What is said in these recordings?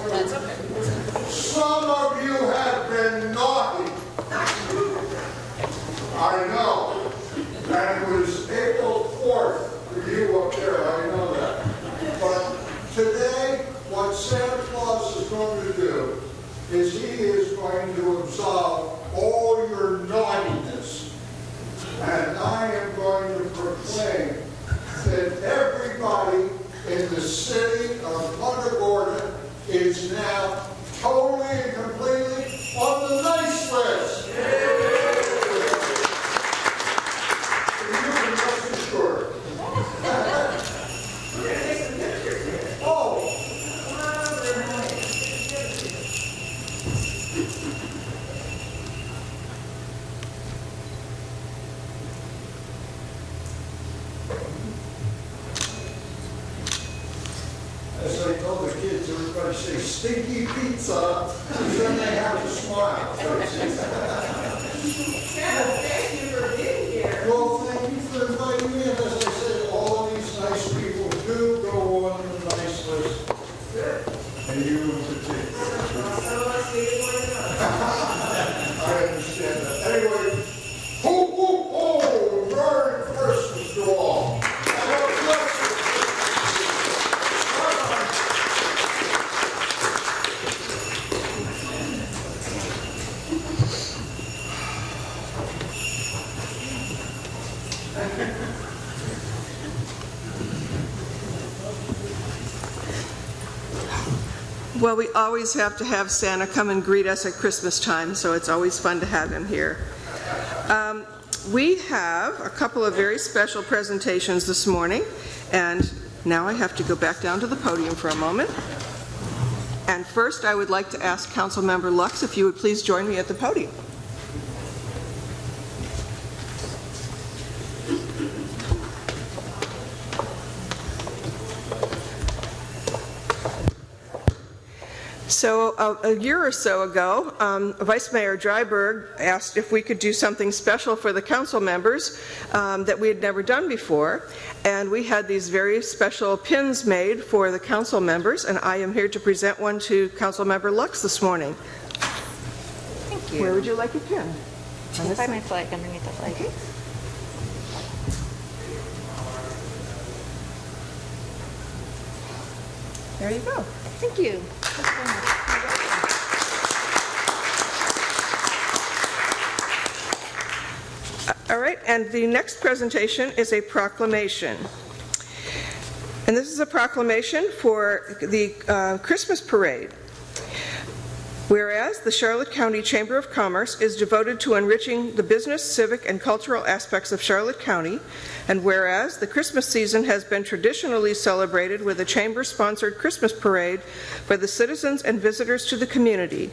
That's okay. Some of you have been naughty. I know. And it was April 4th for you up there, I know that. But today, what Santa Claus is going to do is he is going to absolve all your naughtiness. And I am going to proclaim that everybody in the city of Punta Gorda is now totally and completely on the nice list. You can rest assured. Oh. As I told the kids, everybody say stinky pizza, and then they have to smile. Thank you for being here. Well, thank you for inviting me, and as I said, all of these nice people do go on the nice list. And you in particular. I understand that. Anyway, ho, ho, ho! Merry Christmas to all. God bless you. Well, we always have to have Santa come and greet us at Christmas time, so it's always fun to have him here. We have a couple of very special presentations this morning, and now I have to go back down to the podium for a moment. And first, I would like to ask Councilmember Lux if you would please join me at the podium. So a year or so ago, Vice Mayor Dryberg asked if we could do something special for the council members that we had never done before. And we had these very special pins made for the council members, and I am here to present one to Councilmember Lux this morning. Thank you. Where would you like a pin? By my flag, underneath the flag. Okay. There you go. Thank you. Thanks very much. All right, and the next presentation is a proclamation. And this is a proclamation for the Christmas parade. Whereas the Charlotte County Chamber of Commerce is devoted to enriching the business, civic, and cultural aspects of Charlotte County, and whereas the Christmas season has been traditionally celebrated with a chamber-sponsored Christmas parade for the citizens and visitors to the community,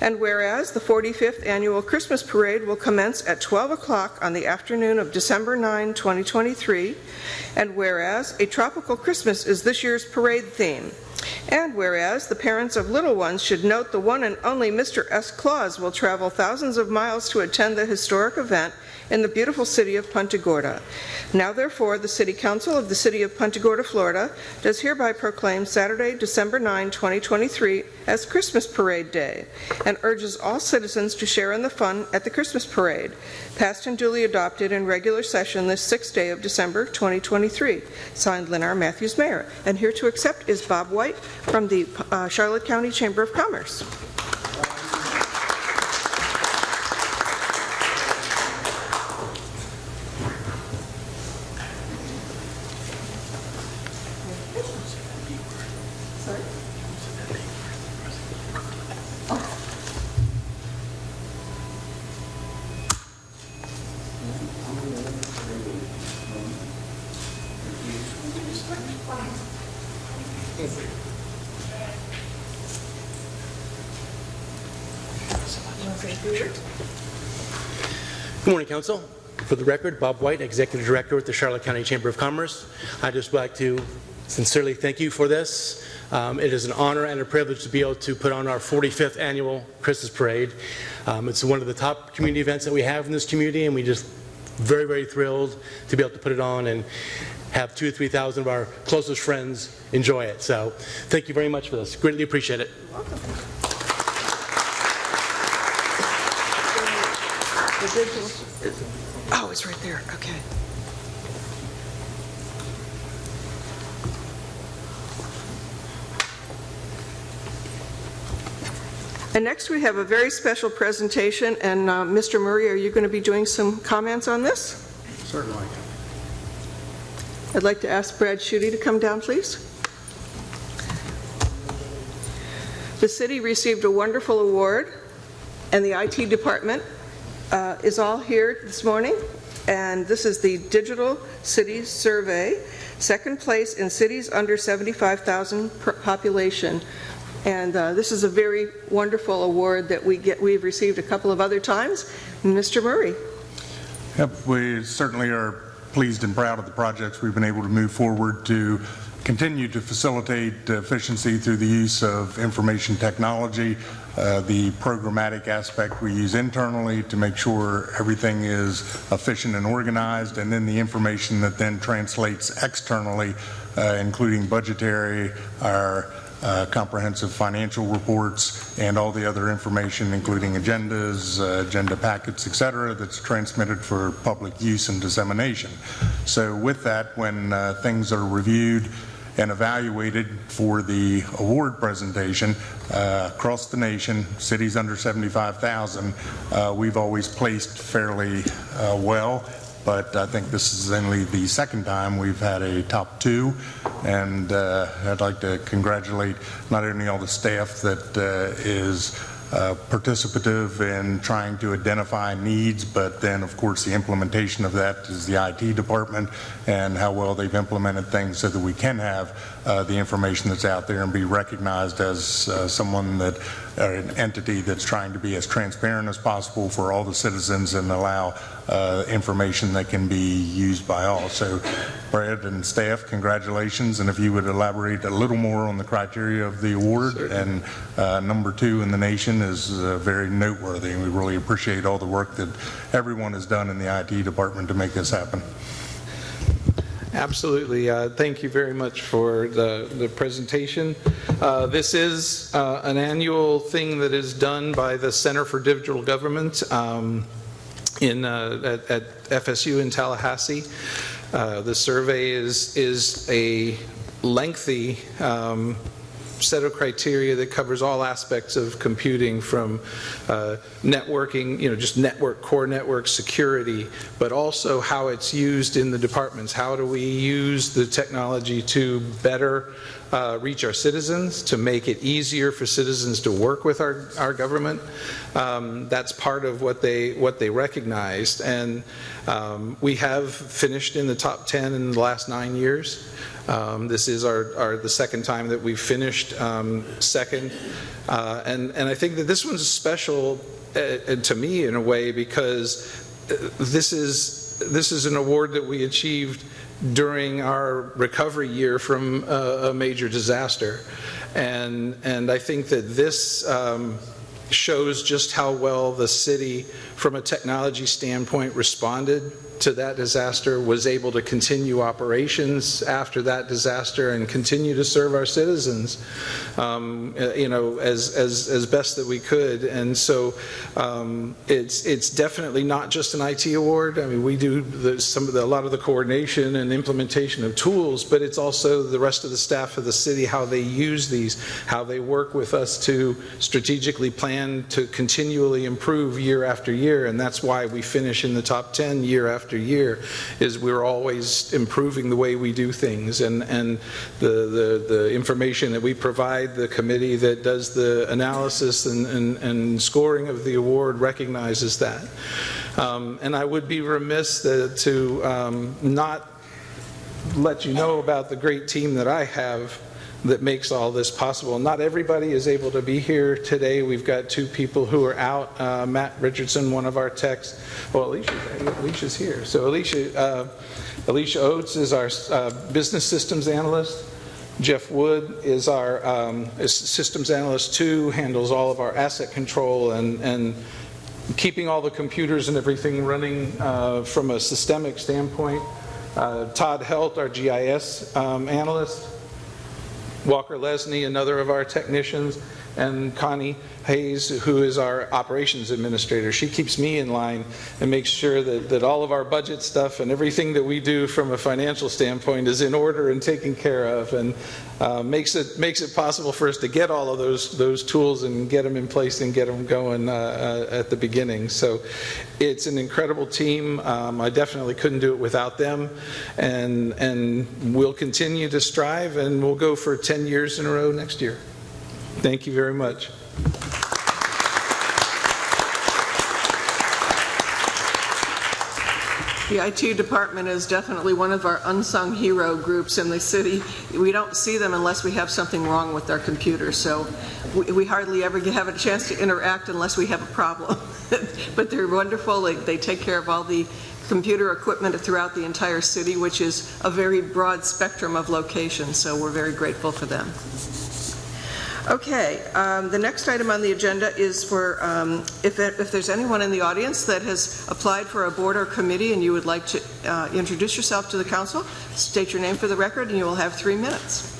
and whereas the 45th annual Christmas parade will commence at 12 o'clock on the afternoon of December 9, 2023, and whereas a tropical Christmas is this year's parade theme, and whereas the parents of little ones should note the one and only Mr. S. Claus will travel thousands of miles to attend the historic event in the beautiful city of Punta Gorda. Now therefore, the City Council of the City of Punta Gorda, Florida, does hereby proclaim Saturday, December 9, 2023 as Christmas Parade Day, and urges all citizens to share in the fun at the Christmas Parade, passed and duly adopted in regular session this 6th day of December 2023. Signed, Lynn R. Matthews, Mayor. And here to accept is Bob White from the Charlotte County Chamber of Commerce. Good morning, Council. For the record, Bob White, Executive Director with the Charlotte County Chamber of Commerce. I'd just like to sincerely thank you for this. It is an honor and a privilege to be able to put on our 45th annual Christmas Parade. It's one of the top community events that we have in this community, and we just very, very thrilled to be able to put it on and have 2,000 or 3,000 of our closest friends enjoy it. So thank you very much for this. Greatly appreciate it. The digital. Oh, it's right there. Okay. And next we have a very special presentation, and Mr. Murray, are you going to be doing some comments on this? Certainly. I'd like to ask Brad Schutte to come down, please. The city received a wonderful award, and the IT department is all here this morning, and this is the Digital Cities Survey, second place in cities under 75,000 population. And this is a very wonderful award that we've received a couple of other times. Mr. Murray. Yep, we certainly are pleased and proud of the projects we've been able to move forward to continue to facilitate efficiency through the use of information technology, the programmatic aspect we use internally to make sure everything is efficient and organized, and then the information that then translates externally, including budgetary, our comprehensive financial reports, and all the other information, including agendas, agenda packets, etc., that's transmitted for public use and dissemination. So with that, when things are reviewed and evaluated for the award presentation across the nation, cities under 75,000, we've always placed fairly well. But I think this is only the second time we've had a top two, and I'd like to congratulate not only all the staff that is participative in trying to identify needs, but then of course the implementation of that is the IT department and how well they've implemented things so that we can have the information that's out there and be recognized as someone that, or an entity that's trying to be as transparent as possible for all the citizens and allow information that can be used by all. So Brad and staff, congratulations, and if you would elaborate a little more on the criteria of the award. Certainly. And number two in the nation is very noteworthy, and we really appreciate all the work that everyone has done in the IT department to make this happen. Absolutely. Thank you very much for the presentation. This is an annual thing that is done by the Center for Digital Government at FSU in Tallahassee. The survey is a lengthy set of criteria that covers all aspects of computing, from networking, just core network security, but also how it's used in the departments. How do we use the technology to better reach our citizens, to make it easier for citizens to work with our government? That's part of what they recognized, and we have finished in the top 10 in the last 9 years. This is the second time that we've finished second, and I think that this one's special to me in a way because this is an award that we achieved during our recovery year from a major disaster, and I think that this shows just how well the city, from a technology standpoint, responded to that disaster, was able to continue operations after that disaster and continue to serve our citizens, as best that we could. And so it's definitely not just an IT award. I mean, we do a lot of the coordination and implementation of tools, but it's also the rest of the staff of the city, how they use these, how they work with us to strategically plan to continually improve year after year. And that's why we finish in the top 10 year after year, is we're always improving the way we do things, and the information that we provide, the committee that does the analysis and scoring of the award recognizes that. And I would be remiss to not let you know about the great team that I have that makes all this possible. Not everybody is able to be here today. We've got two people who are out. Matt Richardson, one of our techs. Well, Alicia's here. So Alicia Oates is our business systems analyst. Jeff Wood is our systems analyst too, handles all of our asset control and keeping all the computers and everything running from a systemic standpoint. Todd Helt, our GIS analyst, Walker Lesney, another of our technicians, and Connie Hayes, who is our operations administrator. She keeps me in line and makes sure that all of our budget stuff and everything that we do from a financial standpoint is in order and taken care of, and makes it possible for us to get all of those tools and get them in place and get them going at the beginning. So it's an incredible team. I definitely couldn't do it without them, and we'll continue to strive, and we'll go for 10 years in a row next year. Thank you very much. The IT department is definitely one of our unsung hero groups in the city. We don't see them unless we have something wrong with our computers, so we hardly ever have a chance to interact unless we have a problem. But they're wonderful. They take care of all the computer equipment throughout the entire city, which is a very broad spectrum of locations, so we're very grateful for them. Okay, the next item on the agenda is for, if there's anyone in the audience that has applied for a board or committee and you would like to introduce yourself to the council, state your name for the record and you will have 3 minutes.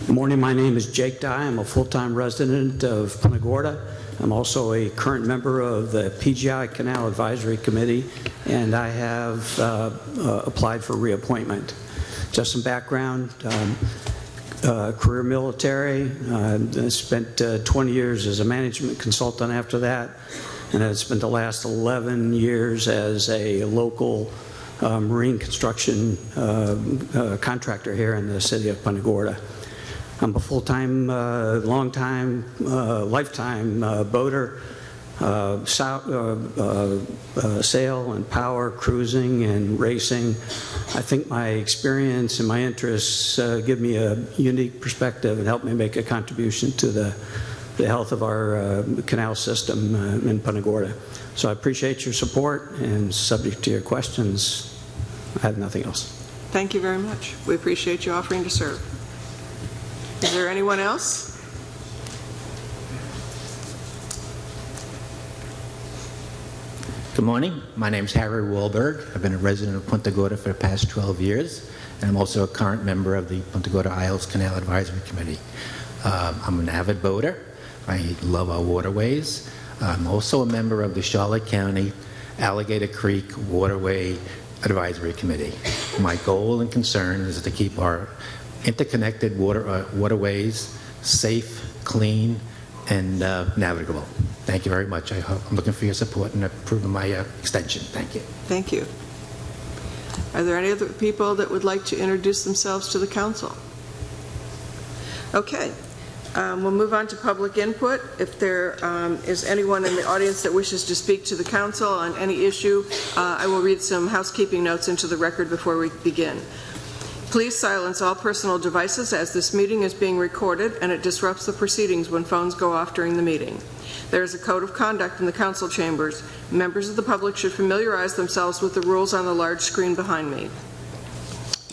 Good morning, my name is Jake Dye. I'm a full-time resident of Punta Gorda. I'm also a current member of the PGI Canal Advisory Committee, and I have applied for reappointment. Just some background. Career military. I spent 20 years as a management consultant after that, and I spent the last 11 years as a local marine construction contractor here in the city of Punta Gorda. I'm a full-time, long-time, lifetime boater, sail and power, cruising and racing. I think my experience and my interests give me a unique perspective and help me make a contribution to the health of our canal system in Punta Gorda. So I appreciate your support, and subject to your questions, I have nothing else. Thank you very much. We appreciate you offering to serve. Is there anyone else? Good morning. My name is Harry Wahlberg. I've been a resident of Punta Gorda for the past 12 years, and I'm also a current member of the Punta Gorda Isles Canal Advisory Committee. I'm an avid boater. I love our waterways. I'm also a member of the Charlotte County Alligator Creek Waterway Advisory Committee. My goal and concern is to keep our interconnected waterways safe, clean, and navigable. Thank you very much. I'm looking for your support in approving my extension. Thank you. Thank you. Are there any other people that would like to introduce themselves to the council? Okay. We'll move on to public input. If there is anyone in the audience that wishes to speak to the council on any issue, I will read some housekeeping notes into the record before we begin. Please silence all personal devices as this meeting is being recorded and it disrupts the proceedings when phones go off during the meeting. There is a code of conduct in the council chambers. Members of the public should familiarize themselves with the rules on the large screen behind me.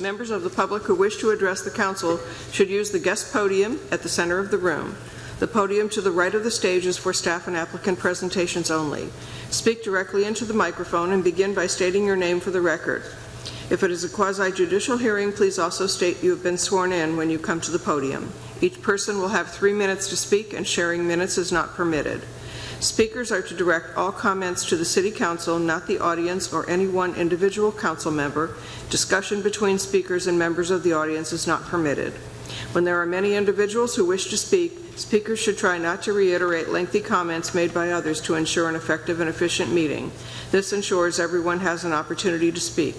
Members of the public who wish to address the council should use the guest podium at the center of the room. The podium to the right of the stage is for staff and applicant presentations only. Speak directly into the microphone and begin by stating your name for the record. If it is a quasi-judicial hearing, please also state you have been sworn in when you come to the podium. Each person will have 3 minutes to speak, and sharing minutes is not permitted. Speakers are to direct all comments to the City Council, not the audience or any one individual council member. Discussion between speakers and members of the audience is not permitted. When there are many individuals who wish to speak, speakers should try not to reiterate lengthy comments made by others to ensure an effective and efficient meeting. This ensures everyone has an opportunity to speak.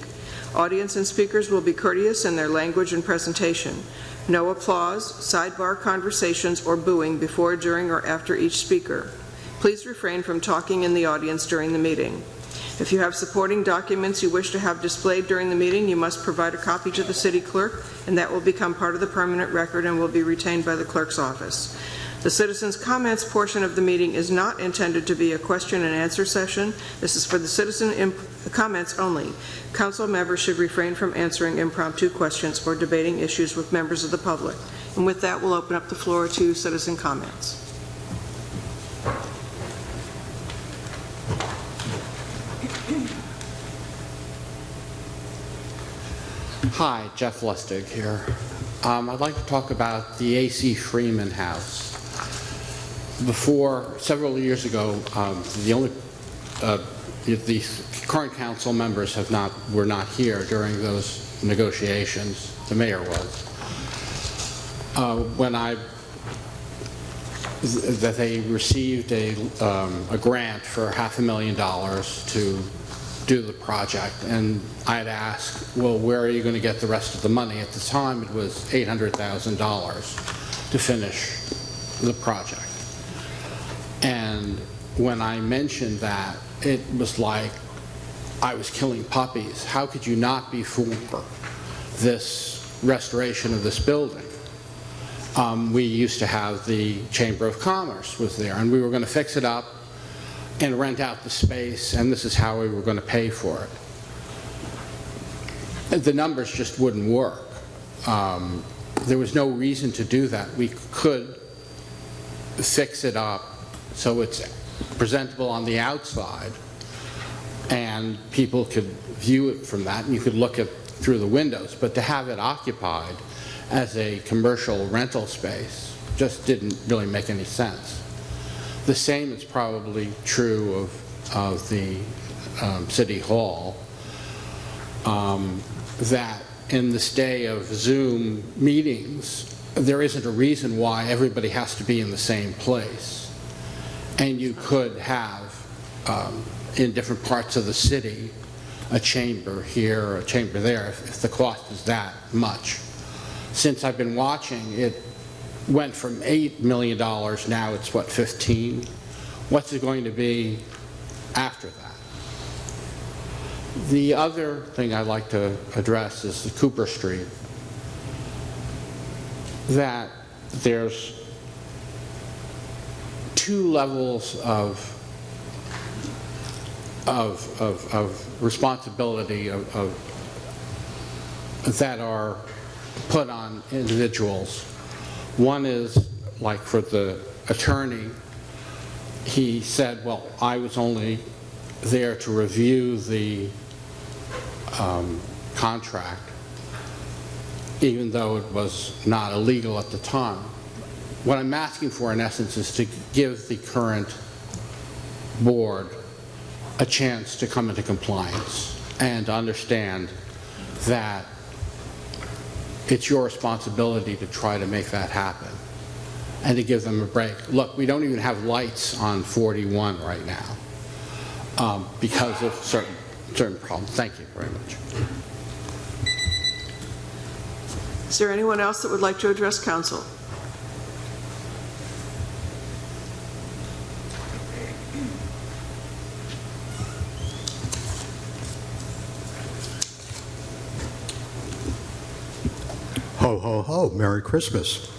Audience and speakers will be courteous in their language and presentation. No applause, sidebar conversations, or booing before, during, or after each speaker. Please refrain from talking in the audience during the meeting. If you have supporting documents you wish to have displayed during the meeting, you must provide a copy to the city clerk, and that will become part of the permanent record and will be retained by the clerk's office. The citizens' comments portion of the meeting is not intended to be a question and answer session. This is for the citizen comments only. Council members should refrain from answering impromptu questions or debating issues with members of the public. And with that, we'll open up the floor to citizen comments. Hi, Jeff Lustig here. I'd like to talk about the A.C. Freeman House. Several years ago, the current council members were not here during those negotiations. The mayor was. That they received a grant for $500,000 to do the project, and I had asked, well, where are you going to get the rest of the money? At the time, it was $800,000 to finish the project. And when I mentioned that, it was like I was killing puppies. How could you not be for this restoration of this building? We used to have the Chamber of Commerce was there, and we were going to fix it up and rent out the space, and this is how we were going to pay for it. The numbers just wouldn't work. There was no reason to do that. We could fix it up so it's presentable on the outside, and people could view it from that, and you could look through the windows, but to have it occupied as a commercial rental space just didn't really make any sense. The same is probably true of the City Hall, that in this day of Zoom meetings, there isn't a reason why everybody has to be in the same place. And you could have, in different parts of the city, a chamber here, a chamber there, if the cost is that much. Since I've been watching, it went from $8 million, now it's what, 15? What's it going to be after that? The other thing I'd like to address is the Cooper Street. That there's two levels of responsibility that are put on individuals. One is, like for the attorney, he said, well, I was only there to review the contract, even though it was not illegal at the time. What I'm asking for, in essence, is to give the current board a chance to come into compliance and to understand that it's your responsibility to try to make that happen and to give them a break. Look, we don't even have lights on 41 right now because of certain problems. Thank you very much. Is there anyone else that would like to address council? Ho, ho, ho. Merry Christmas.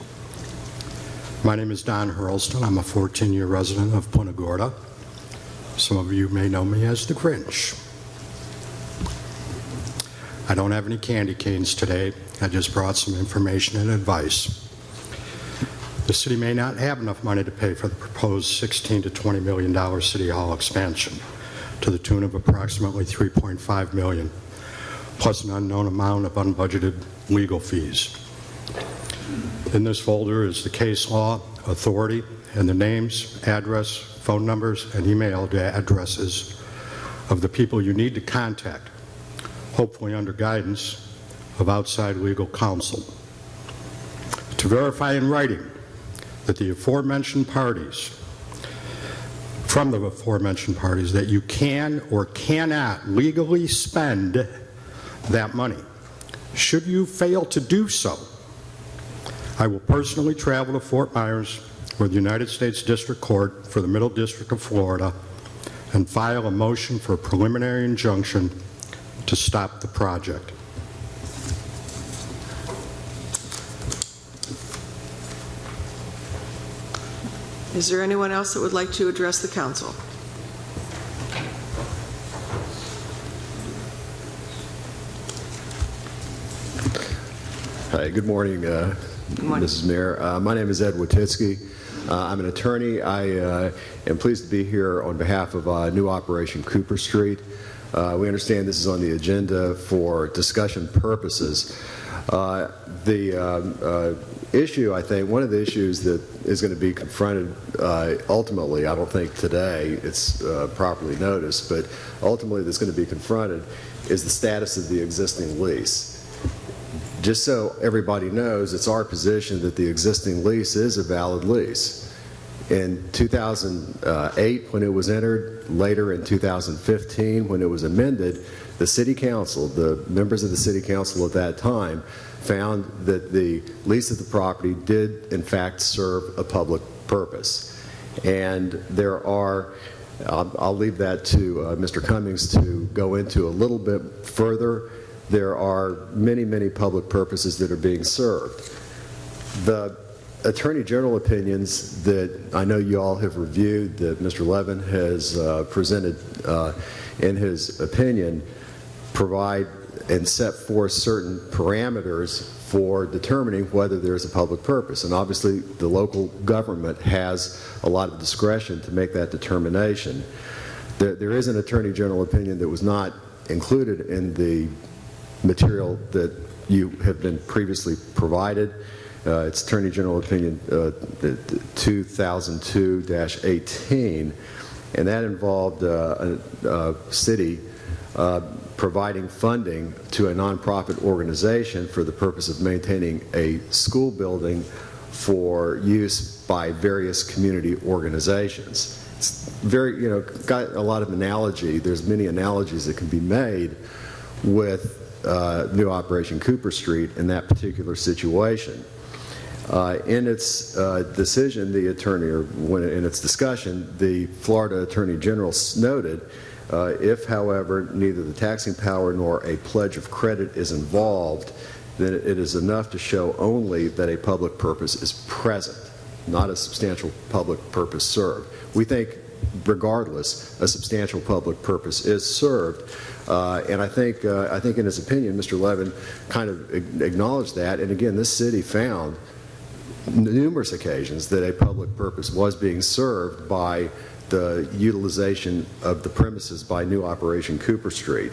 My name is Don Hurlston. I'm a 14-year resident of Punta Gorda. Some of you may know me as the Grinch. I don't have any candy canes today. I just brought some information and advice. The city may not have enough money to pay for the proposed $16 to $20 million City Hall expansion to the tune of approximately $3.5 million, plus an unknown amount of unbudgeted legal fees. In this folder is the case law, authority, and the names, address, phone numbers, and email addresses of the people you need to contact, hopefully under guidance of outside legal counsel, to verify in writing that the aforementioned parties, from the aforementioned parties, that you can or cannot legally spend that money. Should you fail to do so, I will personally travel to Fort Myers or the United States District Court for the Middle District of Florida and file a motion for a preliminary injunction to stop the project. Is there anyone else that would like to address the council? Hi, good morning, Mrs. Mayor. My name is Ed Wititsky. I'm an attorney. I am pleased to be here on behalf of new Operation Cooper Street. We understand this is on the agenda for discussion purposes. The issue, I think, one of the issues that is going to be confronted ultimately, I don't think today it's properly noticed, but ultimately that's going to be confronted is the status of the existing lease. Just so everybody knows, it's our position that the existing lease is a valid lease. In 2008, when it was entered, later in 2015, when it was amended, the City Council, the members of the City Council at that time, found that the lease of the property did, in fact, serve a public purpose. And there are, I'll leave that to Mr. Cummings to go into a little bit further. There are many, many public purposes that are being served. The Attorney General opinions that I know you all have reviewed, that Mr. Levin has presented in his opinion, provide and set forth certain parameters for determining whether there's a public purpose. And obviously the local government has a lot of discretion to make that determination. There is an Attorney General opinion that was not included in the material that you have been previously provided. It's Attorney General Opinion 2002-18, and that involved a city providing funding to a nonprofit organization for the purpose of maintaining a school building for use by various community organizations. It's very, got a lot of analogy. There's many analogies that can be made with new Operation Cooper Street in that particular situation. In its decision, the attorney, or in its discussion, the Florida Attorney General noted, if, however, neither the taxing power nor a pledge of credit is involved, then it is enough to show only that a public purpose is present, not a substantial public purpose served. We think, regardless, a substantial public purpose is served. And I think in his opinion, Mr. Levin kind of acknowledged that. And again, this city found numerous occasions that a public purpose was being served by the utilization of the premises by new Operation Cooper Street.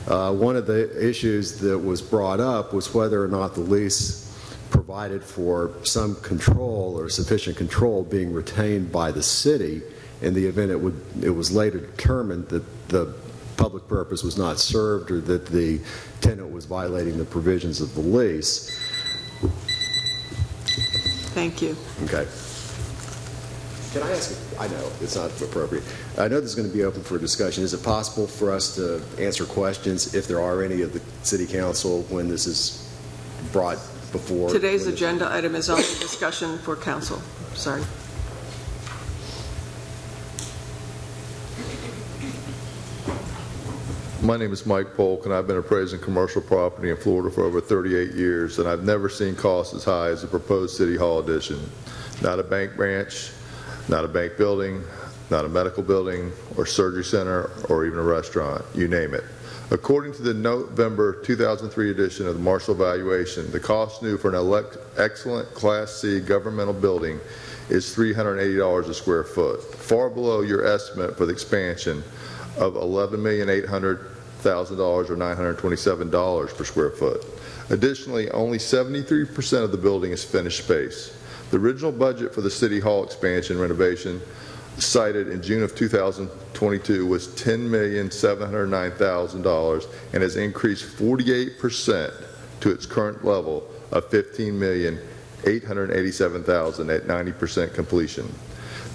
One of the issues that was brought up was whether or not the lease provided for some control or sufficient control being retained by the city in the event it was later determined that the public purpose was not served or that the tenant was violating the provisions of the lease. Thank you. Okay. Can I ask, I know it's not appropriate, I know this is going to be open for discussion. Is it possible for us to answer questions if there are any of the City Council when this is brought before? Today's agenda item is only discussion for council. Sorry. My name is Mike Polk, and I've been appraising commercial property in Florida for over 38 years, and I've never seen costs as high as the proposed City Hall addition. Not a bank branch, not a bank building, not a medical building, or surgery center, or even a restaurant, you name it. According to the November 2003 edition of the Marshall Valuation, the cost new for an excellent Class C governmental building is $380 a square foot, far below your estimate for the expansion of $11,800,000 or $927 per square foot. Additionally, only 73% of the building is finished space. The original budget for the City Hall expansion renovation cited in June of 2022 was $10,709,000 and has increased 48% to its current level of $15,887,000 at 90% completion.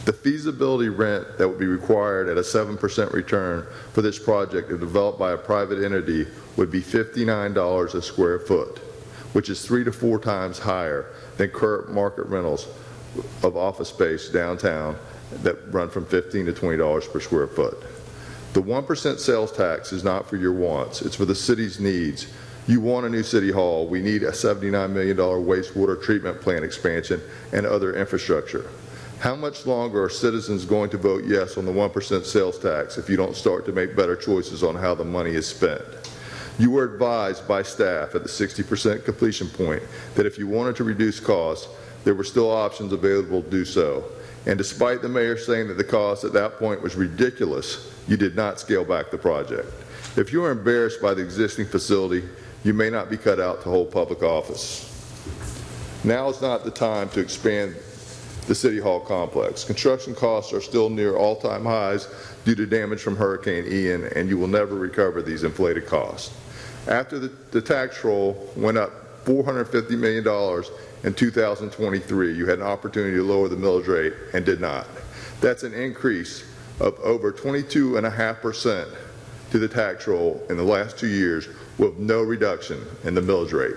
The feasibility rent that would be required at a 7% return for this project if developed by a private entity would be $59 a square foot, which is 3 to 4 times higher than current market rentals of office space downtown that run from $15 to $20 per square foot. The 1% sales tax is not for your wants, it's for the city's needs. You want a new City Hall, we need a $79 million wastewater treatment plant expansion and other infrastructure. How much longer are citizens going to vote yes on the 1% sales tax if you don't start to make better choices on how the money is spent? You were advised by staff at the 60% completion point that if you wanted to reduce costs, there were still options available to do so. And despite the mayor saying that the cost at that point was ridiculous, you did not scale back the project. If you are embarrassed by the existing facility, you may not be cut out to hold public office. Now is not the time to expand the City Hall complex. Construction costs are still near all-time highs due to damage from Hurricane Ian, and you will never recover these inflated costs. After the tax roll went up $450 million in 2023, you had an opportunity to lower the millage rate and did not. That's an increase of over 22.5% to the tax roll in the last 2 years with no reduction in the millage rate.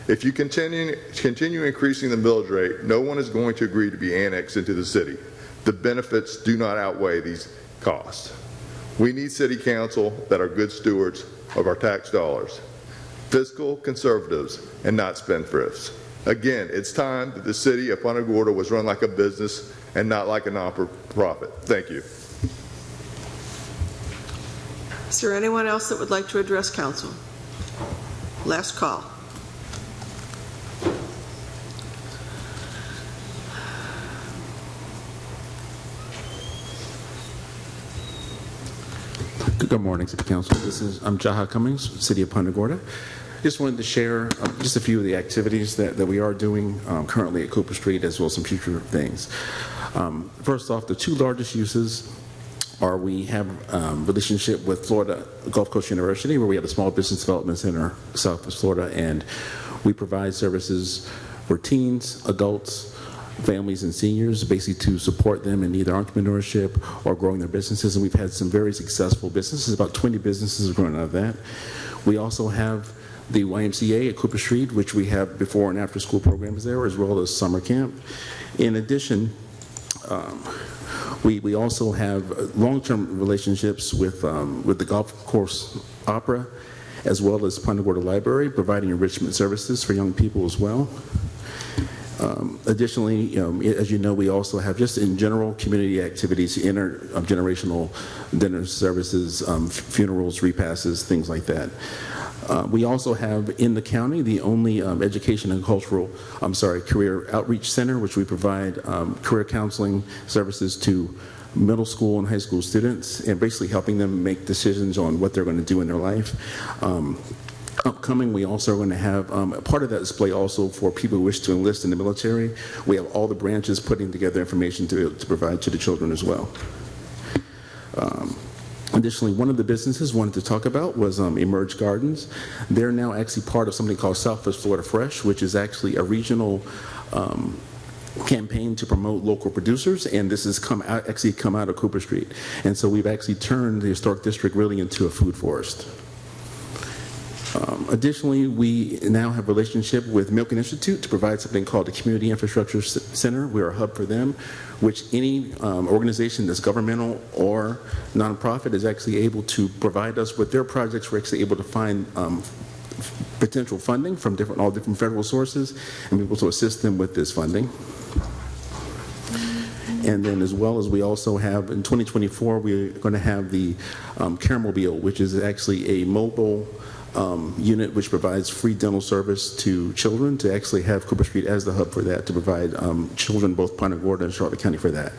If you continue increasing the millage rate, no one is going to agree to be annexed into the city. The benefits do not outweigh these costs. We need city council that are good stewards of our tax dollars, fiscal conservatives and not spendthrifts. Again, it's time that the city of Punta Gorda was run like a business and not like a non-profit. Thank you. Is there anyone else that would like to address council? Last call. Good morning, City Council. I'm Jaha Cummings, City of Punta Gorda. Just wanted to share just a few of the activities that we are doing currently at Cooper Street, as well as some future things. First off, the two largest uses are we have relationship with Florida Gulf Coast University, where we have a small business development center, Southwest Florida, and we provide services for teens, adults, families and seniors, basically to support them in either entrepreneurship or growing their businesses. And we've had some very successful businesses, about 20 businesses are growing out of that. We also have the YMCA at Cooper Street, which we have before and after school programs there, as well as summer camp. In addition, we also have long-term relationships with the Golf Course Opera, as well as Punta Gorda Library, providing enrichment services for young people as well. Additionally, as you know, we also have just in general community activities, intergenerational dinner services, funerals, repasses, things like that. We also have in the county the only education and career outreach center, which we provide career counseling services to middle school and high school students, and basically helping them make decisions on what they're going to do in their life. Upcoming, we also are going to have a part of that display also for people who wish to enlist in the military. We have all the branches putting together information to provide to the children as well. Additionally, one of the businesses wanted to talk about was Emerge Gardens. They're now actually part of something called Southwest Florida Fresh, which is actually a regional campaign to promote local producers, and this has come out of Cooper Street. And so we've actually turned the historic district really into a food forest. Additionally, we now have a relationship with Milken Institute to provide something called the Community Infrastructure Center. We're a hub for them, which any organization that's governmental or nonprofit is actually able to provide us with their projects. We're actually able to find potential funding from all different federal sources and be able to assist them with this funding. And then as well as we also have, in 2024, we're going to have the Caramobile, which is actually a mobile unit which provides free dental service to children, to actually have Cooper Street as the hub for that, to provide children both Punta Gorda and Charlotte County for that.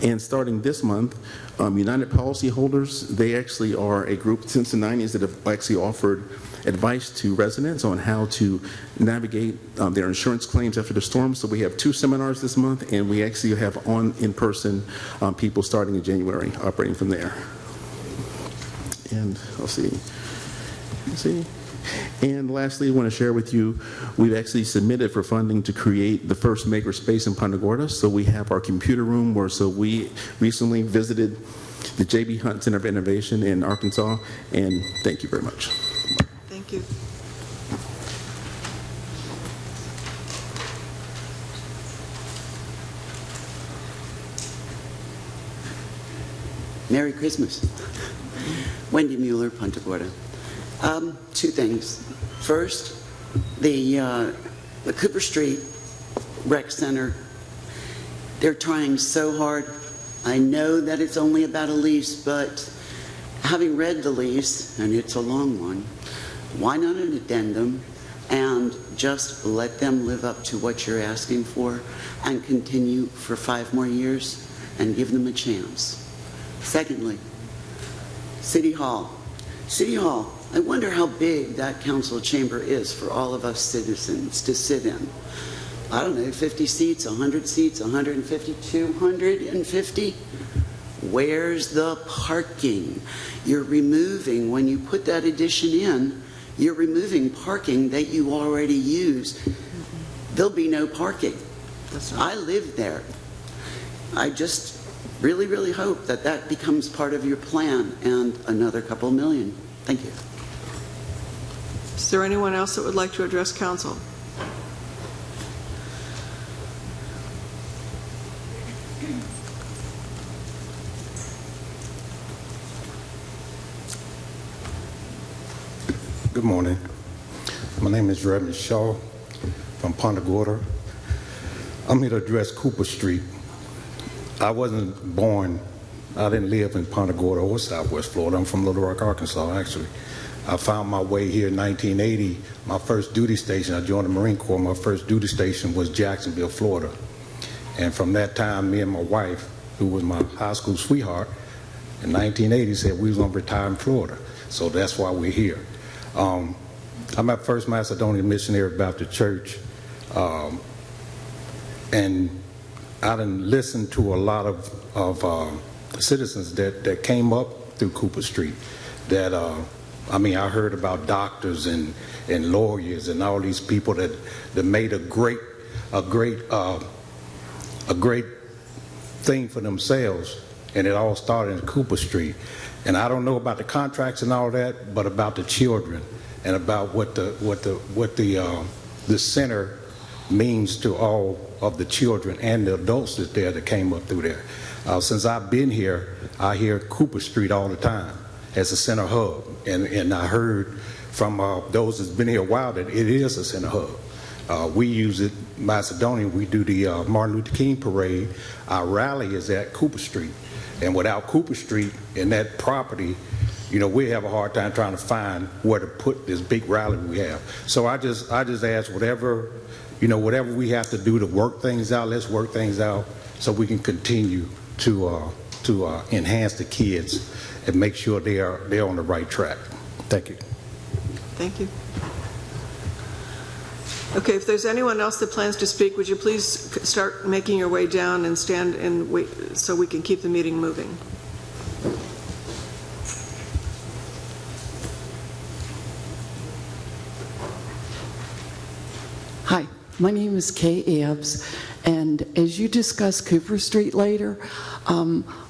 And starting this month, United Policyholders, they actually are a group since the 90s that have actually offered advice to residents on how to navigate their insurance claims after the storm. So we have 2 seminars this month, and we actually have in-person people starting in January, operating from there. And I'll see. And lastly, I want to share with you, we've actually submitted for funding to create the first maker space in Punta Gorda. So we have our computer room so we recently visited the J.B. Hunt Center of Innovation in Arkansas, and thank you very much. Thank you. Merry Christmas. Wendy Mueller, Punta Gorda. 2 things. First, the Cooper Street Rec Center, they're trying so hard. I know that it's only about a lease, but having read the lease, and it's a long one, why not an addendum and just let them live up to what you're asking for and continue for 5 more years and give them a chance. Secondly, City Hall. City Hall, I wonder how big that council chamber is for all of us citizens to sit in. I don't know, 50 seats, 100 seats, 150, 250? Where's the parking? You're removing, when you put that addition in, you're removing parking that you already use. There'll be no parking. I live there. I just really, really hope that that becomes part of your plan and another couple million. Thank you. Is there anyone else that would like to address council? Good morning. My name is Reverend Shaw from Punta. I'm here to address Cooper Street. I wasn't born, I didn't live in Punta or Southwest Florida. I'm from Little Rock, Arkansas, actually. I found my way here in 1980. My first duty station, I joined the Marine Corps, my first duty station was Jacksonville, Florida. And from that time, me and my wife, who was my high school sweetheart, in 1980 said we was gonna retire in Florida. So that's why we're here. I'm at First Macedonian Missionary Baptist Church, and I done listened to a lot of citizens that came up through Cooper Street. That I mean, I heard about doctors and lawyers and all these people that made a great thing for themselves, and it all started in Cooper Street. And I don't know about the contracts and all that, but about the children and about what the center means to all of the children and the adults that came up through there. Since I've been here, I hear Cooper Street all the time as a center hub, and I heard from those that's been here a while that it is a center hub. We use it, Macedonia. We do the Martin Luther King parade. Our rally is at Cooper Street. And without Cooper Street and that property, you know, we have a hard time trying to find where to put this big rally we have. So I just ask whatever we have to do to work things out, let's work things out so we can continue to enhance the kids and make sure they're on the right track. Thank you. Thank you. Okay, if there's anyone else that plans to speak, would you please start making your way down and stand and wait so we can keep the meeting moving. Hi, my name is Kay Ebbs, and as you discuss Cooper Street later,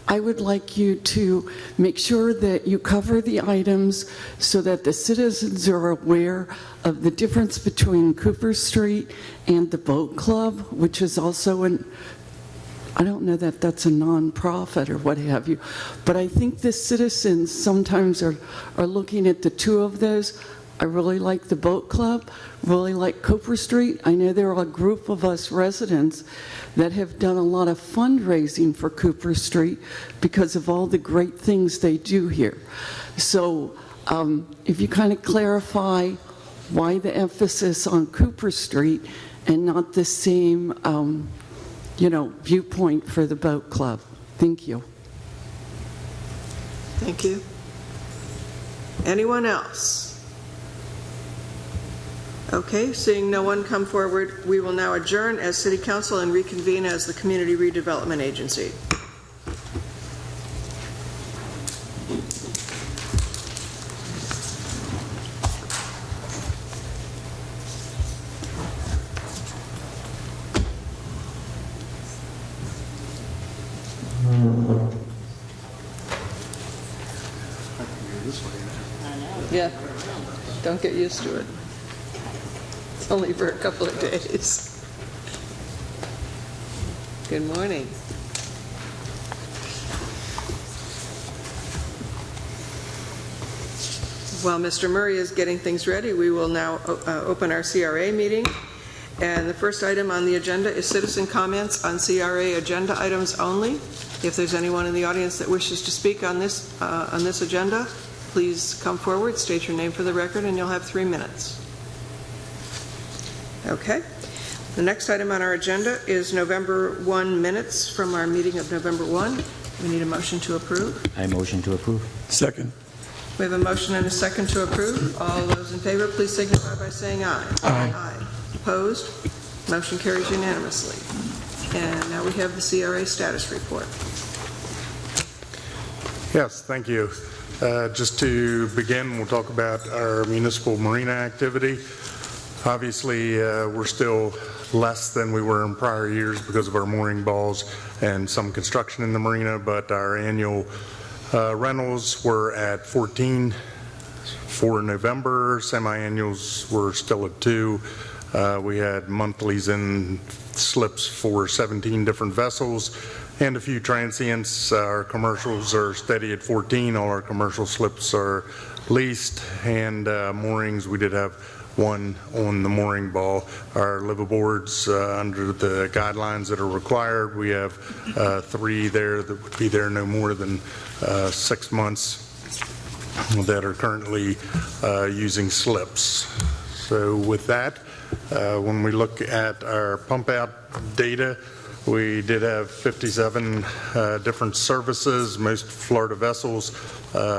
I would like you to make sure that you cover the items so that the citizens are aware of the difference between Cooper Street and the Boat Club, which is also I don't know that that's a nonprofit or what have you, but I think the citizens sometimes are looking at the two of those. I really like the Boat Club, really like Cooper Street. I know there are a group of us residents that have done a lot of fundraising for Cooper Street because of all the great things they do here. So if you kind of clarify why the emphasis on Cooper Street and not the same viewpoint for the Boat Club. Thank you. Thank you. Anyone else? Okay, seeing no one come forward, we will now adjourn as City Council and reconvene as the Community Redevelopment Agency. Yeah, don't get used to it. It's only for a couple of days. Good morning. While Mr. Murray is getting things ready, we will now open our CRA meeting. And the first item on the agenda is citizen comments on CRA agenda items only. If there's anyone in the audience that wishes to speak on this agenda, please come forward, state your name for the record, and you'll have 3 minutes. Okay. The next item on our agenda is November 1 minutes from our meeting of November 1. We need a motion to approve. I motion to approve. Second. We have a motion and a second to approve. All those in favor, please signify by saying aye. Aye. Opposed? Motion carries unanimously. And now we have the CRA status report. Yes, thank you. Just to begin, we'll talk about our municipal marina activity. Obviously, we're still less than we were in prior years because of our mooring balls and some construction in the marina, but our annual rentals were at 14 for November. Semi-annuals were still at 2. We had monthlies and slips for 17 different vessels and a few transients. Our commercials are steady at 14. All our commercial slips are leased, and moorings, we did have 1 on the mooring ball. Our liveaboards, under the guidelines that are required, we have 3 there that would be there no more than 6 months that are currently using slips. So with that, when we look at our pump out data, we did have 57 different services, most Florida vessels,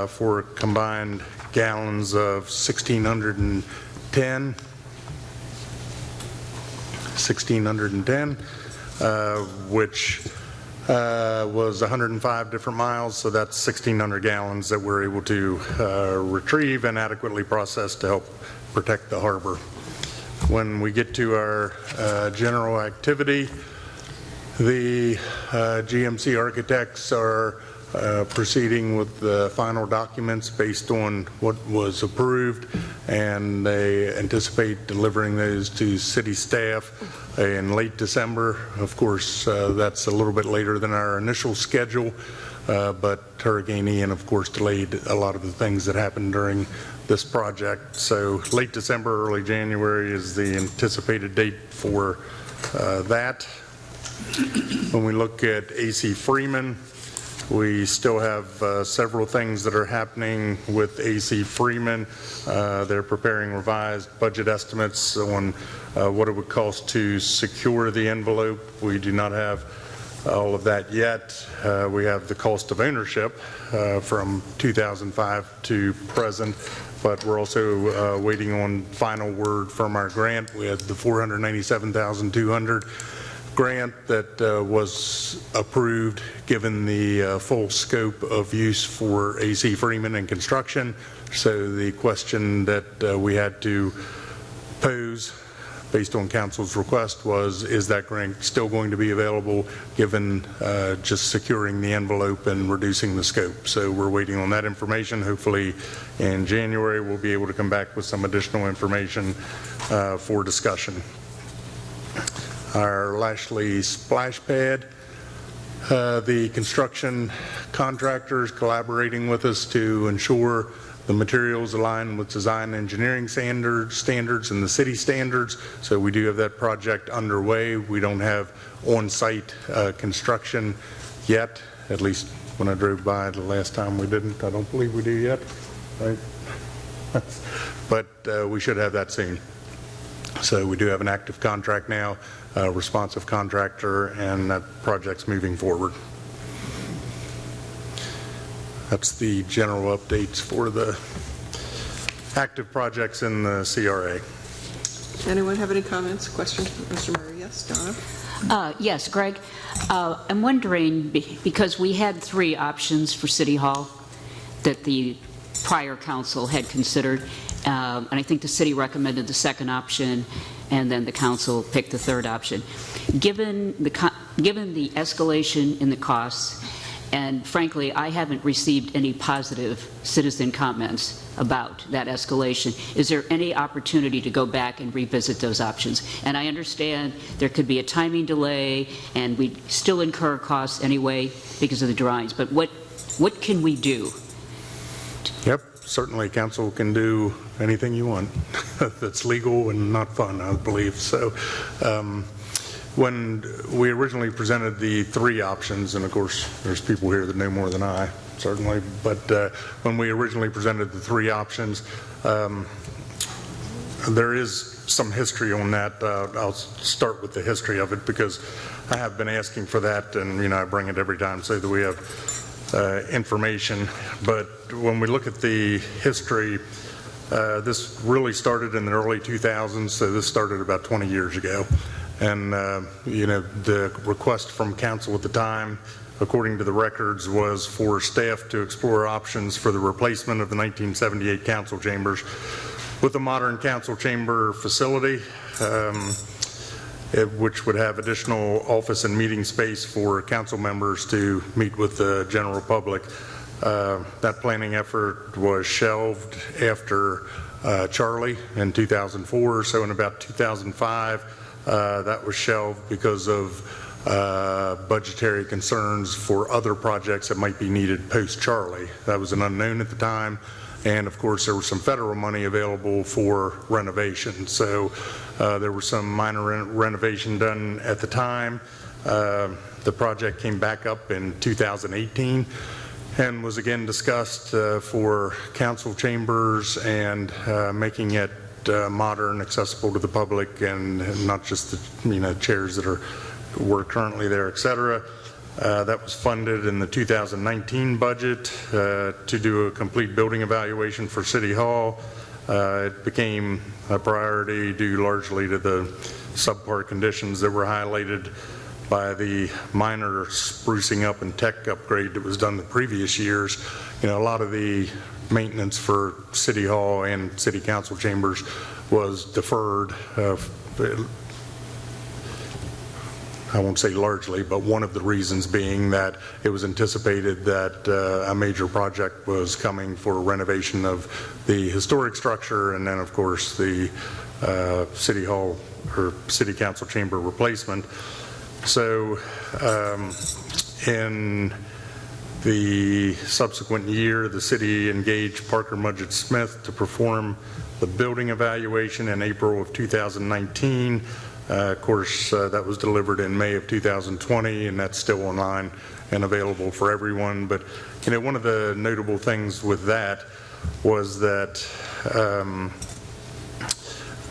for combined gallons of 1,610, which was 105 different miles, so that's 1,600 gallons that we're able to retrieve and adequately process to help protect the harbor. When we get to our general activity, the GMC architects are proceeding with the final documents based on what was approved, and they anticipate delivering those to city staff in late December. Of course, that's a little bit later than our initial schedule, but Hurricane Ian, of course, delayed a lot of the things that happened during this project. So late December, early January is the anticipated date for that. When we look at AC Freeman, we still have several things that are happening with AC Freeman. They're preparing revised budget estimates on what it would cost to secure the envelope. We do not have all of that yet. We have the cost of ownership from 2005 to present, but we're also waiting on final word from our grant. We had the $497,200 grant that was approved given the full scope of use for AC Freeman and construction. So the question that we had to pose based on council's request was, is that grant still going to be available given just securing the envelope and reducing the scope? So we're waiting on that information. Hopefully in January we'll be able to come back with some additional information for discussion. Our Lashley splash pad, the construction contractors collaborating with us to ensure the materials align with design engineering standards and the city standards. So we do have that project underway. We don't have on-site construction yet, at least when I drove by the last time we didn't. I don't believe we do yet, right? But we should have that soon. So we do have an active contract now, a responsive contractor, and that project's moving forward. That's the general updates for the active projects in the CRA. Anyone have any comments, questions? Mr. Murray, yes. Donna? Yes, Greg. I'm wondering, because we had 3 options for City Hall that the prior council had considered, and I think the city recommended the 2nd option, and then the council picked the 3rd option. Given the escalation in the costs, and frankly, I haven't received any positive citizen comments about that escalation. Is there any opportunity to go back and revisit those options? And I understand there could be a timing delay, and we still incur costs anyway because of the drawings, but what can we do? Yep, certainly council can do anything you want that's legal and not fun, I believe. So when we originally presented the 3 options, and of course there's people here that know more than I, certainly, but when we originally presented the 3 options, There is some history on that. I'll start with the history of it because I have been asking for that, and I bring it every time so that we have information. But when we look at the history, this really started in the early 2000s, so this started about 20 years ago. And the request from council at the time, according to the records, was for staff to explore options for the replacement of the 1978 council chambers with a modern council chamber facility, which would have additional office and meeting space for council members to meet with the general public. That planning effort was shelved after Charlie in 2004, so in about 2005 that was shelved because of budgetary concerns for other projects that might be needed post-Charlie. That was an unknown at the time. And of course, there was some federal money available for renovation. So there was some minor renovation done at the time. The project came back up in 2018 and was again discussed for council chambers and making it modern, accessible to the public, and not just the chairs that were currently there, etc. That was funded in the 2019 budget to do a complete building evaluation for City Hall. It became a priority due largely to the subpar conditions that were highlighted by the minor sprucing up and tech upgrade that was done the previous years. A lot of the maintenance for City Hall and City Council chambers was deferred. I won't say largely, but one of the reasons being that it was anticipated that a major project was coming for renovation of the historic structure, and then of course the City Hall or City Council chamber replacement. So in the subsequent year, the city engaged Parker Mudgett Smith to perform the building evaluation in April of 2019. Of course, that was delivered in May of 2020, and that's still online and available for everyone. But one of the notable things with that was that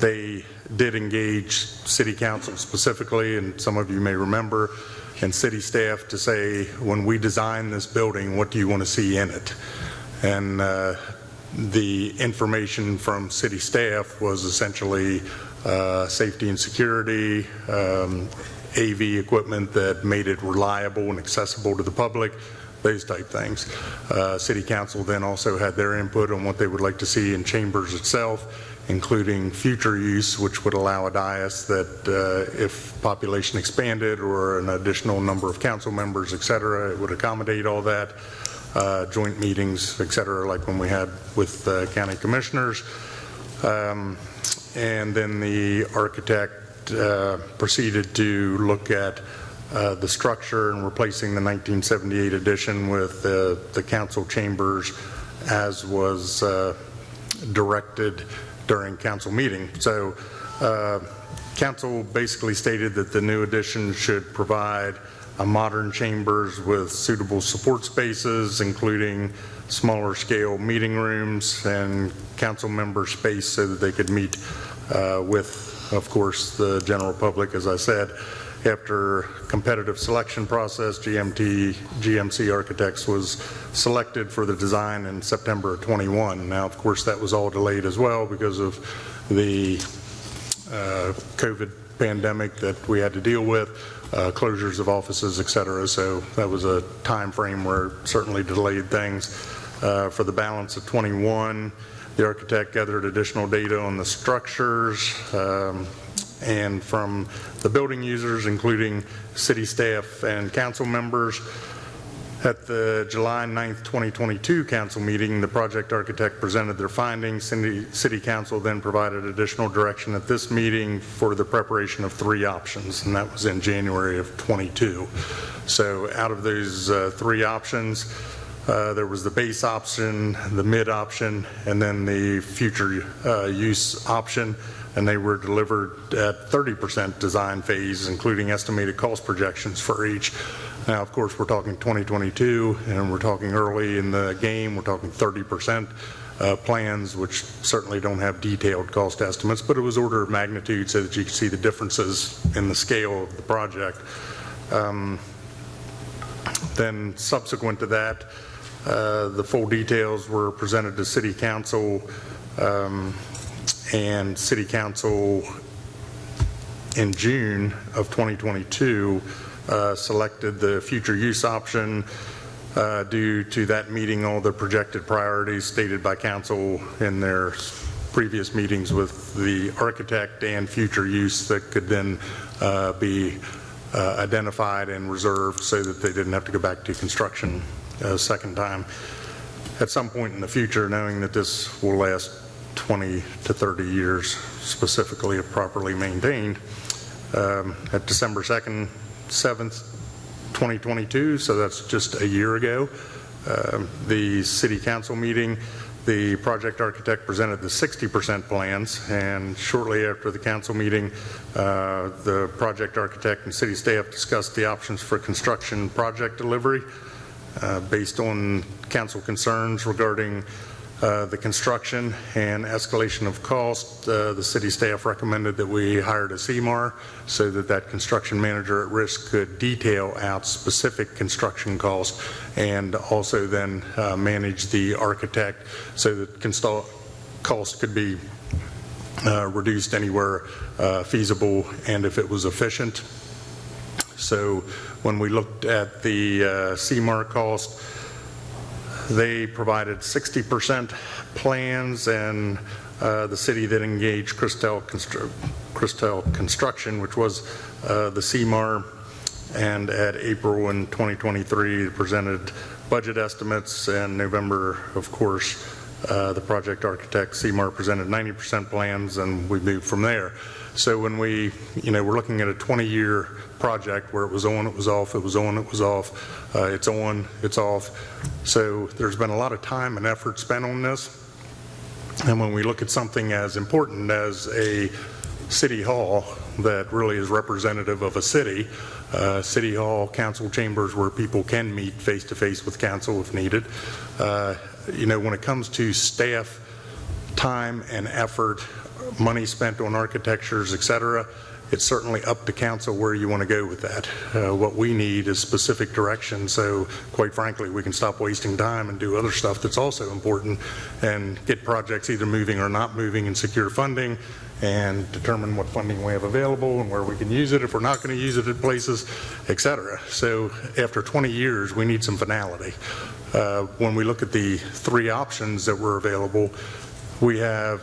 they did engage City Council specifically, and some of you may remember, and city staff to say, when we design this building, what do you want to see in it? And the information from city staff was essentially safety and security, AV equipment that made it reliable and accessible to the public, those type things. City Council then also had their input on what they would like to see in chambers itself, including future use, which would allow a dais that if population expanded or an additional number of council members, et cetera, it would accommodate all that. Joint meetings, et cetera, like when we had with county commissioners. And then the architect proceeded to look at the structure and replacing the 1978 addition with the council chambers as was directed during council meeting. So council basically stated that the new addition should provide modern chambers with suitable support spaces, including smaller scale meeting rooms and council member space so that they could meet with, of course, the general public. As I said, after competitive selection process, GMC Architects was selected for the design in September of 21. Now, of course, that was all delayed as well because of the COVID pandemic that we had to deal with, closures of offices, et cetera. So that was a time frame where it certainly delayed things. For the balance of 21, the architect gathered additional data on the structures and from the building users, including city staff and council members. At the July 9th, 2022 council meeting, the project architect presented their findings. City Council then provided additional direction at this meeting for the preparation of 3 options, and that was in January of 22. So out of those 3 options, there was the base option, the mid option, and then the future use option, and they were delivered at 30% design phase, including estimated cost projections for each. Now, of course, we're talking 2022, and we're talking early in the game. We're talking 30% plans, which certainly don't have detailed cost estimates, but it was order of magnitude so that you could see the differences in the scale of the project. Then subsequent to that, the full details were presented to City Council, and City Council in June of 2022 selected the future use option due to that meeting all the projected priorities stated by Council in their previous meetings with the architect and future use that could then be identified and reserved so that they didn't have to go back to construction a second time. At some point in the future, knowing that this will last 20 to 30 years, specifically if properly maintained, at December 7th, 2022, so that's just a year ago, the City Council meeting, the project architect presented the 60% plans, and shortly after the council meeting, the project architect and city staff discussed the options for construction project delivery. Based on council concerns regarding the construction and escalation of cost, the city staff recommended that we hired a CMAR so that that construction manager at risk could detail out specific construction costs and also then manage the architect so that costs could be reduced anywhere feasible and if it was efficient. So when we looked at the CMAR cost, they provided 60% plans, and the city then engaged Christel Construction, which was the CMAR, and at April in 2023 presented budget estimates, and November, of course, the project architect CMAR presented 90% plans, and we moved from there. So when we're looking at a 20-year project where it was on, it was off, it was on, it was off, it's on, it's off. So there's been a lot of time and effort spent on this. And when we look at something as important as a city hall that really is representative of a city, city hall, council chambers where people can meet face-to-face with council if needed, when it comes to staff time and effort, money spent on architectures, et cetera, it's certainly up to council where you want to go with that. What we need is specific direction, so quite frankly we can stop wasting time and do other stuff that's also important and get projects either moving or not moving and secure funding and determine what funding we have available and where we can use it if we're not going to use it at places, et cetera. So after 20 years we need some finality. When we look at the three options that were available, we have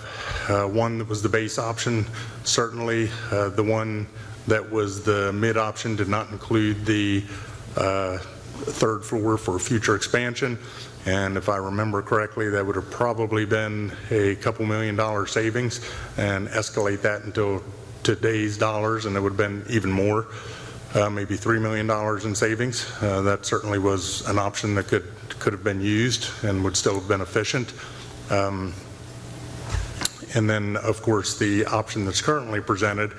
one that was the base option, certainly. The one that was the mid option did not include the third floor for future expansion. And if I remember correctly, that would have probably been a couple $1 million savings, and escalate that until today's dollars, and it would have been even more, maybe $3 million in savings. That certainly was an option that could have been used and would still have been efficient. And then, of course, the option that's currently presented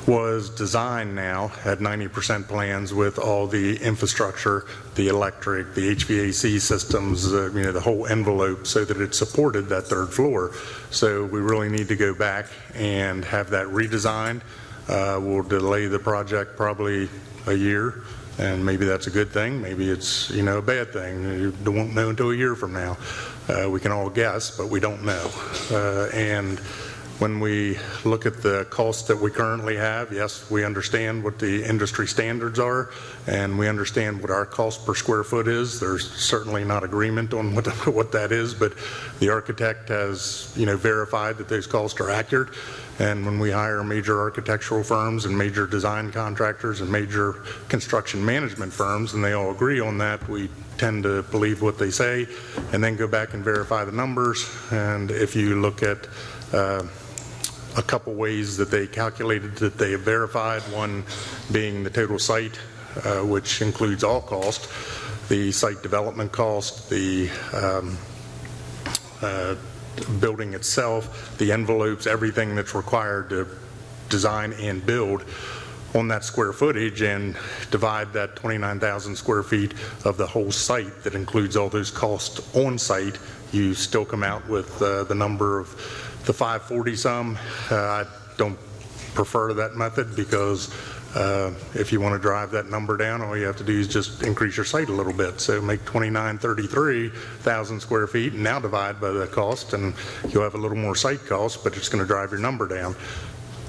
was designed now at 90% plans with all the infrastructure, the electric, the HVAC systems, the whole envelope, so that it supported that third floor. So we really need to go back and have that redesigned. We'll delay the project probably a year, and maybe that's a good thing. Maybe it's a bad thing. You won't know until a year from now. We can all guess, but we don't know. And when we look at the costs that we currently have, yes, we understand what the industry standards are, and we understand what our cost per square foot is. There's certainly not agreement on what that is, but the architect has verified that those costs are accurate. And when we hire major architectural firms and major design contractors and major construction management firms, and they all agree on that, we tend to believe what they say and then go back and verify the numbers. And if you look at a couple ways that they calculated that they have verified, one being the total site, which includes all cost, the site development cost, the building itself, the envelopes, everything that's required to design and build. on that square footage and divide that 29,000 square feet of the whole site that includes all those costs on site, you still come out with the number of the 540 some. I don't prefer that method because if you want to drive that number down, all you have to do is just increase your site a little bit. So make 33,000 square feet and now divide by the cost, and you'll have a little more site cost, but it's going to drive your number down.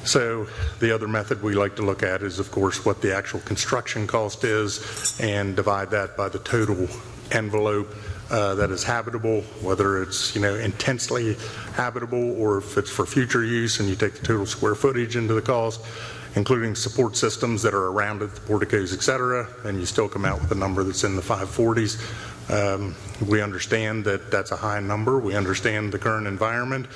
So the other method we like to look at is, of course, what the actual construction cost is and divide that by the total envelope that is habitable, whether it's intensely habitable or if it's for future use, and you take the total square footage into the cost, including support systems that are around it, the porticos, et cetera, and you still come out with a number that's in the 540s. We understand that that's a high number. We understand the current environment.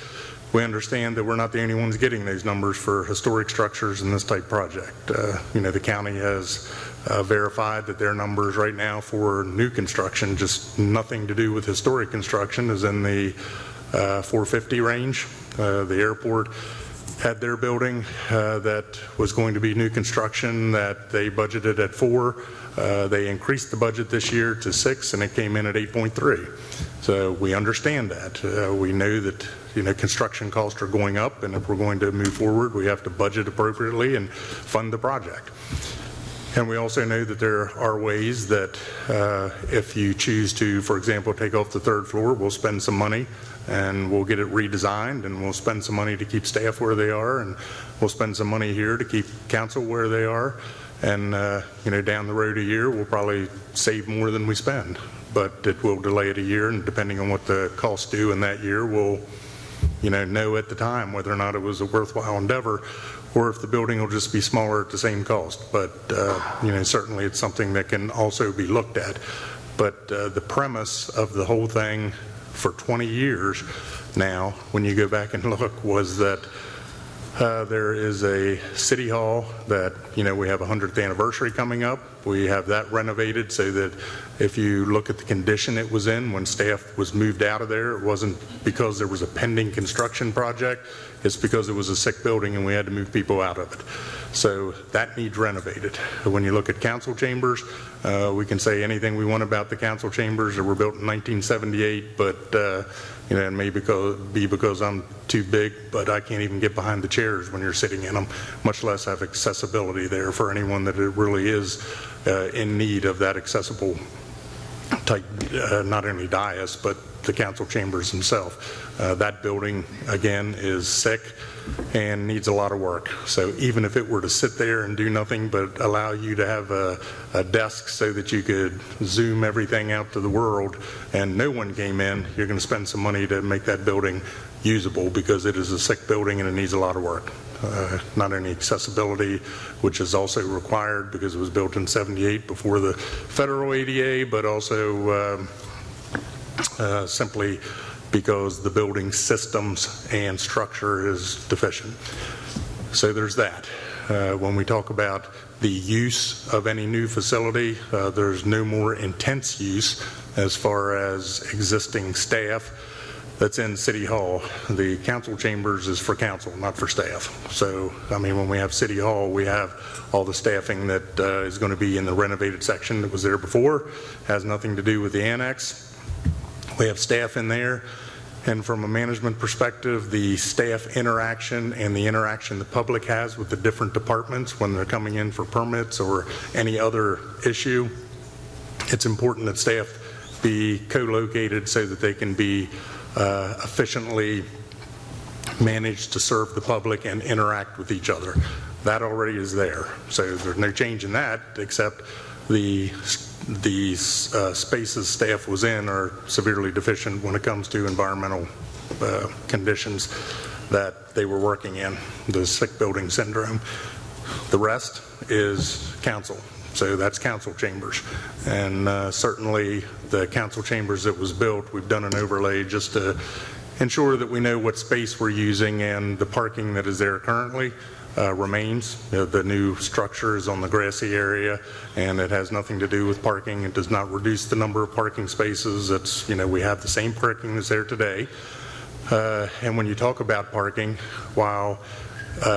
We understand that we're not the only ones getting those numbers for historic structures in this type project. The county has verified that their numbers right now for new construction, just nothing to do with historic construction, is in the 450 range. The airport had their building that was going to be new construction that they budgeted at 4. They increased the budget this year to 6, and it came in at 8.3. So we understand that. We know that construction costs are going up, and if we're going to move forward, we have to budget appropriately and fund the project. And we also know that there are ways that if you choose to, for example, take off the 3rd floor, we'll spend some money and we'll get it redesigned, and we'll spend some money to keep staff where they are, and we'll spend some money here to keep council where they are. And down the road a year, we'll probably save more than we spend, but it will delay it a year, and depending on what the costs do in that year, we'll know at the time whether or not it was a worthwhile endeavor, or if the building will just be smaller at the same cost. But certainly it's something that can also be looked at. But the premise of the whole thing for 20 years now, when you go back and look, was that there is a city hall that, we have a 100th anniversary coming up. We have that renovated so that if you look at the condition it was in when staff was moved out of there, it wasn't because there was a pending construction project. It's because it was a sick building and we had to move people out of it. So that needs renovated. When you look at council chambers, we can say anything we want about the council chambers that were built in 1978, but it may be because I'm too big, but I can't even get behind the chairs when you're sitting in them, much less have accessibility there for anyone that it really is in need of that accessible type, not only dais, but the council chambers themselves. That building, again, is sick and needs a lot of work. So even if it were to sit there and do nothing but allow you to have a desk so that you could zoom everything out to the world and no one came in, you're going to spend some money to make that building usable because it is a sick building and it needs a lot of work. Not only accessibility, which is also required because it was built in '78 before the federal ADA, but also simply because the building systems and structure is deficient. So there's that. When we talk about the use of any new facility, there's no more intense use as far as existing staff that's in City Hall. The council chambers is for council, not for staff. So, when we have City Hall, we have all the staffing that is going to be in the renovated section that was there before. Has nothing to do with the annex. We have staff in there. And from a management perspective, the staff interaction and the interaction the public has with the different departments when they're coming in for permits or any other issue, it's important that staff be co-located so that they can be efficiently managed to serve the public and interact with each other. That already is there. So there's no change in that, except the spaces staff was in are severely deficient when it comes to environmental conditions that they were working in, the sick building syndrome. The rest is council. So that's council chambers. And certainly the council chambers that was built, we've done an overlay just to ensure that we know what space we're using, and the parking that is there currently remains. The new structure is on the grassy area and it has nothing to do with parking. It does not reduce the number of parking spaces. It's, we have the same parking that's there today. And when you talk about parking, while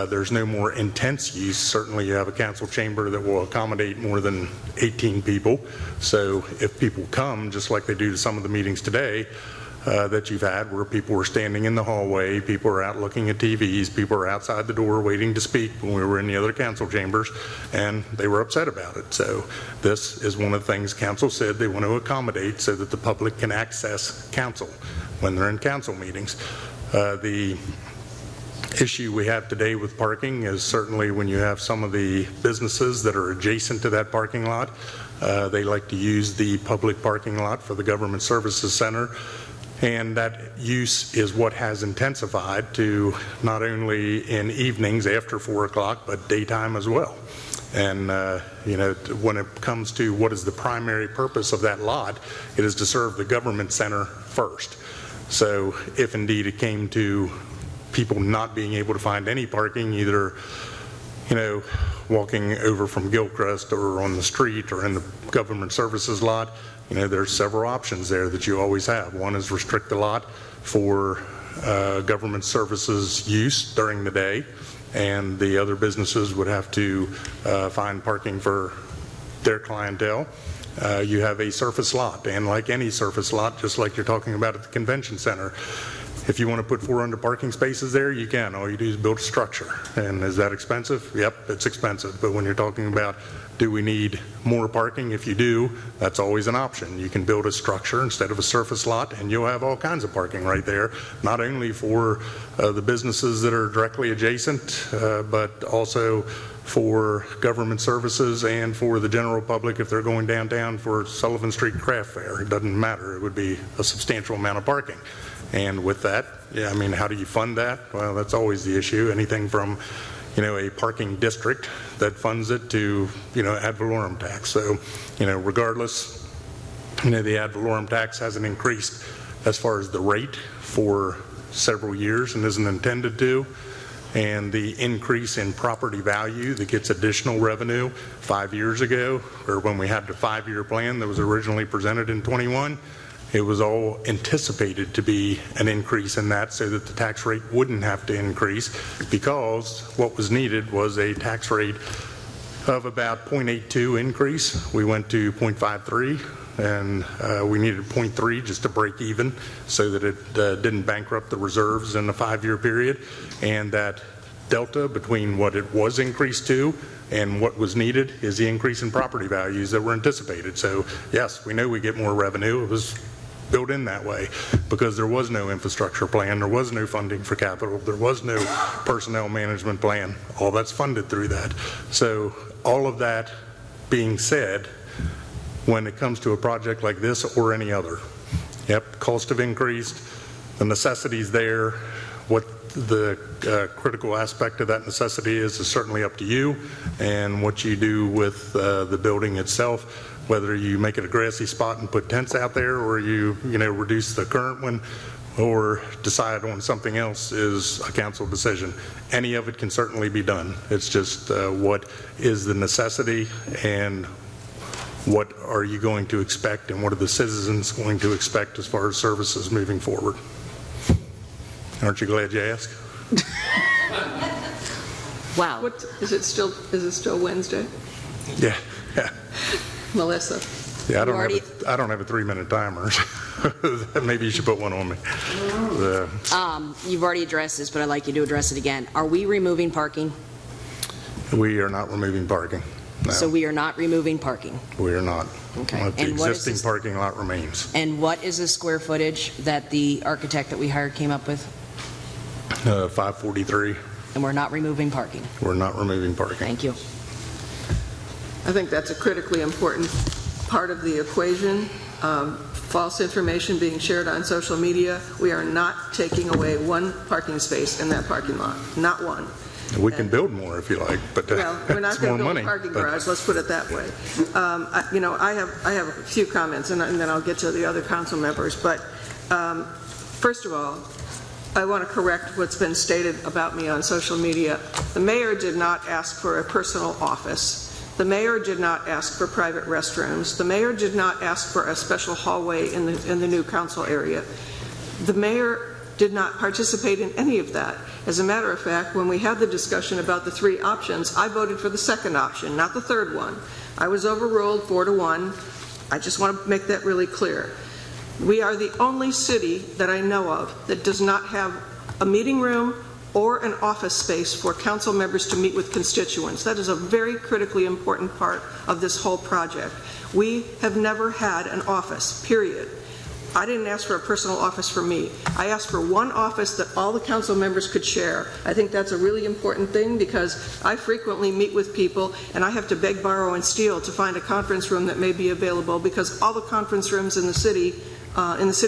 there's no more intense use. Certainly you have a council chamber that will accommodate more than 18 people. So if people come, just like they do to some of the meetings today, that you've had where people were standing in the hallway, people are out looking at TVs, people are outside the door waiting to speak when we were in the other council chambers, and they were upset about it. So this is one of the things council said they want to accommodate so that the public can access council when they're in council meetings. The issue we have today with parking is certainly when you have some of the businesses that are adjacent to that parking lot. They like to use the public parking lot for the Government Services Center. And that use is what has intensified to not only in evenings after 4 o'clock, but daytime as well. And, when it comes to what is the primary purpose of that lot, it is to serve the government center first. So if indeed it came to people not being able to find any parking, either, walking over from Gilchrist or on the street or in the government services lot, there's several options there that you always have. One is restrict the lot for government services use during the day, and the other businesses would have to find parking for their clientele. You have a surface lot, and like any surface lot, just like you're talking about at the convention center, if you want to put 400 parking spaces there, you can. All you do is build a structure. And is that expensive? Yep, it's expensive. But when you're talking about, do we need more parking? If you do, that's always an option. You can build a structure instead of a surface lot, and you'll have all kinds of parking right there, not only for the businesses that are directly adjacent, but also for government services and for the general public if they're going downtown for Sullivan Street Craft Fair. It doesn't matter. It would be a substantial amount of parking. And with that, how do you fund that? Well, that's always the issue. Anything from, a parking district that funds it to, ad valorem tax. So, regardless, the ad valorem tax hasn't increased as far as the rate for several years and isn't intended to. And the increase in property value that gets additional revenue 5 years ago, or when we had the 5-year plan that was originally presented in 21, it was all anticipated to be an increase in that so that the tax rate wouldn't have to increase, because what was needed was a tax rate of about 0.82 increase. We went to 0.53, and we needed 0.3 just to break even so that it didn't bankrupt the reserves in the 5-year period. And that delta between what it was increased to and what was needed is the increase in property values that were anticipated. So yes, we know we get more revenue. It was built in that way because there was no infrastructure plan, there was no funding for capital, there was no personnel management plan. All that's funded through that. So all of that being said, when it comes to a project like this or any other, costs have increased, the necessity's there. What the critical aspect of that necessity is certainly up to you and what you do with the building itself, whether you make it a grassy spot and put tents out there, or you reduce the current one, or decide on something else, is a council decision. Any of it can certainly be done. It's just what is the necessity and what are you going to expect and what are the citizens going to expect as far as services moving forward. Aren't you glad you asked? Wow. Is it still Wednesday? Yeah. Melissa? Yeah, I don't have a 3-minute timer. Maybe you should put one on me. You've already addressed this, but I'd like you to address it again. Are we removing parking? We are not removing parking. No. So we are not removing parking? We are not. Okay. The existing parking lot remains. And what is the square footage that the architect that we hired came up with? 543. And we're not removing parking? We're not removing parking. Thank you. I think that's a critically important part of the equation. False information being shared on social media. We are not taking away one parking space in that parking lot. Not one. We can build more if you like, but well, we're not going to build money, a parking garage. Let's put it that way. I have a few comments, and then I'll get to the other council members. But first of all, I want to correct what's been stated about me on social media. The mayor did not ask for a personal office. The mayor did not ask for private restrooms. The mayor did not ask for a special hallway in the new council area. The mayor did not participate in any of that. As a matter of fact, when we had the discussion about the 3 options, I voted for the second option, not the third one. I was overruled 4-1. I just want to make that really clear. We are the only city that I know of that does not have a meeting room or an office space for council members to meet with constituents. That is a very critically important part of this whole project. We have never had an office, period. I didn't ask for a personal office for me. I asked for one office that all the council members could share. I think that's a really important thing because I frequently meet with people and I have to beg, borrow, and steal to find a conference room that may be available because all the conference rooms in the city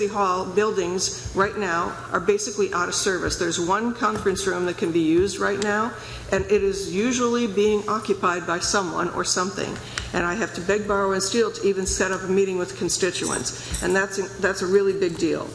hall buildings right now are basically out of service. There's one conference room that can be used right now, and it is usually being occupied by someone or something. And I have to beg, borrow, and steal to even set up a meeting with constituents. And that's a really big deal.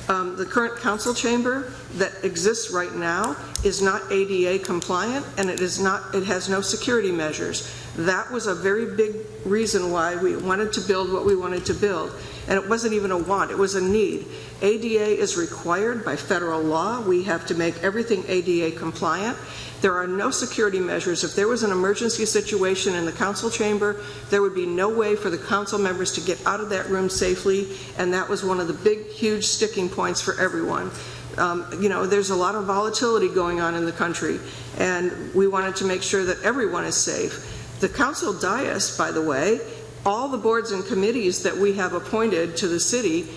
The current council chamber that exists right now is not ADA compliant, and it has no security measures. That was a very big reason why we wanted to build what we wanted to build. And it wasn't even a want, it was a need. ADA is required by federal law. We have to make everything ADA compliant. There are no security measures. If there was an emergency situation in the council chamber, there would be no way for the council members to get out of that room safely, and that was one of the big, huge sticking points for everyone. You know, there's a lot of volatility going on in the country, and we wanted to make sure that everyone is safe. The council dais, by the way, all the boards and committees that we have appointed to the city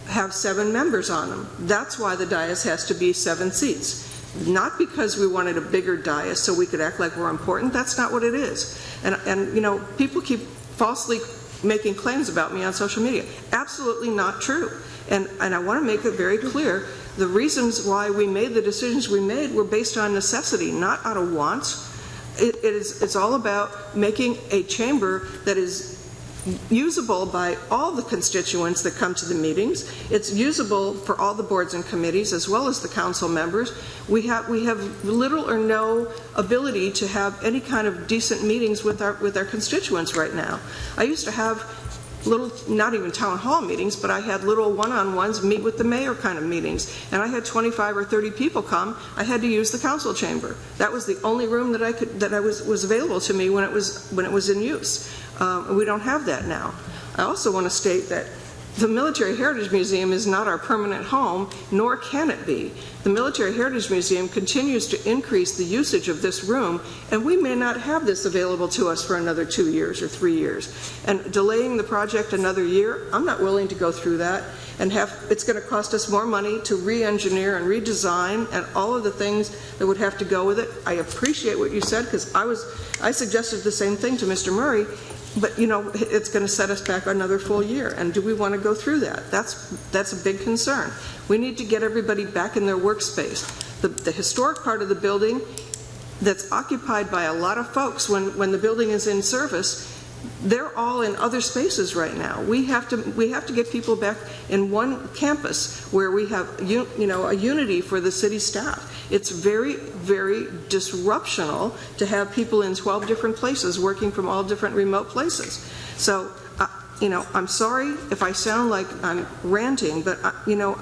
have 7 members on them. That's why the dais has to be 7 seats. Not because we wanted a bigger dais so we could act like we're important. That's not what it is. And you know, people keep falsely making claims about me on social media. Absolutely not true. And I want to make it very clear, the reasons why we made the decisions we made were based on necessity, not out of wants. It's all about making a chamber that is usable by all the constituents that come to the meetings. It's usable for all the boards and committees as well as the council members. We have little or no ability to have any kind of decent meetings with our constituents right now. I used to have little, not even town hall meetings, but I had little one-on-ones, meet with the mayor kind of meetings, and I had 25 or 30 people come. I had to use the council chamber. That was the only room that was available to me when it was in use. We don't have that now. I also want to state that the Military Heritage Museum is not our permanent home, nor can it be. The Military Heritage Museum continues to increase the usage of this room, and we may not have this available to us for another 2 years or 3 years. And delaying the project another year, I'm not willing to go through that and it's going to cost us more money to re-engineer and redesign and all of the things that would have to go with it. I appreciate what you said because I suggested the same thing to Mr. Murray. But, you know, it's going to set us back another full year. And do we want to go through that? That's a big concern. We need to get everybody back in their workspace. The historic part of the building that's occupied by a lot of folks when the building is in service, they're all in other spaces right now. We have to get people back in one campus where we have a unity for the city staff. It's very, very disruptional to have people in 12 different places working from all different remote places. So, you know, I'm sorry if I sound like I'm ranting, but, you know,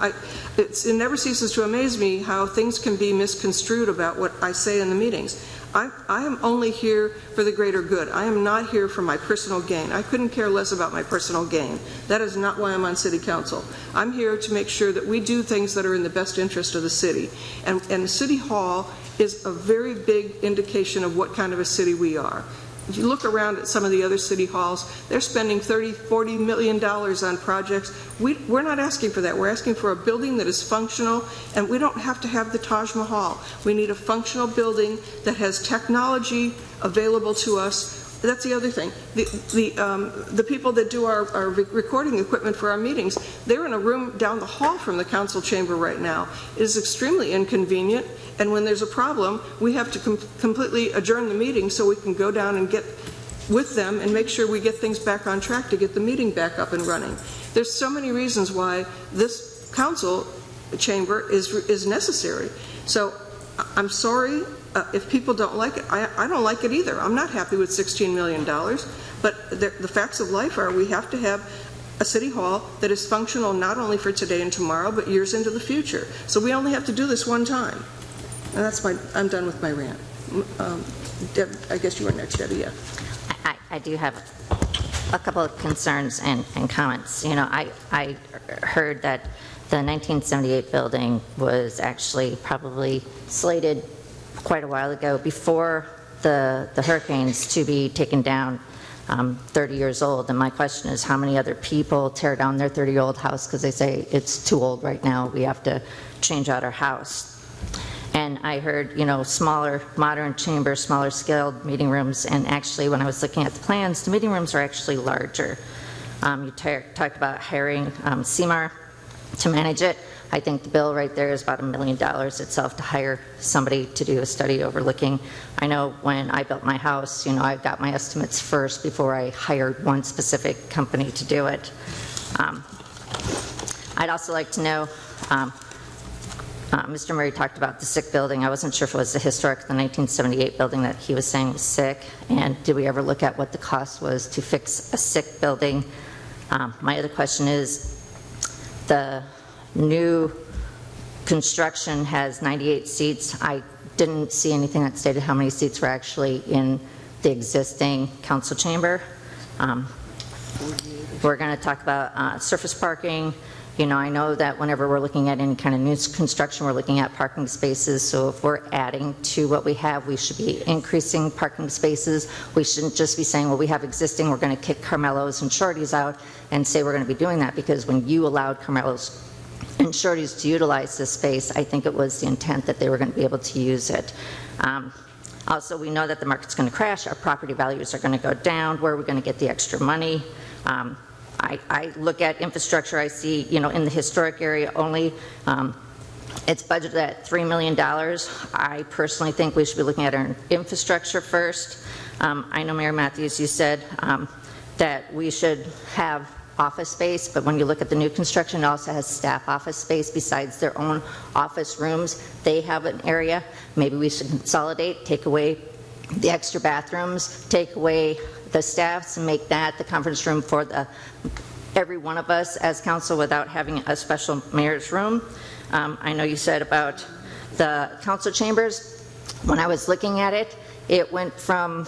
it never ceases to amaze me how things can be misconstrued about what I say in the meetings. I am only here for the greater good. I am not here for my personal gain. I couldn't care less about my personal gain. That is not why I'm on City Council. I'm here to make sure that we do things that are in the best interest of the city. And City Hall is a very big indication of what kind of a city we are. If you look around at some of the other city halls, they're spending $30, $40 million on projects. We're not asking for that. We're asking for a building that is functional, and we don't have to have the Taj Mahal. We need a functional building that has technology available to us. That's the other thing. The people that do our recording equipment for our meetings, they're in a room down the hall from the council chamber right now. It is extremely inconvenient, and when there's a problem, we have to completely adjourn the meeting so we can go down and get with them and make sure we get things back on track to get the meeting back up and running. There's so many reasons why this council chamber is necessary. So I'm sorry if people don't like it. I don't like it either. I'm not happy with $16 million. But the facts of life are we have to have a city hall that is functional not only for today and tomorrow, but years into the future. So we only have to do this one time. And I'm done with my rant. Deb, I guess you were next, Debbie, yeah. I do have a couple of concerns and comments. You know, I heard that the 1978 building was actually probably slated quite a while ago, before the hurricanes, to be taken down, 30 years old. And my question is, how many other people tear down their 30-year-old house because they say it's too old right now, we have to change out our house? And I heard, you know, smaller, modern chambers, smaller scaled meeting rooms, and actually when I was looking at the plans, the meeting rooms are actually larger. You talked about hiring CMAR to manage it. I think the bill right there is about $1 million itself to hire somebody to do a study overlooking. I know when I built my house, you know, I got my estimates first before I hired one specific company to do it. I'd also like to know, Mr. Murray talked about the sick building. I wasn't sure if it was the 1978 building that he was saying was sick, and did we ever look at what the cost was to fix a sick building? My other question is, the new construction has 98 seats. I didn't see anything that stated how many seats were actually in the existing council chamber. We're going to talk about surface parking. You know, I know that whenever we're looking at any kind of new construction, we're looking at parking spaces. So if we're adding to what we have, we should be increasing parking spaces. We shouldn't just be saying, well, we have existing, we're going to kick Carmelo's and Shorty's out and say we're going to be doing that, because when you allowed Carmelo's and Shorty's to utilize this space, I think it was the intent that they were going to be able to use it. Also, we know that the market's going to crash, our property values are going to go down. Where are we going to get the extra money? I look at infrastructure, I see, you know, in the historic area only, it's budgeted at $3 million. I personally think we should be looking at our infrastructure first. I know, Mayor Matthews, you said that we should have office space, but when you look at the new construction, it also has staff office space besides their own office rooms. They have an area. Maybe we should consolidate, take away the extra bathrooms, take away the staffs, and make that the conference room for every one of us as council without having a special mayor's room. I know you said about the council chambers. When I was looking at it, it went from,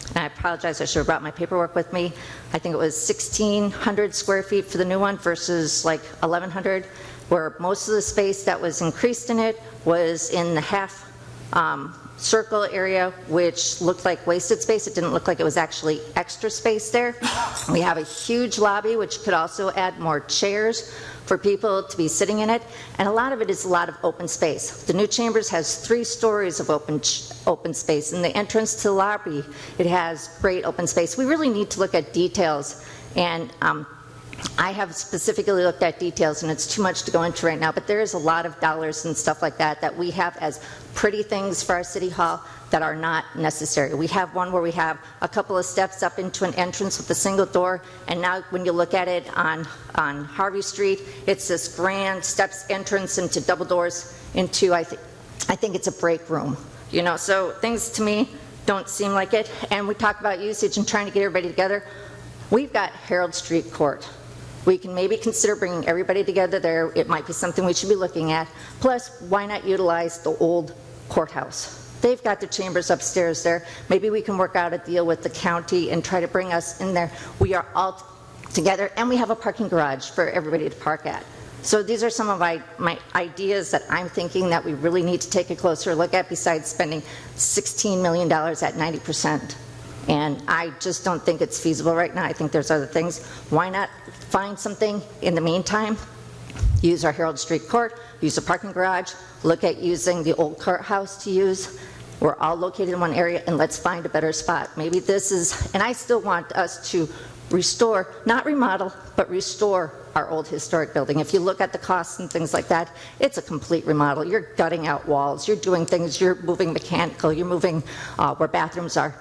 and I apologize, I should have brought my paperwork with me, I think it was 1,600 square feet for the new one versus like 1,100, where most of the space that was increased in it was in the half circle area, which looked like wasted space. It didn't look like it was actually extra space there. We have a huge lobby, which could also add more chairs for people to be sitting in it, and a lot of it is a lot of open space. The new chambers has 3 stories of open space. In the entrance to the lobby, it has great open space. We really need to look at details, and I have specifically looked at details, and it's too much to go into right now, but there is a lot of dollars and stuff like that that we have as pretty things for our city hall that are not necessary. We have one where we have a couple of steps up into an entrance with a single door, and now when you look at it on Harvey Street, it's this grand steps entrance into double doors into, I think it's a break room. You know, so things to me don't seem like it. And we talk about usage and trying to get everybody together. We've got Herald Street Court. We can maybe consider bringing everybody together there. It might be something we should be looking at. Plus, why not utilize the old courthouse? They've got the chambers upstairs there. Maybe we can work out a deal with the county and try to bring us in there. We are all together, and we have a parking garage for everybody to park at. So these are some of my ideas that I'm thinking that we really need to take a closer look at, besides spending $16 million at 90%. And I just don't think it's feasible right now. I think there's other things. Why not find something in the meantime? Use our Herald Street Court, use a parking garage, look at using the old courthouse to use. We're all located in one area, and let's find a better spot. Maybe this is, and I still want us to restore, not remodel, but restore our old historic building. If you look at the costs and things like that, it's a complete remodel. You're gutting out walls, you're doing things, you're moving mechanical, you're moving where bathrooms are.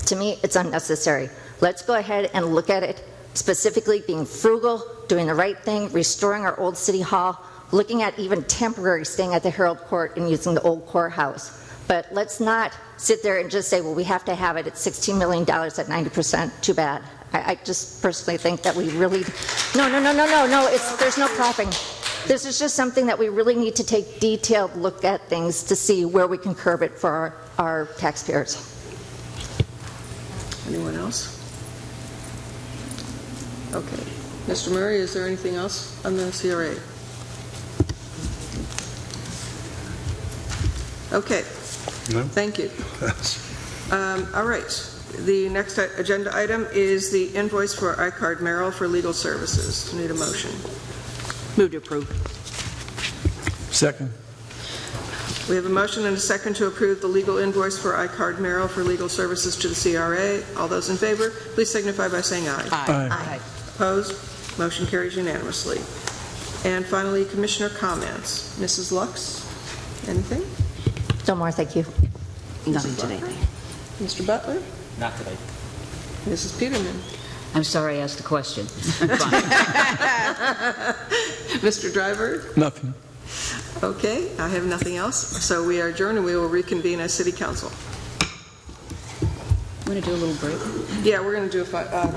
To me, it's unnecessary. Let's go ahead and look at it specifically being frugal, doing the right thing, restoring our old city hall, looking at even temporary staying at the Herald Court and using the old courthouse. But let's not sit there and just say, well, we have to have it at $16 million at 90%. Too bad. I just personally think that we really, no, there's no propping. This is just something that we really need to take detailed look at things to see where we can curb it for our taxpayers. Anyone else? Okay. Mr. Murray, is there anything else on the CRA? Okay. No? Thank you. All right. The next agenda item is the invoice for iCard Merrill for legal services. Need a motion. Move to approve. Second. We have a motion and a second to approve the legal invoice for iCard Merrill for legal services to the CRA. All those in favor, please signify by saying aye. Aye. Opposed? Motion carries unanimously. And finally, Commissioner comments. Mrs. Lux, anything? No more, thank you. Nothing today. Mr. Butler? Not today. Mrs. Peterman? I'm sorry I asked the question. Mr. Driver? Nothing. Okay, I have nothing else. So we are adjourned and we will reconvene as City Council. Want to do a little break? Yeah, we're going to do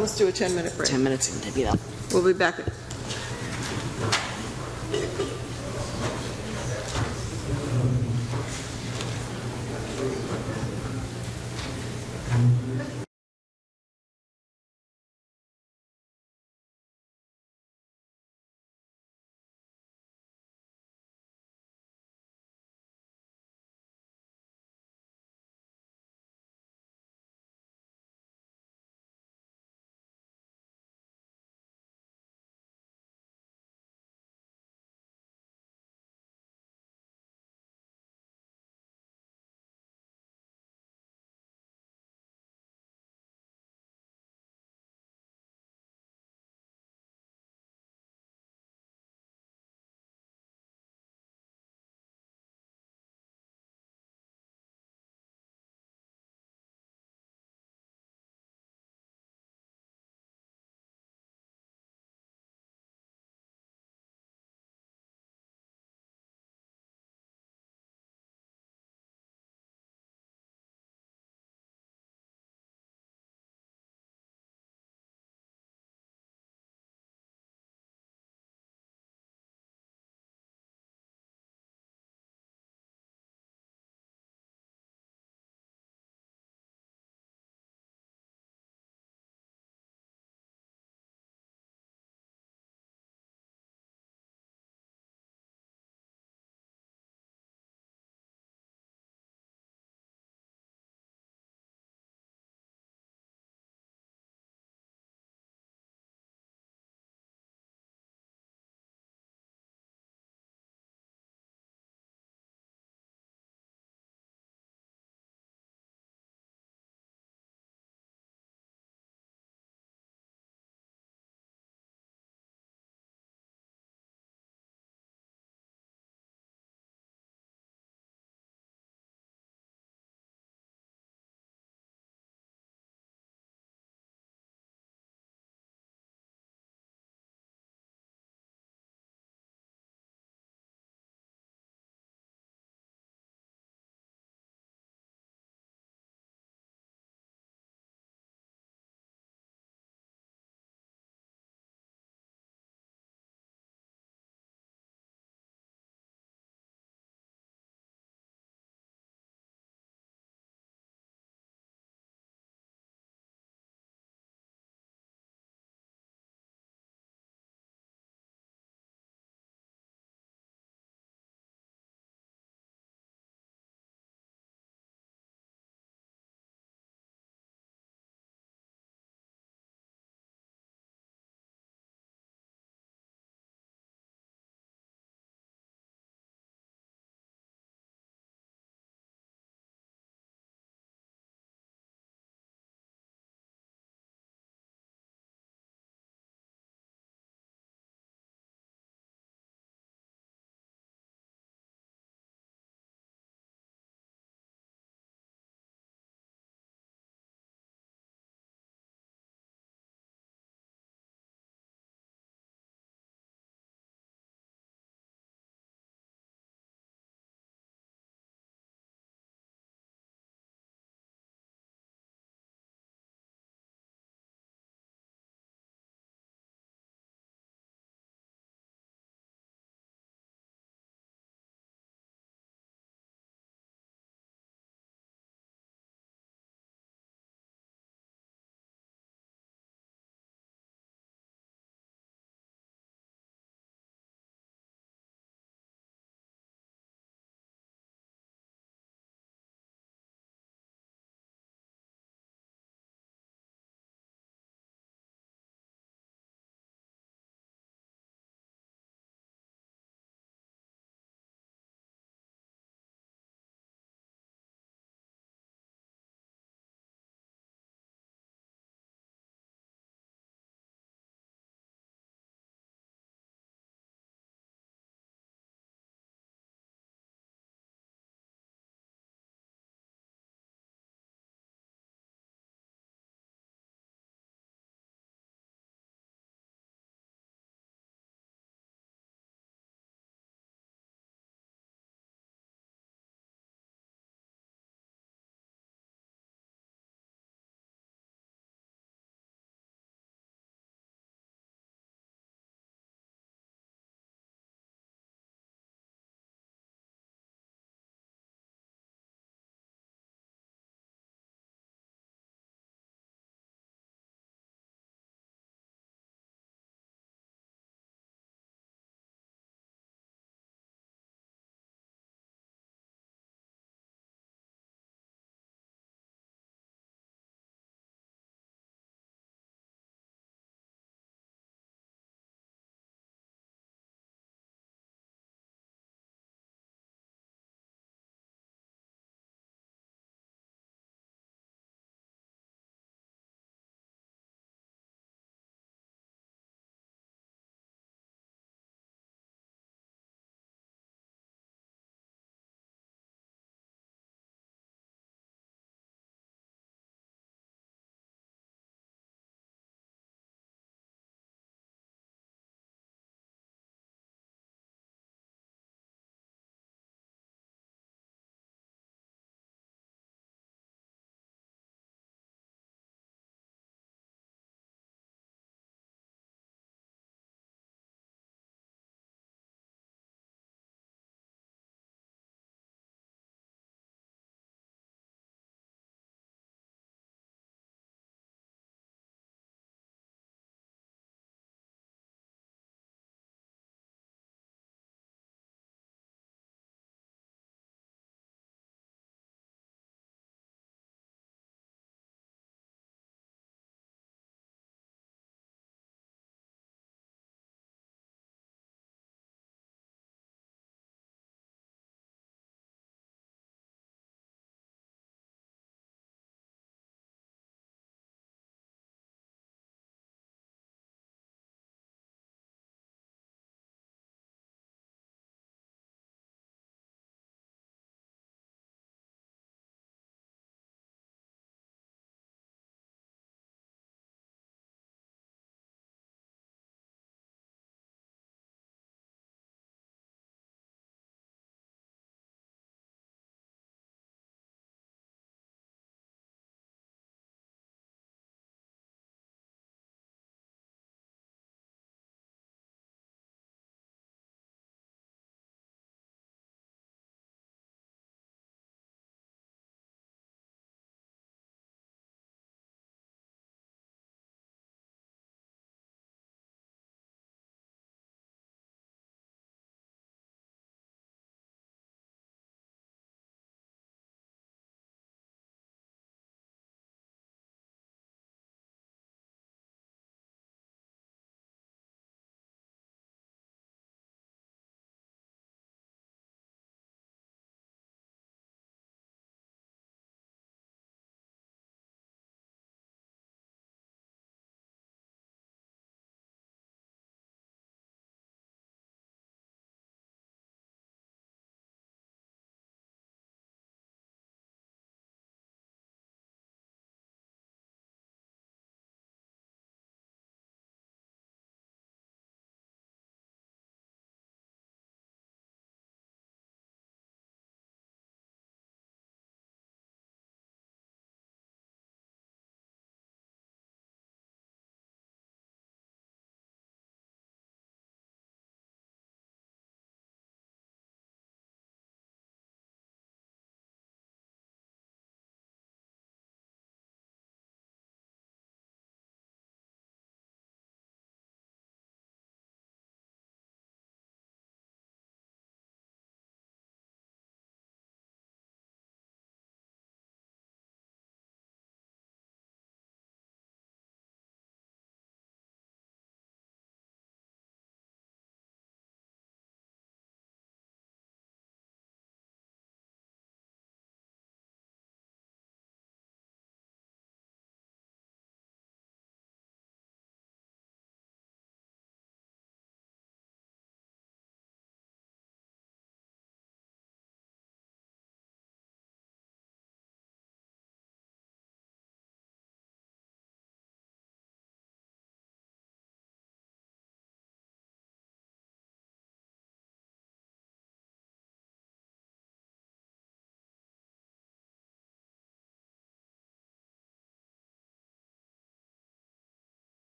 let's do a 10-minute break. 10 minutes, maybe that. We'll be back at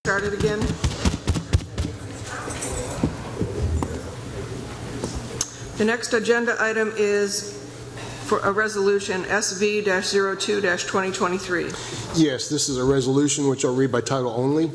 Start it again. The next agenda item is for a resolution SV-02-2023. Yes, this is a resolution which I'll read by title only.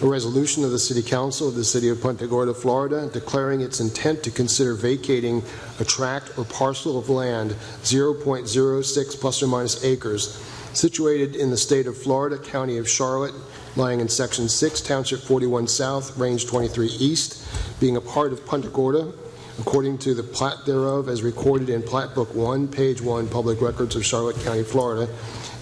A resolution of the City Council of the City of Punta Gorda, Florida, declaring its intent to consider vacating a tract or parcel of land 0.06 plus or minus acres situated in the state of Florida, County of Charlotte, lying in Section 6, Township 41 South, Range 23 East, being a part of Punta Gorda, according to the plat thereof as recorded in Plat Book 1, Page 1, Public Records of Charlotte County, Florida,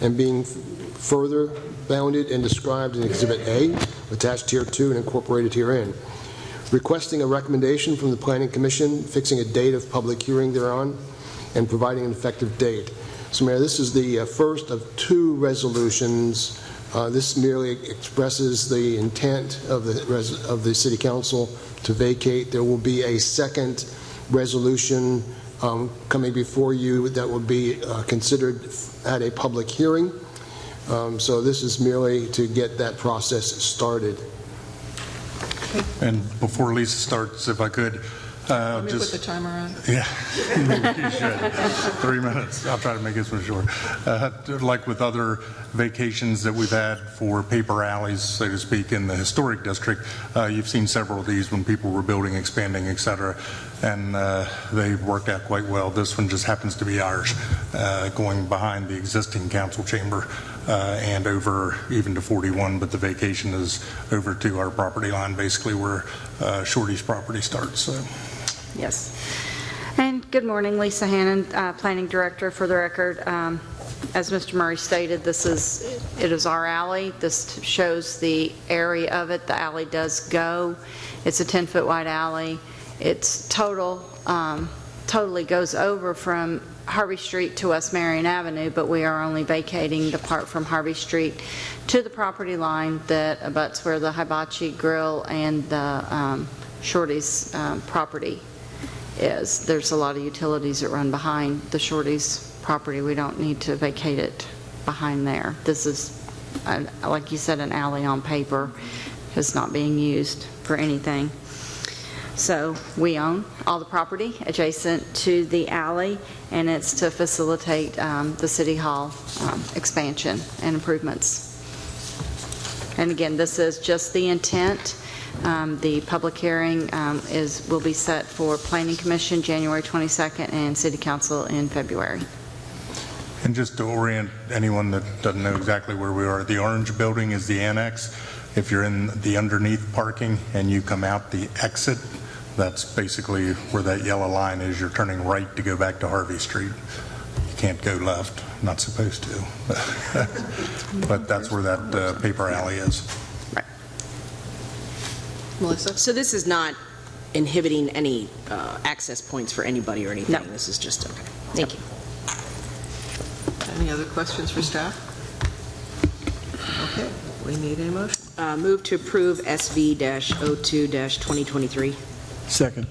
and being further bounded and described in Exhibit A, attached here to and incorporated herein. Requesting a recommendation from the Planning Commission, fixing a date of public hearing thereon, and providing an effective date. So, Mayor, this is the first of two resolutions. This merely expresses the intent of the City Council to vacate. There will be a second resolution coming before you that will be considered at a public hearing. So this is merely to get that process started. And before Lisa starts, if I could, Let me put the timer on. Yeah, you should. 3 minutes. I'll try to make this one short. Like with other vacations that we've had for paper alleys, so to speak, in the historic district, you've seen several of these when people were building, expanding, et cetera, and they worked out quite well. This one just happens to be ours, going behind the existing council chamber and over even to 41, but the vacation is over to our property line, basically where Shorty's property starts. So. Yes. And good morning, Lisa Hannon, Planning Director. For the record, as Mr. Murray stated, it is our alley. This shows the area of it. The alley does go. It's a 10-foot wide alley. It's totally goes over from Harvey Street to West Marion Avenue, but we are only vacating the part from Harvey Street to the property line that abuts where the Hibachi Grill and the Shorty's property is. There's a lot of utilities that run behind the Shorty's property. We don't need to vacate it behind there. This is, like you said, an alley on paper. It's not being used for anything. So we own all the property adjacent to the alley, and it's to facilitate the City Hall expansion and improvements. And again, this is just the intent. The public hearing will be set for Planning Commission January 22nd and City Council in February. And just to orient anyone that doesn't know exactly where we are, the orange building is the annex. If you're in the underneath parking and you come out the exit, that's basically where that yellow line is. You're turning right to go back to Harvey Street. You can't go left, not supposed to. But that's where that paper alley is. Right. Melissa? So this is not inhibiting any access points for anybody or anything? No. This is just, okay. Thank you. Any other questions for staff? Okay, we need a motion. Move to approve SV-02-2023. Second.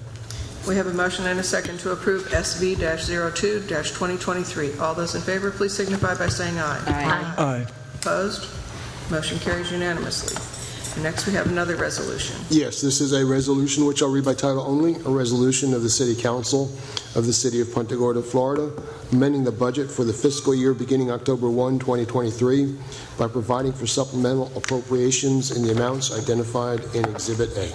We have a motion and a second to approve SV-02-2023. All those in favor, please signify by saying aye. Aye. Aye. Opposed? Motion carries unanimously. And next, we have another resolution. Yes, this is a resolution which I'll read by title only, a resolution of the City Council of the City of Punta Gorda, Florida, amending the budget for the fiscal year beginning October 1, 2023 by providing for supplemental appropriations in the amounts identified in Exhibit A.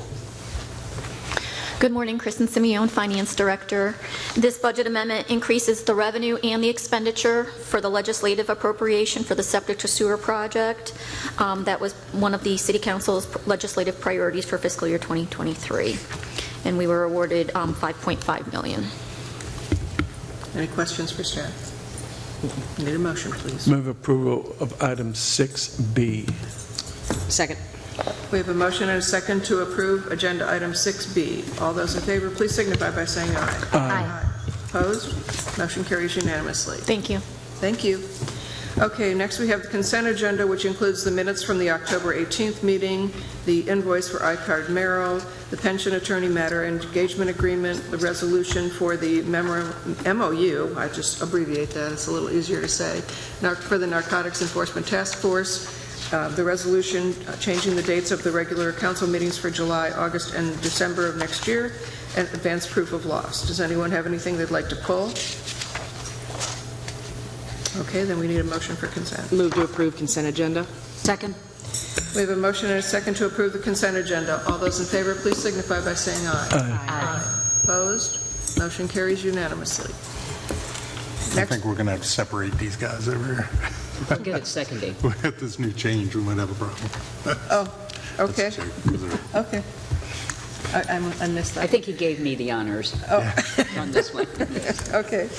Good morning, Kristen Simeone, Finance Director. This budget amendment increases the revenue and the expenditure for the legislative appropriation for the septic to sewer project. That was one of the City Council's legislative priorities for fiscal year 2023. And we were awarded $5.5 million. Any questions for staff? Need a motion, please. Move approval of item 6B. Second. We have a motion and a second to approve agenda item 6B. All those in favor, please signify by saying aye. Aye. Opposed? Motion carries unanimously. Thank you. Thank you. Okay, next we have the consent agenda, which includes the minutes from the October 18th meeting, the invoice for iCard Merrill, the pension attorney matter engagement agreement, the resolution for the MOU, I just abbreviate that, it's a little easier to say, for the Narcotics Enforcement Task Force, the resolution changing the dates of the regular council meetings for July, August, and December of next year, and advance proof of loss. Does anyone have anything they'd like to pull? Okay, then we need a motion for consent. Move to approve consent agenda. Second. We have a motion and a second to approve the consent agenda. All those in favor, please signify by saying aye. Aye. Opposed? Motion carries unanimously. I think we're going to have to separate these guys over here. We'll get it seconded. With this new change, we might have a problem. Oh, okay. That's a joke. Okay. I missed that. I think he gave me the honors on this one. Okay.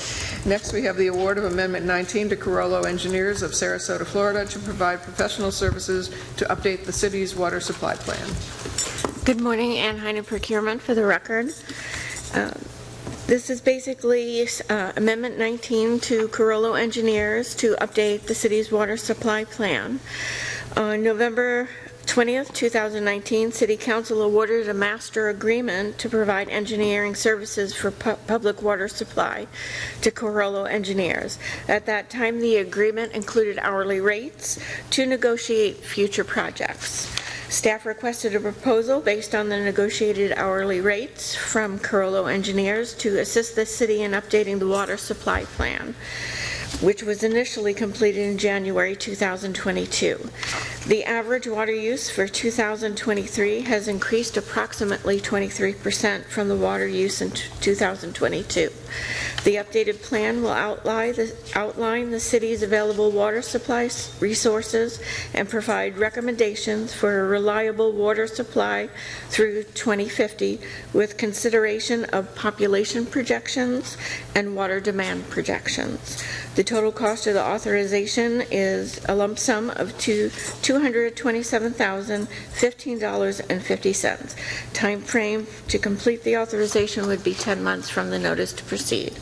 Next, we have the award of Amendment 19 to Carollo Engineers of Sarasota, Florida, to provide professional services to update the city's water supply plan. Good morning, Ann Heine Procurement for the record. This is basically Amendment 19 to Carollo Engineers to update the city's water supply plan. On November 20th, 2019, City Council awarded a master agreement to provide engineering services for public water supply to Carollo Engineers. At that time, the agreement included hourly rates to negotiate future projects. Staff requested a proposal based on the negotiated hourly rates from Carollo Engineers to assist the city in updating the water supply plan, which was initially completed in January 2022. The average water use for 2023 has increased approximately 23% from the water use in 2022. The updated plan will outline the city's available water supply resources and provide recommendations for a reliable water supply through 2050 with consideration of population projections and water demand projections. The total cost of the authorization is a lump sum of $227,015.50. Time frame to complete the authorization would be 10 months from the notice to proceed.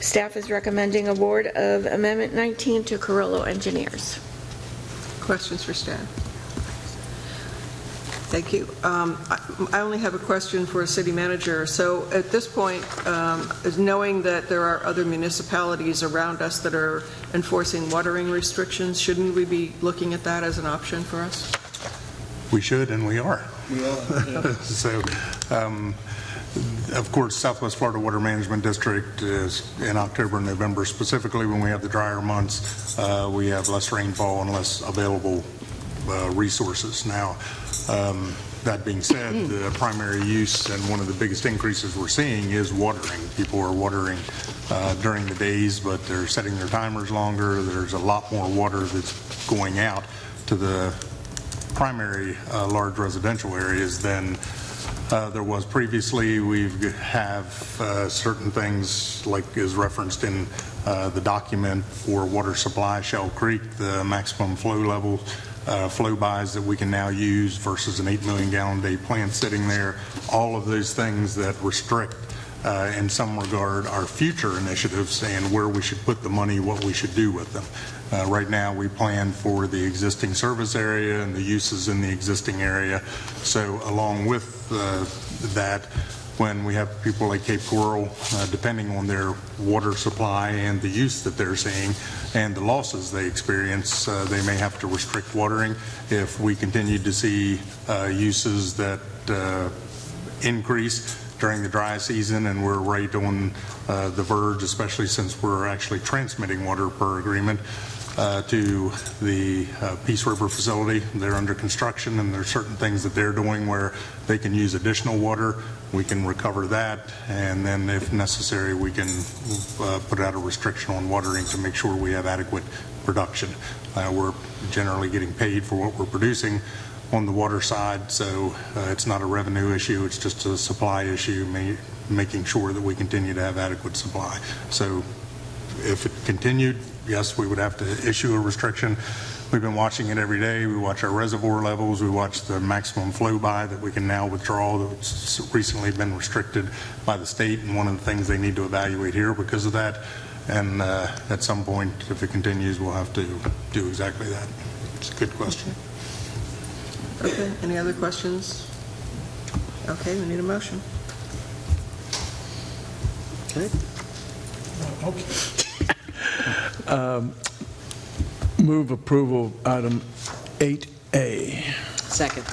Staff is recommending award of Amendment 19 to Carollo Engineers. Questions for staff? Thank you. I only have a question for a city manager. So at this point, knowing that there are other municipalities around us that are enforcing watering restrictions, shouldn't we be looking at that as an option for us? We should, and we are. We are. So, of course, Southwest Florida Water Management District is in October and November, specifically when we have the drier months, we have less rainfall and less available resources. Now, that being said, the primary use and one of the biggest increases we're seeing is watering. People are watering during the days, but they're setting their timers longer. There's a lot more water that's going out to the primary large residential areas than there was previously. We have certain things like is referenced in the document for water supply, Shell Creek, the maximum flow level, flow-bys that we can now use versus an 8 million gallon day plant sitting there. All of those things that restrict in some regard our future initiatives and where we should put the money, what we should do with them. Right now we plan for the existing service area and the uses in the existing area. So along with that, when we have people like Cape Coral, depending on their water supply and the use that they're seeing and the losses they experience, they may have to restrict watering. If we continue to see uses that increase during the dry season and we're right on the verge, especially since we're actually transmitting water per agreement to the Peace River facility. They're under construction and there's certain things that they're doing where they can use additional water. We can recover that, and then if necessary we can put out a restriction on watering to make sure we have adequate production. We're generally getting paid for what we're producing on the water side, so it's not a revenue issue, it's just a supply issue, making sure that we continue to have adequate supply. So if it continued, yes, we would have to issue a restriction. We've been watching it every day. We watch our reservoir levels. We watch the maximum flow by that we can now withdraw that's recently been restricted by the state, and one of the things they need to evaluate here because of that. And at some point, if it continues, we'll have to do exactly that. It's a good question. Okay, any other questions? Okay, we need a motion. Okay. Move approval of item 8A. Second.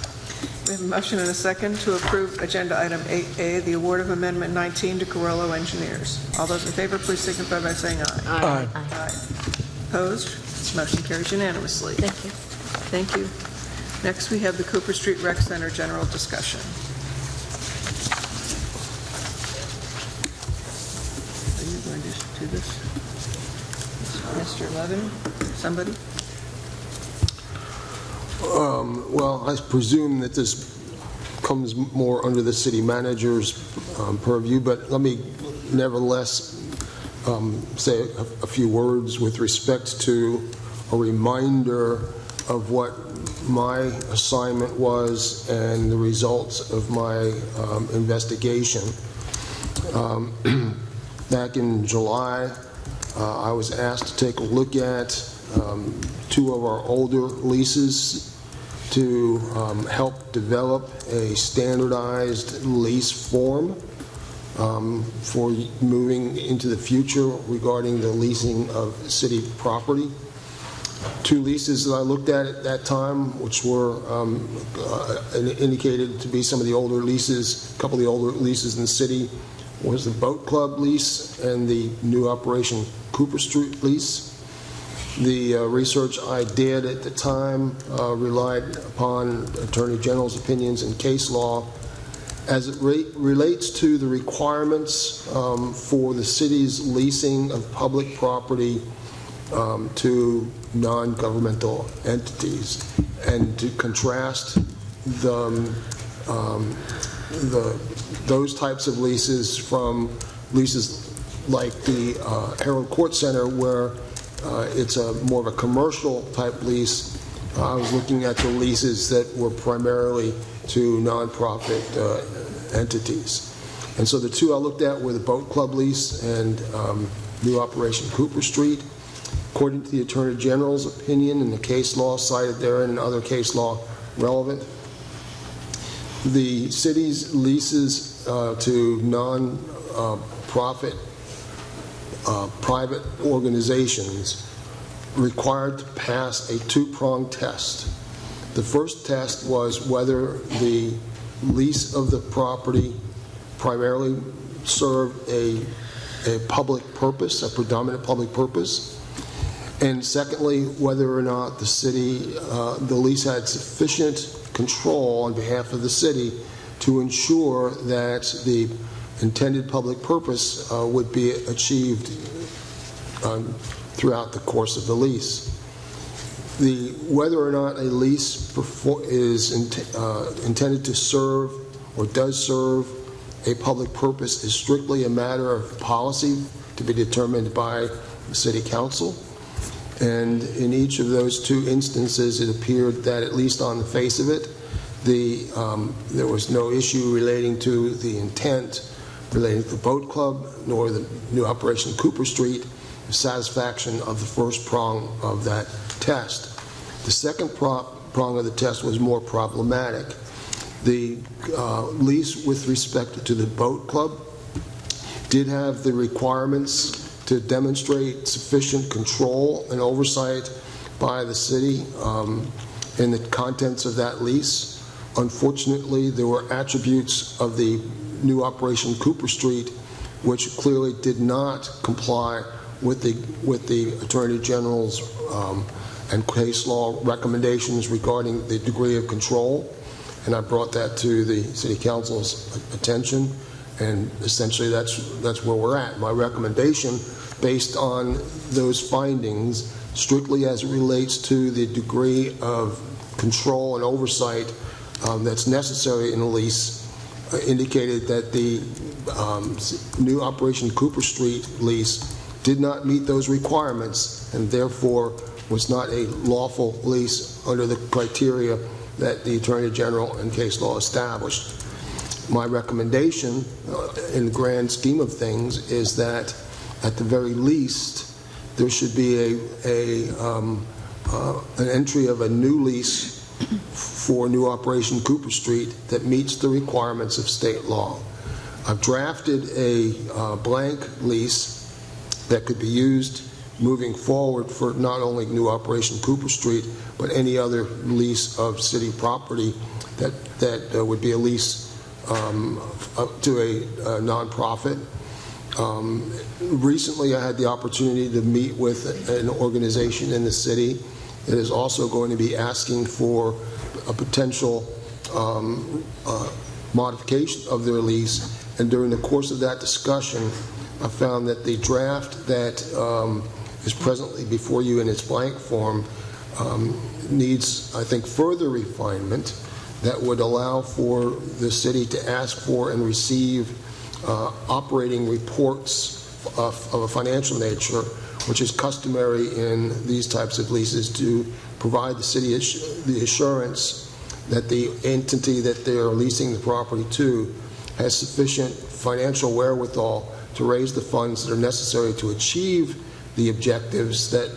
We have a motion and a second to approve Agenda Item 8A, the award of Amendment 19 to Carollo Engineers. All those in favor, please signify by saying aye. Aye. Opposed? Motion carries unanimously. Thank you. Thank you. Next, we have the Cooper Street Rec Center general discussion. Are you going to do this? Mr. Levin? Somebody? Well, I presume that this comes more under the city manager's purview, but let me nevertheless say a few words with respect to a reminder of what my assignment was and the results of my investigation. Back in July, I was asked to take a look at two of our older leases to help develop a standardized lease form for moving into the future regarding the leasing of city property. Two leases that I looked at that time, which were indicated to be some of the older leases, a couple of the older leases in the city, was the Boat Club lease and the new Operation Cooper Street lease. The research I did at the time relied upon Attorney General's opinions and case law as it relates to the requirements for the city's leasing of public property to non-governmental entities, and to contrast those types of leases from leases like the Herald Court Center, where it's more of a commercial type lease. I was looking at the leases that were primarily to nonprofit entities. And so the two I looked at were the Boat Club lease and new Operation Cooper Street. According to the Attorney General's opinion and the case law cited therein and other case law relevant, the city's leases to non-profit private organizations required to pass a two-pronged test. The first test was whether the lease of the property primarily served a public purpose, a predominant public purpose, and secondly, whether or not the city, the lease had sufficient control on behalf of the city to ensure that the intended public purpose would be achieved throughout the course of the lease. Whether or not a lease is intended to serve or does serve a public purpose is strictly a matter of policy to be determined by the City Council. And in each of those two instances, it appeared that, at least on the face of it, there was no issue relating to the intent relating to the Boat Club, nor the new Operation Cooper Street, the satisfaction of the first prong of that test. The second prong of the test was more problematic. The lease with respect to the Boat Club did have the requirements to demonstrate sufficient control and oversight by the city in the contents of that lease. Unfortunately, there were attributes of the new Operation Cooper Street which clearly did not comply with the Attorney General's and case law recommendations regarding the degree of control, and I brought that to the City Council's attention, and essentially that's where we're at. My recommendation, based on those findings, strictly as it relates to the degree of control and oversight that's necessary in a lease, indicated that the new Operation Cooper Street lease did not meet those requirements and therefore was not a lawful lease under the criteria that the Attorney General and case law established. My recommendation in the grand scheme of things is that at the very least there should be an entry of a new lease for new Operation Cooper Street that meets the requirements of state law. I've drafted a blank lease that could be used moving forward for not only new Operation Cooper Street, but any other lease of city property that would be a lease to a nonprofit. Recently, I had the opportunity to meet with an organization in the city that is also going to be asking for a potential modification of their lease. And during the course of that discussion, I found that the draft that is presently before you in its blank form needs, I think, further refinement that would allow for the city to ask for and receive operating reports of a financial nature, which is customary in these types of leases, to provide the city the assurance that the entity that they are leasing the property to has sufficient financial wherewithal to raise the funds that are necessary to achieve the objectives that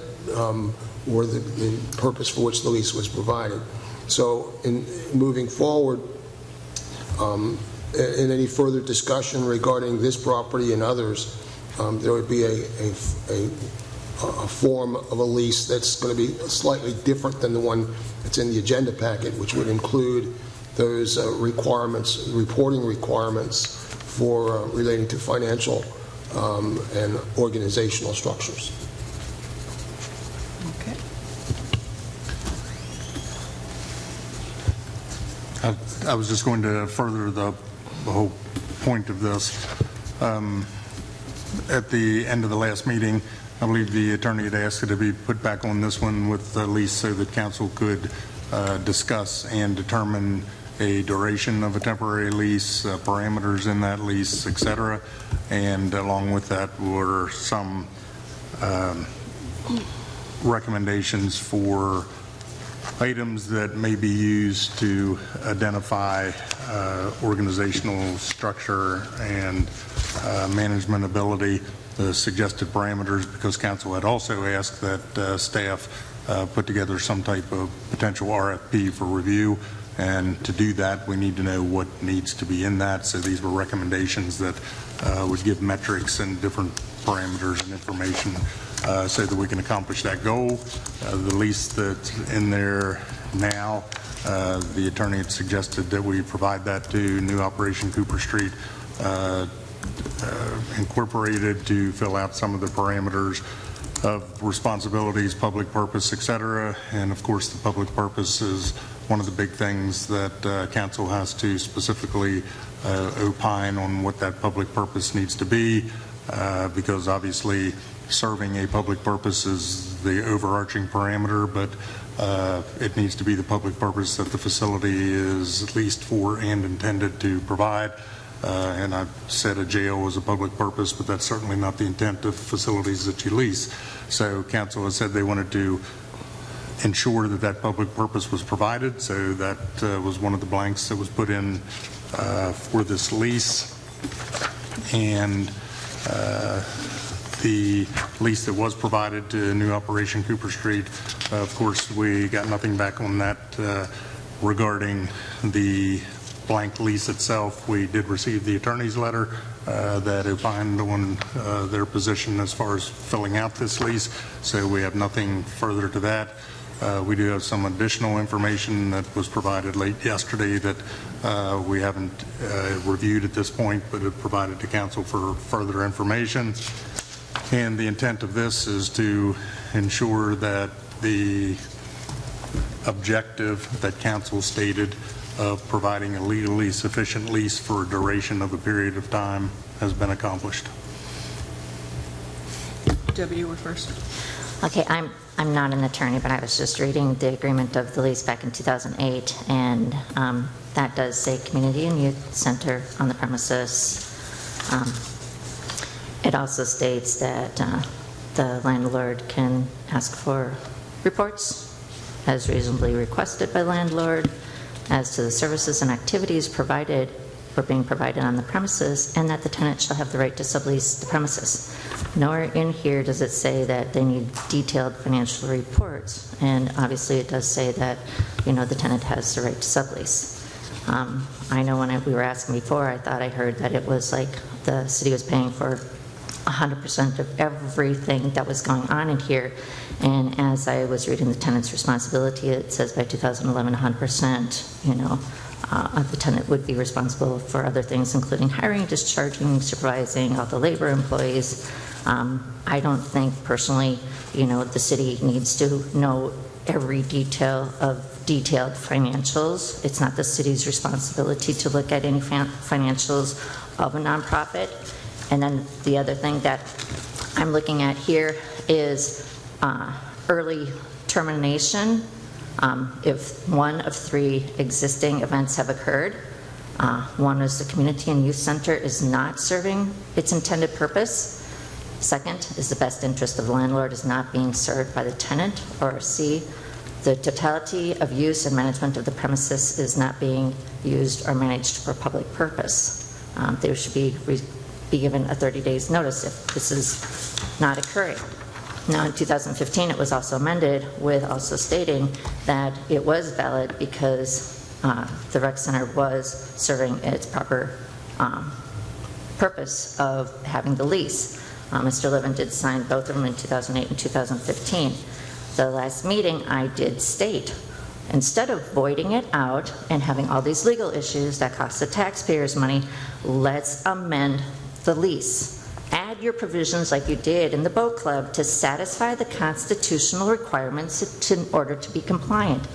were the purpose for which the lease was provided. So in moving forward, in any further discussion regarding this property and others, there would be a form of a lease that's going to be slightly different than the one that's in the agenda packet, which would include those requirements, reporting requirements for relating to financial and organizational structures. Okay. I was just going to further the whole point of this. At the end of the last meeting, I believe the attorney had asked it to be put back on this one with the lease so that council could discuss and determine a duration of a temporary lease, parameters in that lease, etc. And along with that were some recommendations for items that may be used to identify organizational structure and management ability, the suggested parameters, because council had also asked that staff put together some type of potential RFP for review. And to do that, we need to know what needs to be in that. So these were recommendations that would give metrics and different parameters and information so that we can accomplish that goal. The lease that's in there now, the attorney had suggested that we provide that to new Operation Cooper Street Incorporated to fill out some of the parameters of responsibilities, public purpose, etc. And of course, the public purpose is one of the big things that council has to specifically opine on what that public purpose needs to be, because obviously serving a public purpose is the overarching parameter, but it needs to be the public purpose that the facility is leased for and intended to provide. And I've said a jail is a public purpose, but that's certainly not the intent of facilities that you lease. So council has said they wanted to ensure that that public purpose was provided, so that was one of the blanks that was put in for this lease. And the lease that was provided to new Operation Cooper Street, of course, we got nothing back on that regarding the blank lease itself. We did receive the attorney's letter that opined on their position as far as filling out this lease, so we have nothing further to that. We do have some additional information that was provided late yesterday that we haven't reviewed at this point, but it provided to council for further information. And the intent of this is to ensure that the objective that council stated of providing a legally sufficient lease for a duration of a period of time has been accomplished. Debbie, you were first. Okay, I'm not an attorney, but I was just reading the agreement of the lease back in 2008, and that does say Community and Youth Center on the premises. It also states that the landlord can ask for reports as reasonably requested by landlord as to the services and activities provided or being provided on the premises, and that the tenant shall have the right to sublease the premises. Nowhere in here does it say that they need detailed financial reports, and obviously it does say that, you know, the tenant has the right to sublease. I know when we were asking before, I thought I heard that it was like the city was paying for 100% of everything that was going on in here. And as I was reading the tenant's responsibility, it says by 2011, 100%, of the tenant would be responsible for other things, including hiring, discharging, supervising all the labor employees. I don't think personally, the city needs to know every detail of detailed financials. It's not the city's responsibility to look at any financials of a nonprofit. And then the other thing that I'm looking at here is early termination. If one of 3 existing events have occurred, one is the community and youth center is not serving its intended purpose. Second is the best interest of the landlord is not being served by the tenant. Or C, the totality of use and management of the premises is not being used or managed for public purpose. They should be given a 30 days notice if this is not occurring. Now in 2015 it was also amended with also stating that it was valid because the rec center was serving its proper purpose of having the lease. Mr. Levin did sign both of them in 2008 and 2015. The last meeting I did state, instead of voiding it out and having all these legal issues that cost the taxpayers money, let's amend the lease. Add your provisions like you did in the boat club to satisfy the constitutional requirements in order to be compliant.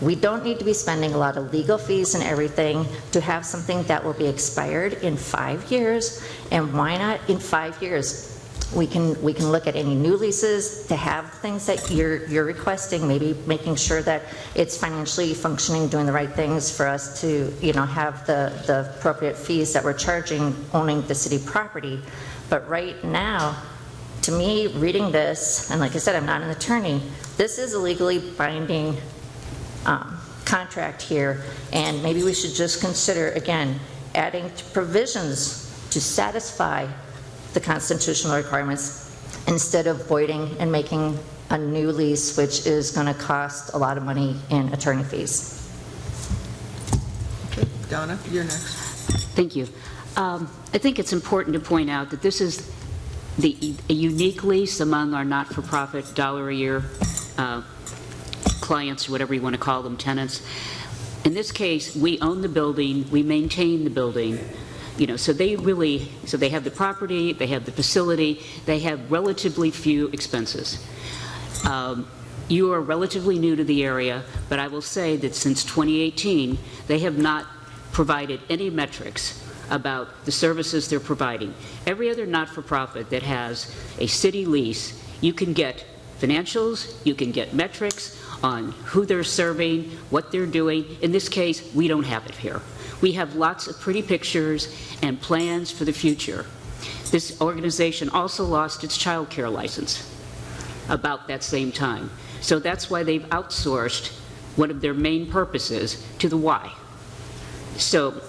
We don't need to be spending a lot of legal fees and everything to have something that will be expired in 5 years. And why not in 5 years? We can look at any new leases to have things that you're requesting, maybe making sure that it's financially functioning, doing the right things for us to have the appropriate fees that we're charging owning the city property. But right now, to me, reading this, and like I said, I'm not an attorney, this is a legally binding contract here, and maybe we should just consider, again, adding provisions to satisfy the constitutional requirements instead of voiding and making a new lease, which is going to cost a lot of money in attorney fees. Okay, Donna, you're next. Thank you. I think it's important to point out that this is a unique lease among our not-for-profit dollar-a-year clients, or whatever you want to call them, tenants. In this case, we own the building, we maintain the building, so they have the property, they have the facility, they have relatively few expenses. You are relatively new to the area, but I will say that since 2018, they have not provided any metrics about the services they're providing. Every other not-for-profit that has a city lease, you can get financials, you can get metrics on who they're serving, what they're doing. In this case, we don't have it here. We have lots of pretty pictures and plans for the future. This organization also lost its child care license about that same time. So that's why they've outsourced one of their main purposes to the Y. So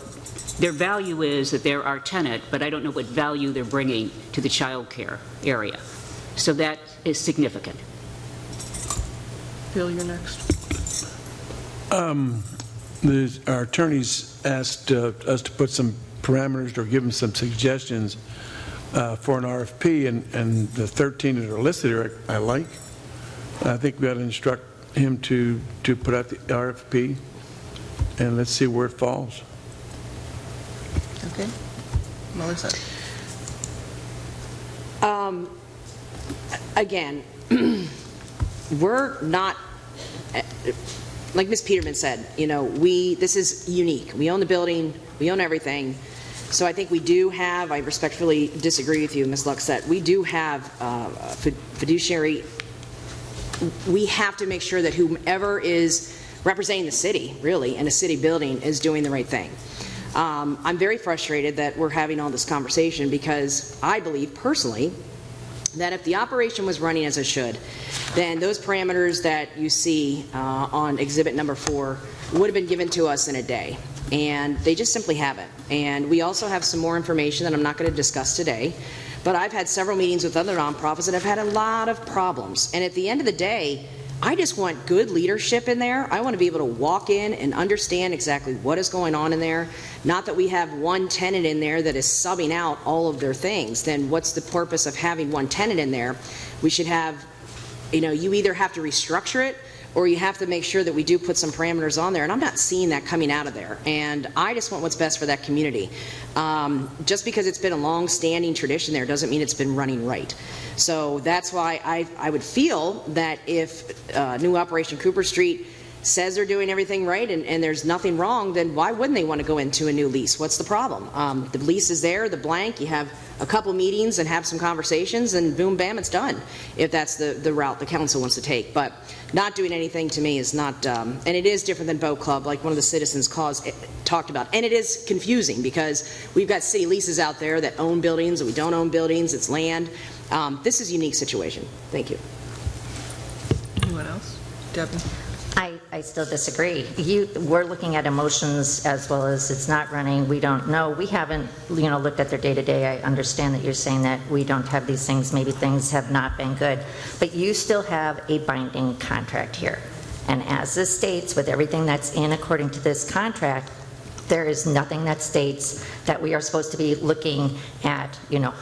their value is that they're our tenant, but I don't know what value they're bringing to the child care area. So that is significant. Bill, you're next. Our attorneys asked us to put some parameters or give them some suggestions for an RFP, and the 13 that are listed here I like. I think we ought to instruct him to put out the RFP, and let's see where it falls. Okay. Melissa. Again, we're not, like Ms. Peterman said, this is unique. We own the building, we own everything. So I think we do have, I respectfully disagree with you, Ms. Luxett, we do have fiduciary. We have to make sure that whomever is representing the city, really, in a city building is doing the right thing. I'm very frustrated that we're having all this conversation because I believe personally that if the operation was running as it should, then those parameters that you see on exhibit number 4 would have been given to us in a day, and they just simply haven't. And we also have some more information that I'm not going to discuss today, but I've had several meetings with other nonprofits that have had a lot of problems, and at the end of the day, I just want good leadership in there. I want to be able to walk in and understand exactly what is going on in there. Not that we have one tenant in there that is subbing out all of their things. Then what's the purpose of having one tenant in there? We should have, you either have to restructure it or you have to make sure that we do put some parameters on there, and I'm not seeing that coming out of there. And I just want what's best for that community. Just because it's been a long-standing tradition there doesn't mean it's been running right. So that's why I would feel that if new Operation Cooper Street says they're doing everything right and there's nothing wrong, then why wouldn't they want to go into a new lease? What's the problem? The lease is there, the blank, you have a couple meetings and have some conversations, and boom, bam, it's done, if that's the route the council wants to take. But not doing anything to me is not, and it is different than Boat Club, like one of the citizens talked about. And it is confusing because we've got city leases out there that own buildings, and we don't own buildings, it's land. This is a unique situation. Thank you. Anyone else? Debbie? I still disagree. We're looking at emotions as well as it's not running. We don't know. We haven't, looked at their day-to-day. I understand that you're saying that we don't have these things. Maybe things have not been good. But you still have a binding contract here. And as this states, with everything that's in according to this contract, there is nothing that states that we are supposed to be looking at,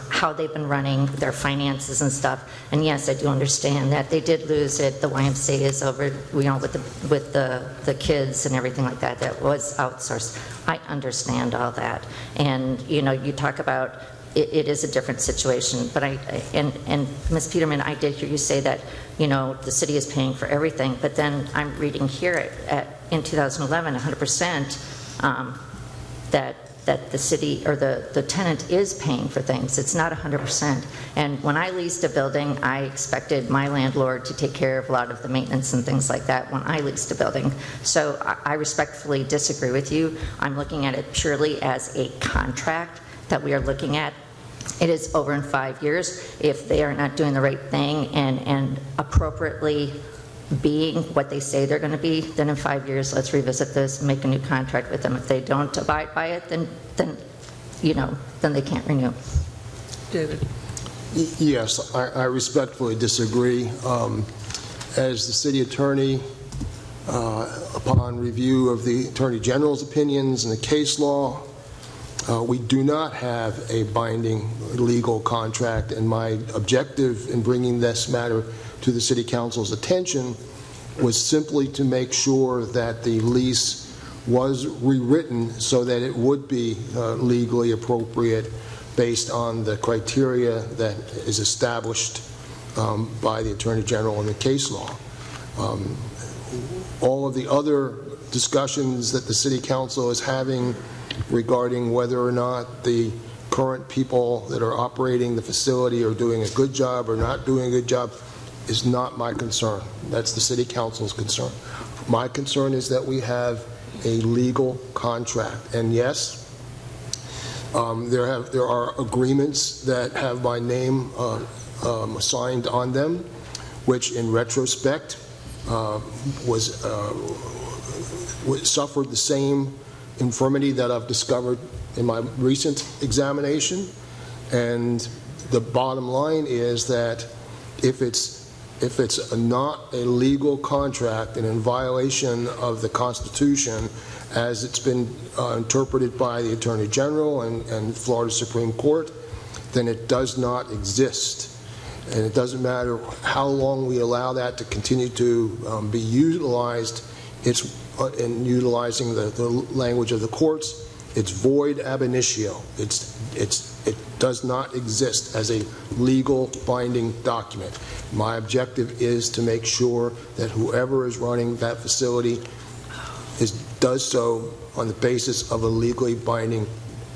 how they've been running their finances and stuff. And yes, I do understand that they did lose it. The YMCA is over, with the kids and everything like that. That was outsourced. I understand all that. And you talk about it is a different situation. But and Ms. Peterman, I did hear you say that the city is paying for everything. But then I'm reading here in 2011, 100%. That the city or the tenant is paying for things. It's not 100%. And when I leased a building, I expected my landlord to take care of a lot of the maintenance and things like that when I leased a building. So I respectfully disagree with you. I'm looking at it purely as a contract that we are looking at. It is over in 5 years. If they are not doing the right thing and appropriately being what they say they're going to be, then in 5 years, let's revisit this and make a new contract with them. If they don't abide by it, then they can't renew. David? Yes, I respectfully disagree. As the city attorney, upon review of the Attorney General's opinions and the case law, we do not have a binding legal contract, and my objective in bringing this matter to the City Council's attention was simply to make sure that the lease was rewritten so that it would be legally appropriate based on the criteria that is established by the Attorney General in the case law. All of the other discussions that the City Council is having regarding whether or not the current people that are operating the facility are doing a good job or not doing a good job is not my concern. That's the City Council's concern. My concern is that we have a legal contract. And yes, there are agreements that have my name signed on them, which in retrospect suffered the same infirmity that I've discovered in my recent examination. And the bottom line is that if it's not a legal contract and in violation of the Constitution as it's been interpreted by the Attorney General and Florida Supreme Court, then it does not exist. And it doesn't matter how long we allow that to continue to be utilized. It's in utilizing the language of the courts, it's void ab initio. It does not exist as a legal binding document. My objective is to make sure that whoever is running that facility does so on the basis of a legally binding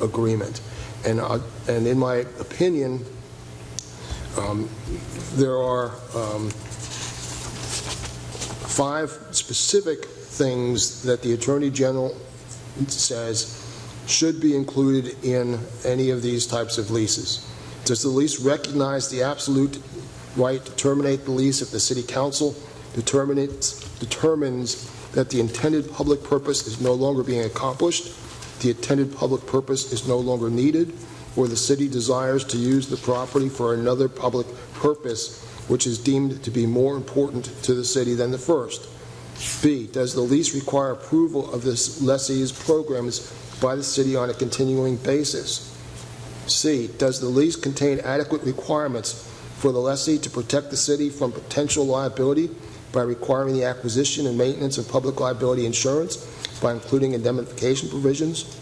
agreement. And in my opinion, there are 5 specific things that the Attorney General says should be included in any of these types of leases. Does the lease recognize the absolute right to terminate the lease if the City Council determines that the intended public purpose is no longer being accomplished, the intended public purpose is no longer needed, or the city desires to use the property for another public purpose which is deemed to be more important to the city than the first? B, does the lease require approval of this lessee's programs by the city on a continuing basis? C, does the lease contain adequate requirements for the lessee to protect the city from potential liability by requiring the acquisition and maintenance of public liability insurance, by including indemnification provisions,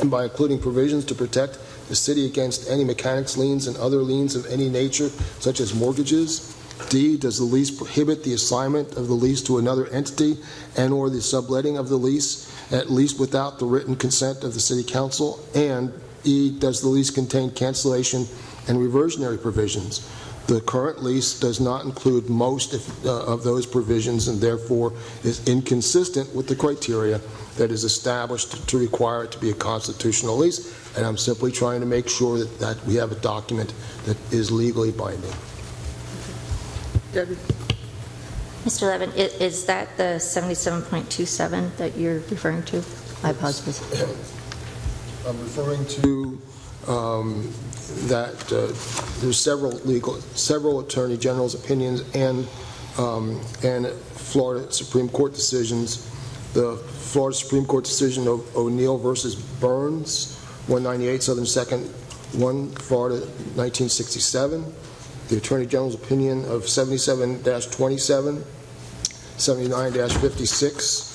and by including provisions to protect the city against any mechanics liens and other liens of any nature, such as mortgages? D, does the lease prohibit the assignment of the lease to another entity and or the subletting of the lease, at least without the written consent of the city council? And E, does the lease contain cancellation and reversionary provisions? The current lease does not include most of those provisions and therefore is inconsistent with the criteria that is established to require it to be a constitutional lease. And I'm simply trying to make sure that we have a document that is legally binding. Debbie? Mr. Levin, is that the 77.27 that you're referring to? I apologize. I'm referring to that there's several Attorney General's opinions and Florida Supreme Court decisions. The Florida Supreme Court decision of O'Neill versus Burns, 198 Southern 2nd, 1 Florida, 1967. The Attorney General's opinion of 77-27, 79-56.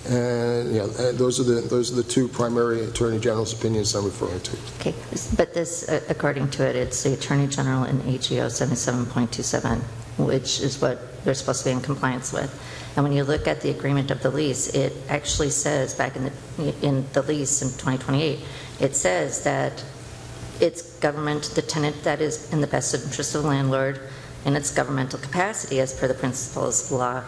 And those are the two primary Attorney General's opinions I'm referring to. Okay, but this, according to it, it's the Attorney General and AGO 77.27, which is what they're supposed to be in compliance with. And when you look at the agreement of the lease, it actually says back in the lease in 2028, it says that it's government, the tenant that is in the best interest of the landlord in its governmental capacity as per the principles of law,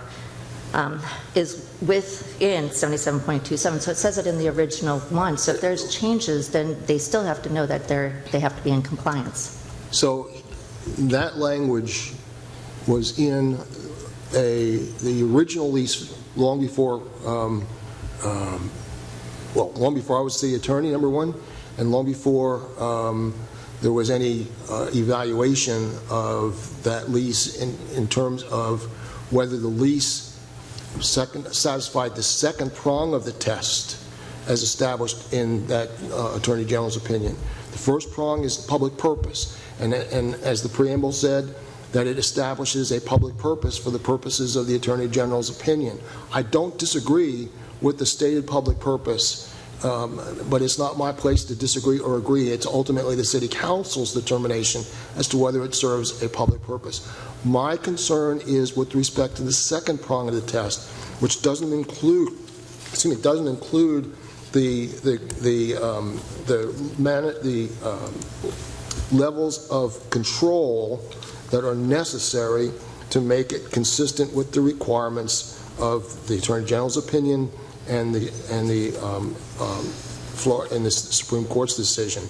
is within 77.27. So it says it in the original one. So if there's changes, then they still have to know that they have to be in compliance. So that language was in the original lease long before, long before I was city attorney, number one, and long before there was any evaluation of that lease in terms of whether the lease satisfied the second prong of the test as established in that Attorney General's opinion. The first prong is public purpose, and as the preamble said, that it establishes a public purpose for the purposes of the Attorney General's opinion. I don't disagree with the stated public purpose, but it's not my place to disagree or agree. It's ultimately the City Council's determination as to whether it serves a public purpose. My concern is with respect to the second prong of the test, which doesn't include, the levels of control that are necessary to make it consistent with the requirements of the Attorney General's opinion and the Supreme Court's decision.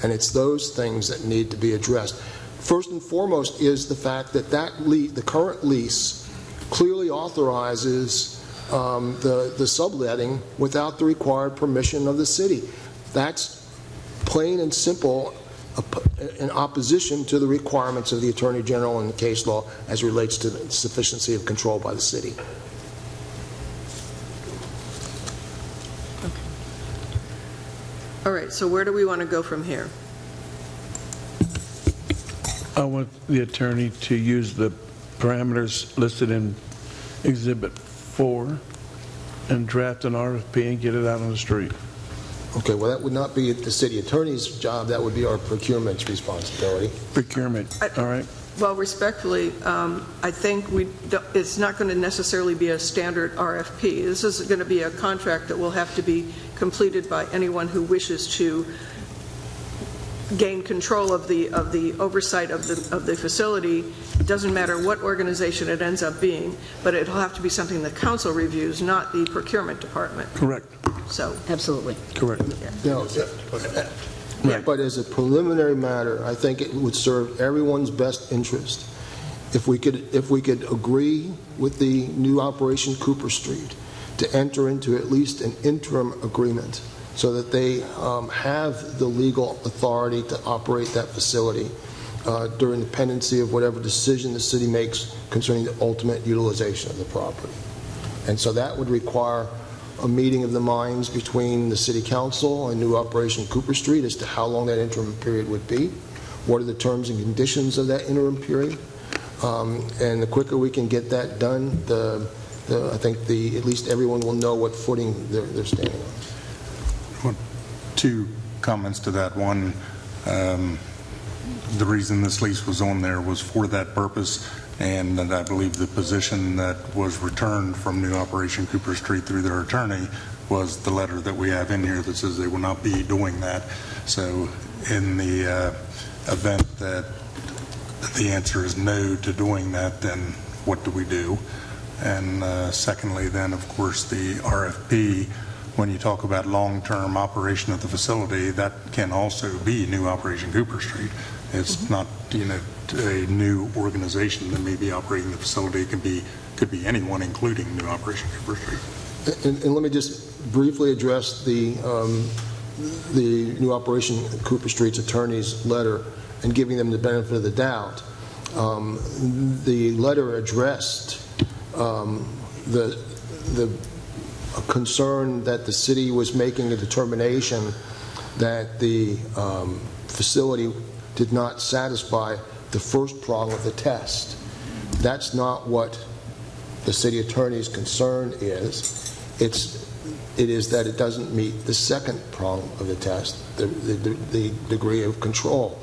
And it's those things that need to be addressed. First and foremost is the fact that the current lease clearly authorizes the subletting without the required permission of the city. That's plain and simple in opposition to the requirements of the Attorney General and the case law as relates to the sufficiency of control by the city. All right, so where do we want to go from here? I want the attorney to use the parameters listed in Exhibit 4 and draft an RFP and get it out on the street. Okay, well, that would not be the city attorney's job. That would be our procurement's responsibility. Procurement, all right. Well, respectfully, I think it's not going to necessarily be a standard RFP. This is going to be a contract that will have to be completed by anyone who wishes to gain control of the oversight of the facility. It doesn't matter what organization it ends up being, but it'll have to be something the council reviews, not the procurement department. Correct. So absolutely correct. No, but as a preliminary matter, I think it would serve everyone's best interest if we could agree with the new Operation Cooper Street to enter into at least an interim agreement so that they have the legal authority to operate that facility. during the pendency of whatever decision the city makes concerning the ultimate utilization of the property. And so that would require a meeting of the minds between the City Council and New Operation Cooper Street as to how long that interim period would be, what are the terms and conditions of that interim period, and the quicker we can get that done, I think at least everyone will know what footing they're standing on. Well, two comments to that. One, the reason this lease was on there was for that purpose, and I believe the position that was returned from New Operation Cooper Street through their attorney was the letter that we have in here that says they will not be doing that. So in the event that the answer is no to doing that, then what do we do? And secondly, then, of course, the RFP, when you talk about long-term operation of the facility, that can also be New Operation Cooper Street. It's not, a new organization that may be operating the facility. It could be anyone, including New Operation Cooper Street. And let me just briefly address the New Operation Cooper Street's attorney's letter and giving them the benefit of the doubt. The letter addressed the concern that the city was making a determination that the facility did not satisfy the first prong of the test. That's not what the city attorney's concern is. It is that it doesn't meet the second prong of the test, the degree of control.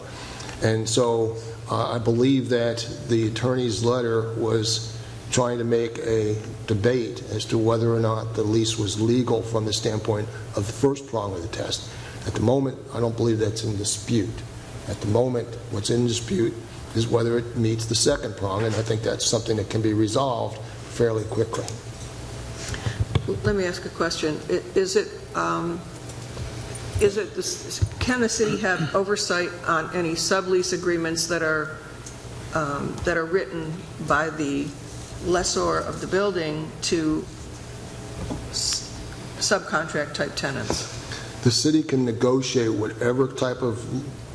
And so I believe that the attorney's letter was trying to make a debate as to whether or not the lease was legal from the standpoint of the first prong of the test. At the moment, I don't believe that's in dispute. At the moment, what's in dispute is whether it meets the second prong, and I think that's something that can be resolved fairly quickly. Let me ask a question. Can the city have oversight on any sublease agreements that are written by the lessor of the building to subcontract type tenants? The city can negotiate whatever type of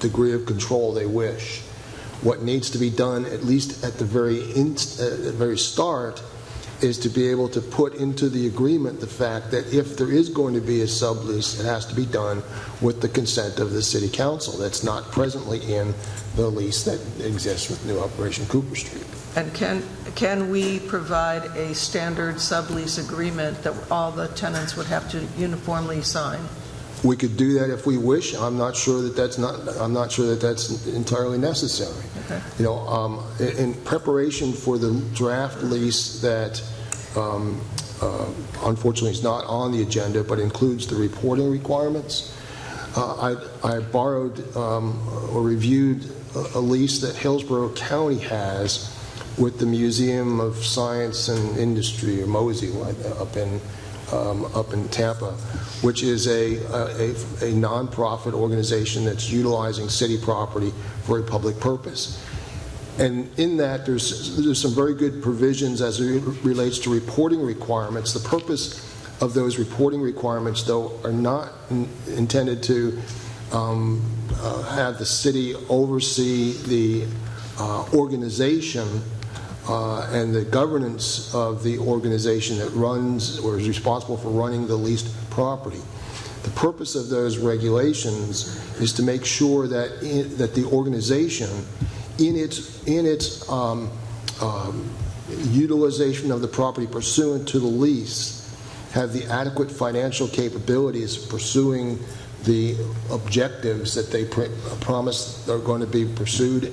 degree of control they wish. What needs to be done, at least at the very start, is to be able to put into the agreement the fact that if there is going to be a sublease, it has to be done with the consent of the City Council. That's not presently in the lease that exists with New Operation Cooper Street. And can we provide a standard sublease agreement that all the tenants would have to uniformly sign? We could do that if we wish. I'm not sure that that's entirely necessary. Okay. In preparation for the draft lease that unfortunately is not on the agenda but includes the reporting requirements, I borrowed or reviewed a lease that Hillsborough County has with the Museum of Science and Industry, or MOSI, up in Tampa, which is a nonprofit organization that's utilizing city property for a public purpose. And in that, there's some very good provisions as it relates to reporting requirements. The purpose of those reporting requirements, though, are not intended to have the city oversee the organization and the governance of the organization that runs or is responsible for running the leased property. The purpose of those regulations is to make sure that that the organization, in its utilization of the property pursuant to the lease, have the adequate financial capabilities pursuing the objectives that they promise are going to be pursued,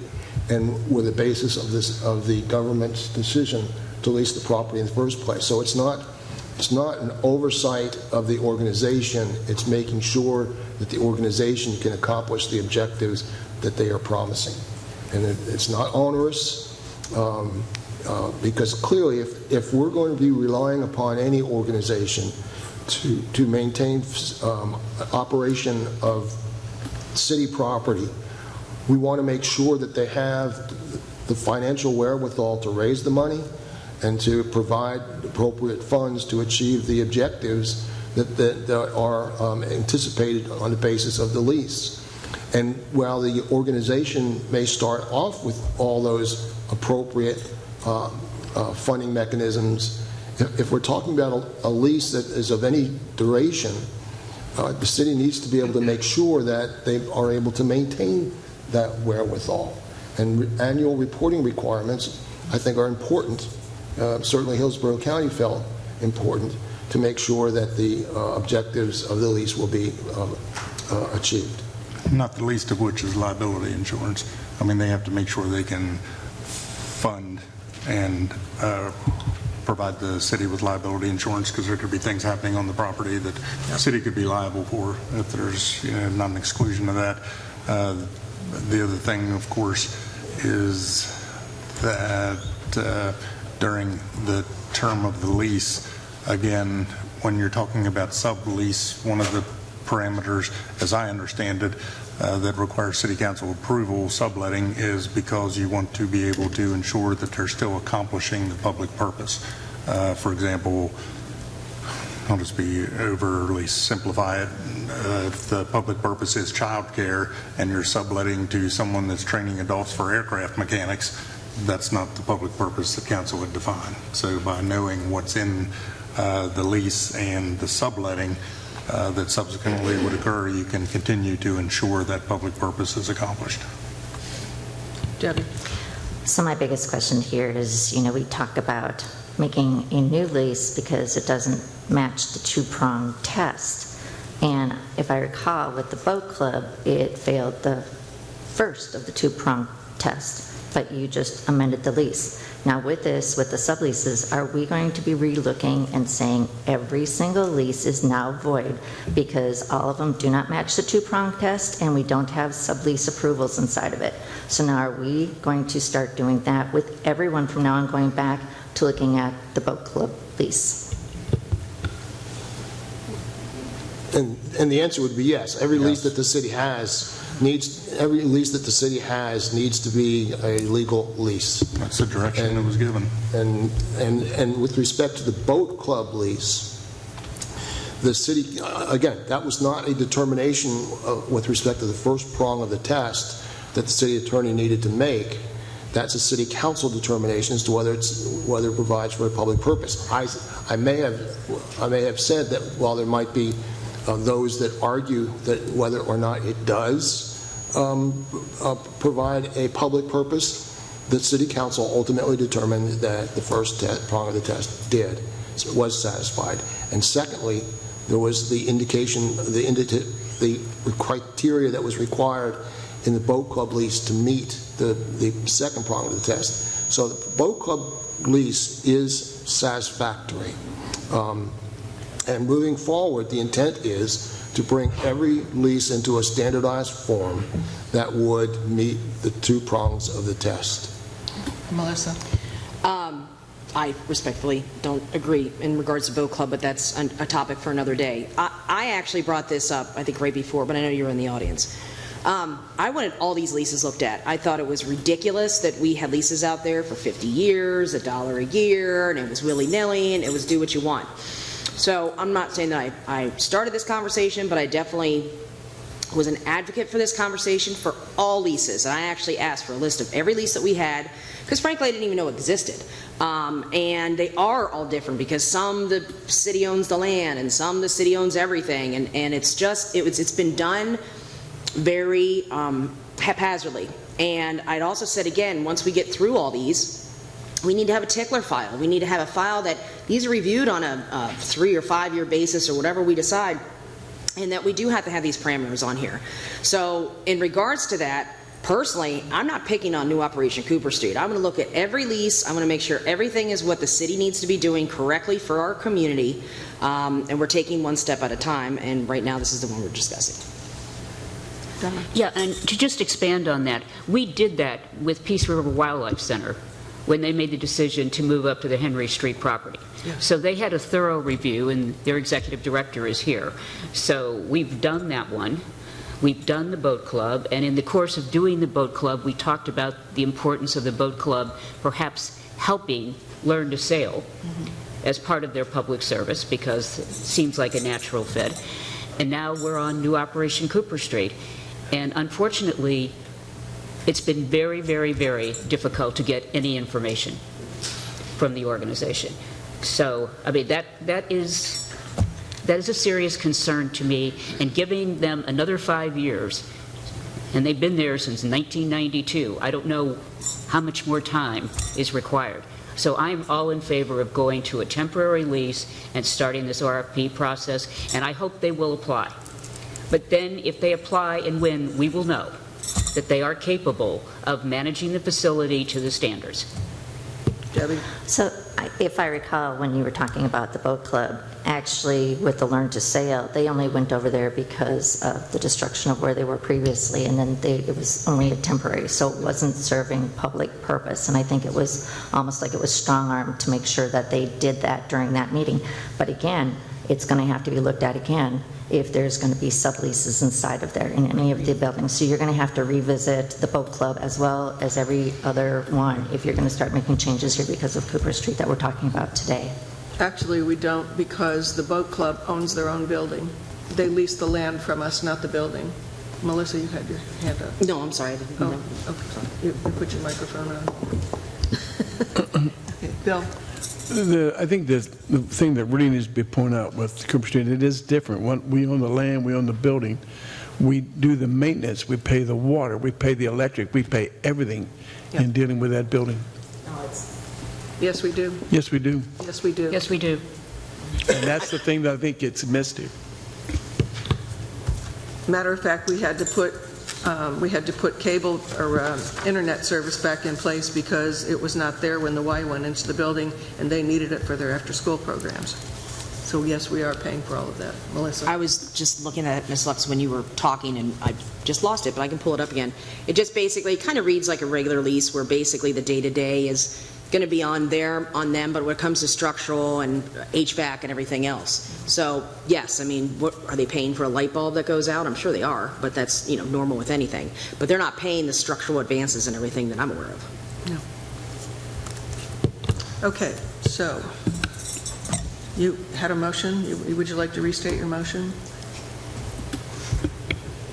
and were the basis of the government's decision to lease the property in the first place. So it's not an oversight of the organization. It's making sure that the organization can accomplish the objectives that they are promising. And it's not onerous because clearly if we're going to be relying upon any organization to maintain operation of city property, we want to make sure that they have the financial wherewithal to raise the money and to provide appropriate funds to achieve the objectives that are anticipated on the basis of the lease. And while the organization may start off with all those appropriate funding mechanisms, if we're talking about a lease that is of any duration, the city needs to be able to make sure that they are able to maintain that wherewithal. And annual reporting requirements, I think, are important. Certainly Hillsborough County felt important to make sure that the objectives of the lease will be achieved. Not the least of which is liability insurance. I mean, they have to make sure they can fund and provide the city with liability insurance, because there could be things happening on the property that the city could be liable for if there's not an exclusion of that. The other thing, of course, is that during the term of the lease, again, when you're talking about sublease, one of the parameters, as I understand it, that requires city council approval, subletting, is because you want to be able to ensure that they're still accomplishing the public purpose. For example, I'll just be overly simplify it. If the public purpose is childcare and you're subletting to someone that's training adults for aircraft mechanics, that's not the public purpose that council would define. So by knowing what's in the lease and the subletting that subsequently would occur, you can continue to ensure that public purpose is accomplished. Debbie. So my biggest question here is, we talk about making a new lease because it doesn't match the two-prong test. And if I recall, with the boat club, it failed the first of the two-prong test, but you just amended the lease. Now with this, with the subleases, are we going to be relooking and saying every single lease is now void because all of them do not match the two-prong test and we don't have sublease approvals inside of it? So now are we going to start doing that with everyone from now on, going back to looking at the boat club lease? And the answer would be yes. Every lease that the city has needs to be a legal lease. That's the direction that was given. And with respect to the boat club lease, the city, again, that was not a determination with respect to the first prong of the test that the city attorney needed to make. That's a city council determination as to whether it provides for a public purpose. I may have said that while there might be those that argue that whether or not it does provide a public purpose, the city council ultimately determined that the first prong of the test was satisfied. And secondly, there was the indication, the criteria that was required in the boat club lease to meet the second prong of the test. So the boat club lease is satisfactory. And moving forward, the intent is to bring every lease into a standardized form that would meet the two prongs of the test. Melissa? I respectfully don't agree in regards to boat club, but that's a topic for another day. I actually brought this up, I think, right before, but I know you were in the audience. I wanted all these leases looked at. I thought it was ridiculous that we had leases out there for 50 years, $1 a year, and it was willy-nilly, and it was do what you want. So I'm not saying that I started this conversation, but I definitely was an advocate for this conversation for all leases. And I actually asked for a list of every lease that we had, because frankly I didn't even know it existed. And they are all different, because some the city owns the land and some the city owns everything, and it's been done very haphazardly. And I'd also said, again, once we get through all these, we need to have a tickler file. We need to have a file that these are reviewed on a 3 or 5 year basis or whatever we decide, and that we do have to have these parameters on here. So in regards to that, personally, I'm not picking on new Operation Cooper Street. I'm going to look at every lease. I'm going to make sure everything is what the city needs to be doing correctly for our community, and we're taking one step at a time, and right now this is the one we're discussing. Yeah, and to just expand on that, we did that with Peace River Wildlife Center when they made the decision to move up to the Henry Street property. Yeah. So they had a thorough review, and their executive director is here. So we've done that one. We've done the boat club, and in the course of doing the boat club, we talked about the importance of the boat club perhaps helping learn to sail as part of their public service, because it seems like a natural fit. And now we're on new Operation Cooper Street. And unfortunately, it's been very, very, very difficult to get any information from the organization. So, I mean, that is a serious concern to me, and giving them another 5 years, and they've been there since 1992. I don't know how much more time is required. So I'm all in favor of going to a temporary lease and starting this RFP process, and I hope they will apply. But then if they apply and win, we will know that they are capable of managing the facility to the standards. Debbie? So if I recall, when you were talking about the boat club, actually with the Learn to Sail, they only went over there because of the destruction of where they were previously, and then it was only a temporary, so it wasn't serving public purpose. And I think it was almost like it was strong-armed to make sure that they did that during that meeting. But again, it's going to have to be looked at again if there's going to be subleases inside of there in any of the buildings. So you're going to have to revisit the boat club as well as every other one if you're going to start making changes here because of Cooper Street that we're talking about today. Actually, we don't, because the boat club owns their own building. They lease the land from us, not the building. Melissa, you had your hand up. No, I'm sorry. Oh, okay. You put your microphone on. Okay, Bill? I think the thing that really needs to be pointed out with Cooper Street, it is different. We own the land, we own the building. We do the maintenance, we pay the water, we pay the electric, we pay everything in dealing with that building. Yes, we do. Yes, we do. Yes, we do. Yes, we do. And that's the thing that I think gets missed here. Matter of fact, we had to put cable or internet service back in place because it was not there when the Y went into the building, and they needed it for their after-school programs. So yes, we are paying for all of that. Melissa? I was just looking at it, Ms. Lux, when you were talking, and I just lost it, but I can pull it up again. It just basically kind of reads like a regular lease where basically the day-to-day is going to be on them, but when it comes to structural and HVAC and everything else. So, yes, I mean, what, are they paying for a light bulb that goes out? I'm sure they are, but that's, normal with anything. But they're not paying the structural advances and everything that I'm aware of. No. Okay, so you had a motion. Would you like to restate your motion?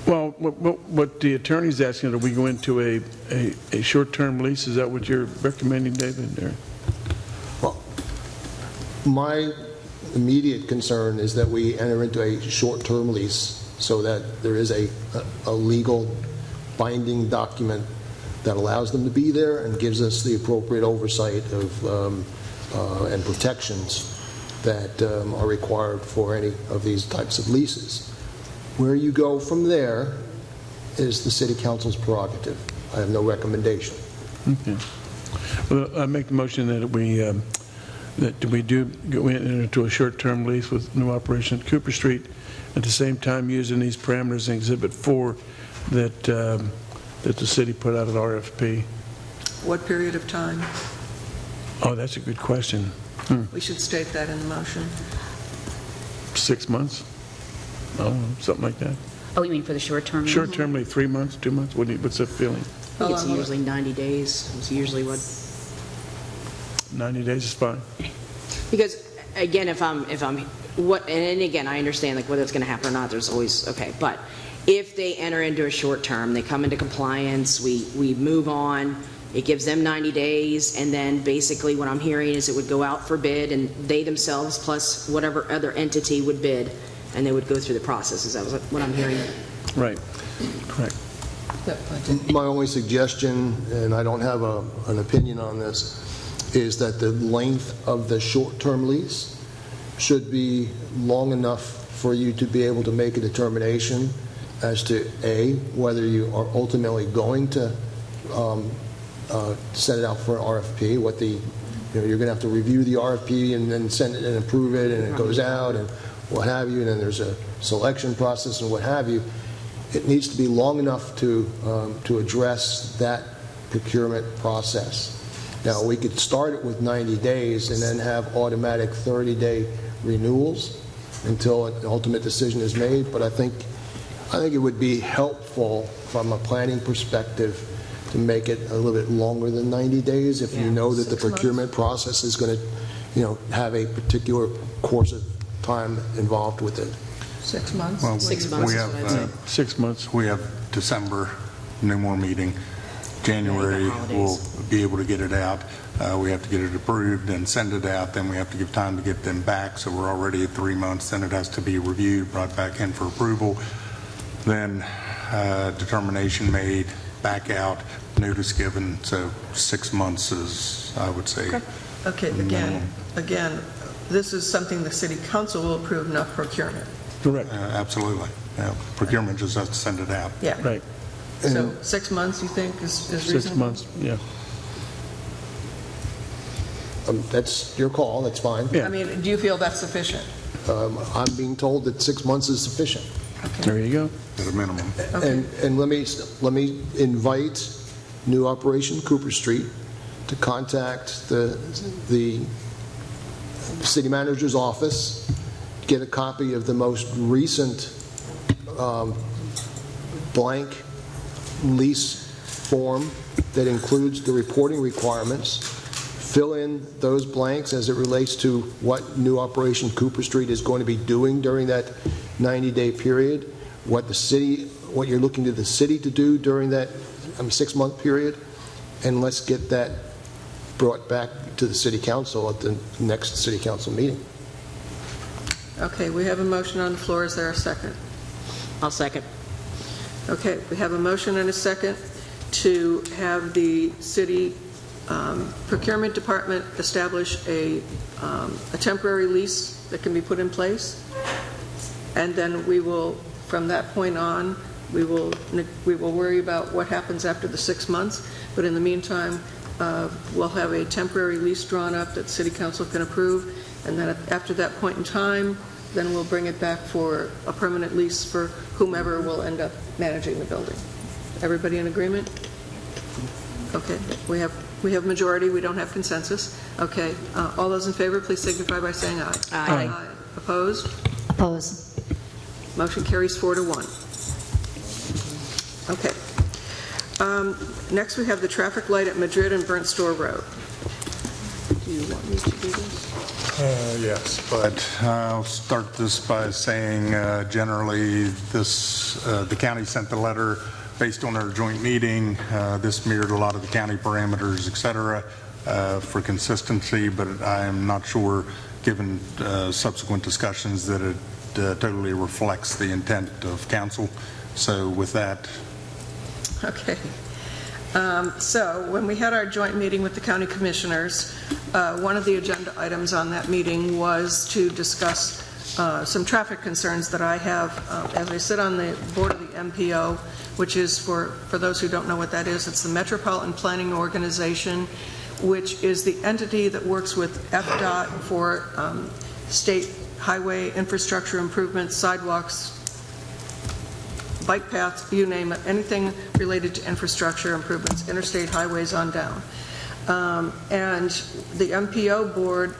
Well, what the attorney's asking, that we go into a short-term lease, is that what you're recommending, David? Or? Well, my immediate concern is that we enter into a short-term lease so that there is a legal binding document that allows them to be there and gives us the appropriate oversight of and protections that are required for any of these types of leases. Where you go from there is the City Council's prerogative. I have no recommendation. Okay. Well, I make the motion that we do go into a short-term lease with new operation at Cooper Street, at the same time using these parameters in Exhibit 4 that the city put out at RFP. What period of time? Oh, that's a good question. We should state that in the motion. 6 months? Oh, something like that. Oh, you mean for the short term? Short-term, like 3 months, 2 months? What's the feeling? I think it's usually 90 days. It's usually what. 90 days is fine. Because again, if I'm and again, I understand like whether it's going to happen or not. There's always okay, but if they enter into a short term, they come into compliance. We move on. It gives them 90 days, and then basically what I'm hearing is it would go out for bid, and they themselves plus whatever other entity would bid. And they would go through the process. Is that what I'm hearing? Right. Correct. My only suggestion, and I don't have an opinion on this, is that the length of the short-term lease should be long enough for you to be able to make a determination as to, A, whether you are ultimately going to send it out for an RFP, what the, you're going to have to review the RFP and then send it and approve it, and it goes out, and what have you, and then there's a selection process and what have you. It needs to be long enough to address that procurement process. Now, we could start it with 90 days and then have automatic 30-day renewals until an ultimate decision is made, but I think it would be helpful from a planning perspective to make it a little bit longer than 90 days if you know that the procurement process is going to have a particular course of time involved with it. 6 months? Well, 6 months we is have, what I'd say. 6 months. We have December, no more meeting. January, we'll be able to get it out. We have to get it approved and send it out. Then we have to give time to get them back. So we're already at 3 months. Then it has to be reviewed, brought back in for approval. Then determination made, back out, notice given. So 6 months is, I would say. Okay, again, this is something the city council will approve, not procurement. Correct. Absolutely. Yeah, procurement just has to send it out. Yeah. Right. So 6 months, you think, is reasonable? 6 months, yeah. That's your call, that's fine. I mean, do you feel that's sufficient? I'm being told that 6 months is sufficient. There you go. At a minimum. And let me invite new Operation Cooper Street to contact the city manager's office, get a copy of the most recent blank lease form that includes the reporting requirements, fill in those blanks as it relates to what new Operation Cooper Street is going to be doing during that 90-day period, what you're looking to the city to do during that 6-month period, and let's get that brought back to the city council at the next city council meeting. Okay, we have a motion on the floor. Is there a second? I'll second. Okay, we have a motion and a second to have the city procurement department establish a temporary lease that can be put in place, and then we will, from that point on, we will worry about what happens after the 6 months. But in the meantime, we'll have a temporary lease drawn up that city council can approve, and then after that point in time, then we'll bring it back for a permanent lease for whomever will end up managing the building. Everybody in agreement? Okay, we have majority, we don't have consensus. Okay, all those in favor, please signify by saying aye. Aye. Opposed? Oppose. Motion carries 4-1. Okay. Next, we have the traffic light at Madrid and Burnt Store Road. Do you want me to do this? Yes, but I'll start this by saying generally the county sent the letter based on our joint meeting. This mirrored a lot of the county parameters, et cetera, for consistency, but I am not sure, given subsequent discussions, that it totally reflects the intent of council. So with that. Okay. So when we had our joint meeting with the county commissioners, one of the agenda items on that meeting was to discuss some traffic concerns that I have as I sit on the board of the MPO, which is, for those who don't know what that is, it's the Metropolitan Planning Organization, which is the entity that works with FDOT for state highway infrastructure improvements, sidewalks, bike paths, you name it, anything related to infrastructure improvements, interstate highways on down. And the MPO board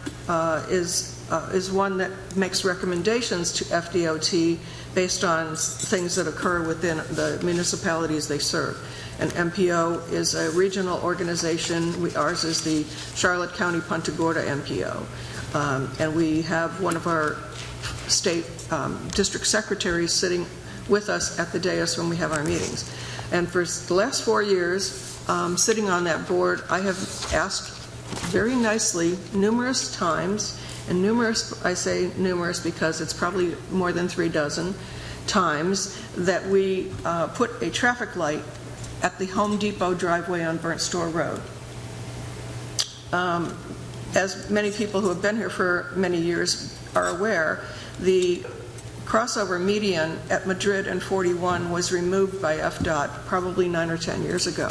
is one that makes recommendations to FDOT based on things that occur within the municipalities they serve. And MPO is a regional organization. Ours is the Charlotte County Punta Gorda MPO. And we have one of our state district secretaries sitting with us at the dais when we have our meetings. And for the last 4 years, sitting on that board, I have asked very nicely numerous times, and numerous, I say numerous because it's probably more than 3 dozen times, that we put a traffic light at the Home Depot driveway on Burnt Store Road. As many people who have been here for many years are aware, the crossover median at Madrid and 41 was removed by FDOT probably 9 or 10 years ago.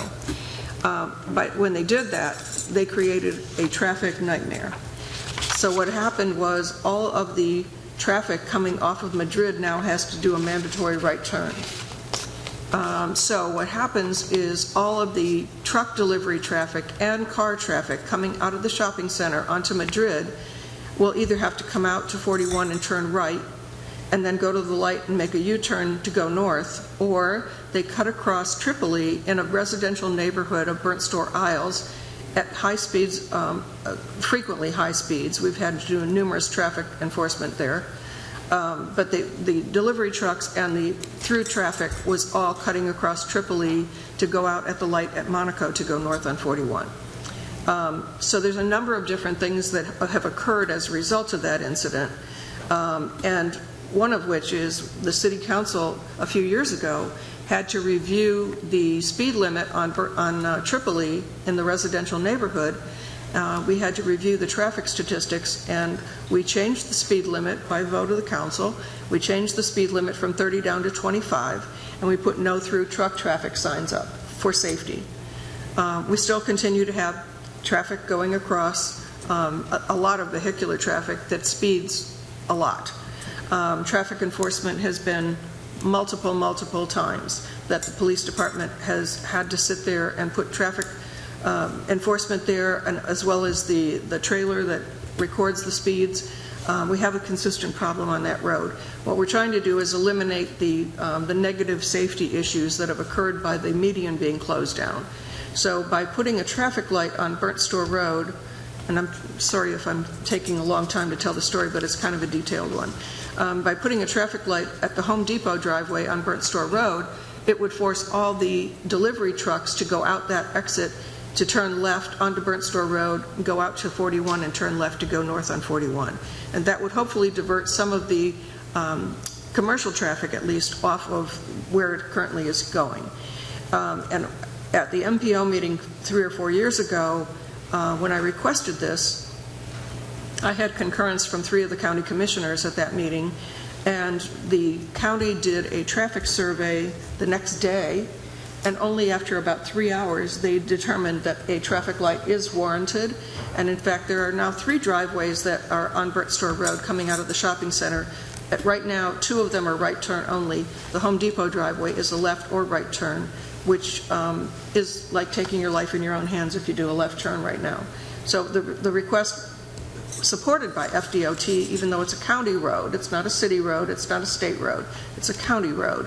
But when they did that, they created a traffic nightmare. So what happened was all of the traffic coming off of Madrid now has to do a mandatory right turn. So what happens is all of the truck delivery traffic and car traffic coming out of the shopping center onto Madrid will either have to come out to 41 and turn right and then go to the light and make a U-turn to go north, or they cut across Tripoli in a residential neighborhood of Burnt Store Isles at high speeds, frequently high speeds. We've had to do numerous traffic enforcement there. but the delivery trucks and the through traffic was all cutting across Tripoli to go out at the light at Monaco to go north on 41. So there's a number of different things that have occurred as a result of that incident, and one of which is the City Council a few years ago had to review the speed limit on Tripoli in the residential neighborhood. We had to review the traffic statistics, and we changed the speed limit by vote of the council. We changed the speed limit from 30 down to 25, and we put no through truck traffic signs up for safety. We still continue to have traffic going across, a lot of vehicular traffic that speeds a lot. Traffic enforcement has been multiple times that the police department has had to sit there and put traffic enforcement there, and as well as the trailer that records the speeds. We have a consistent problem on that road. What we're trying to do is eliminate the negative safety issues that have occurred by the median being closed down. So by putting a traffic light on Burnt Store Road, and I'm sorry if I'm taking a long time to tell the story, but it's kind of a detailed one. By putting a traffic light at the Home Depot driveway on Burnt Store Road, it would force all the delivery trucks to go out that exit to turn left onto Burnt Store Road, go out to 41 and turn left to go north on 41. And that would hopefully divert some of the commercial traffic, at least, off of where it currently is going. And at the MPO meeting 3 or 4 years ago, when I requested this, I had concurrence from 3 of the county commissioners at that meeting, and the county did a traffic survey the next day, and only after about 3 hours they determined that a traffic light is warranted. And in fact, there are now 3 driveways that are on Burnt Store Road coming out of the shopping center. Right now, 2 of them are right turn only. The Home Depot driveway is a left or right turn, which is like taking your life in your own hands if you do a left turn right now. So the request, supported by FDOT, even though it's a county road, it's not a city road, it's not a state road, it's a county road.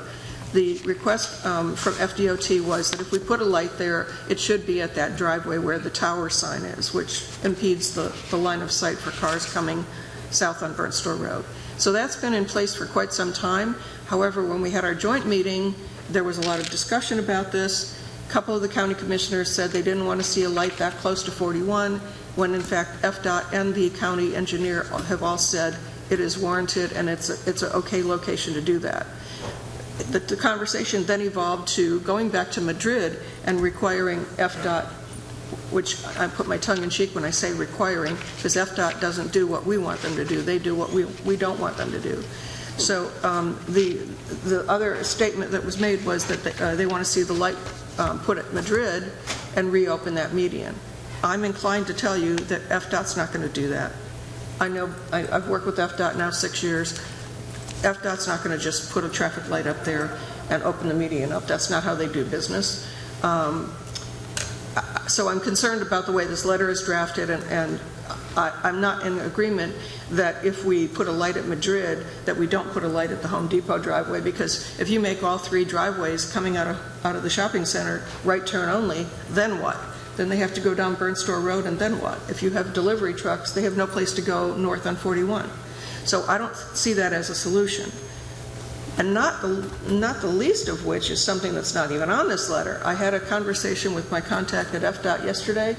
The request from FDOT was that if we put a light there, it should be at that driveway where the tower sign is, which impedes the line of sight for cars coming south on Burnt Store Road. So that's been in place for quite some time. However, when we had our joint meeting, there was a lot of discussion about this. A couple of the county commissioners said they didn't want to see a light that close to 41, when in fact FDOT and the county engineer have all said it is warranted and it's an okay location to do that. The conversation then evolved to going back to Madrid and requiring FDOT, which I put my tongue in cheek when I say requiring, because FDOT doesn't do what we want them to do. They do what we don't want them to do. So the other statement that was made was that they want to see the light put at Madrid and reopen that median. I'm inclined to tell you that FDOT's not going to do that. I know I've worked with FDOT now 6 years. FDOT's not going to just put a traffic light up there and open the median up. That's not how they do business. So I'm concerned about the way this letter is drafted, and I'm not in agreement that if we put a light at Madrid, that we don't put a light at the Home Depot driveway, because if you make all 3 driveways coming out of the shopping center right turn only, then what? Then they have to go down Burnt Store Road, and then what? If you have delivery trucks, they have no place to go north on 41. So I don't see that as a solution. And not the least of which is something that's not even on this letter. I had a conversation with my contact at FDOT yesterday.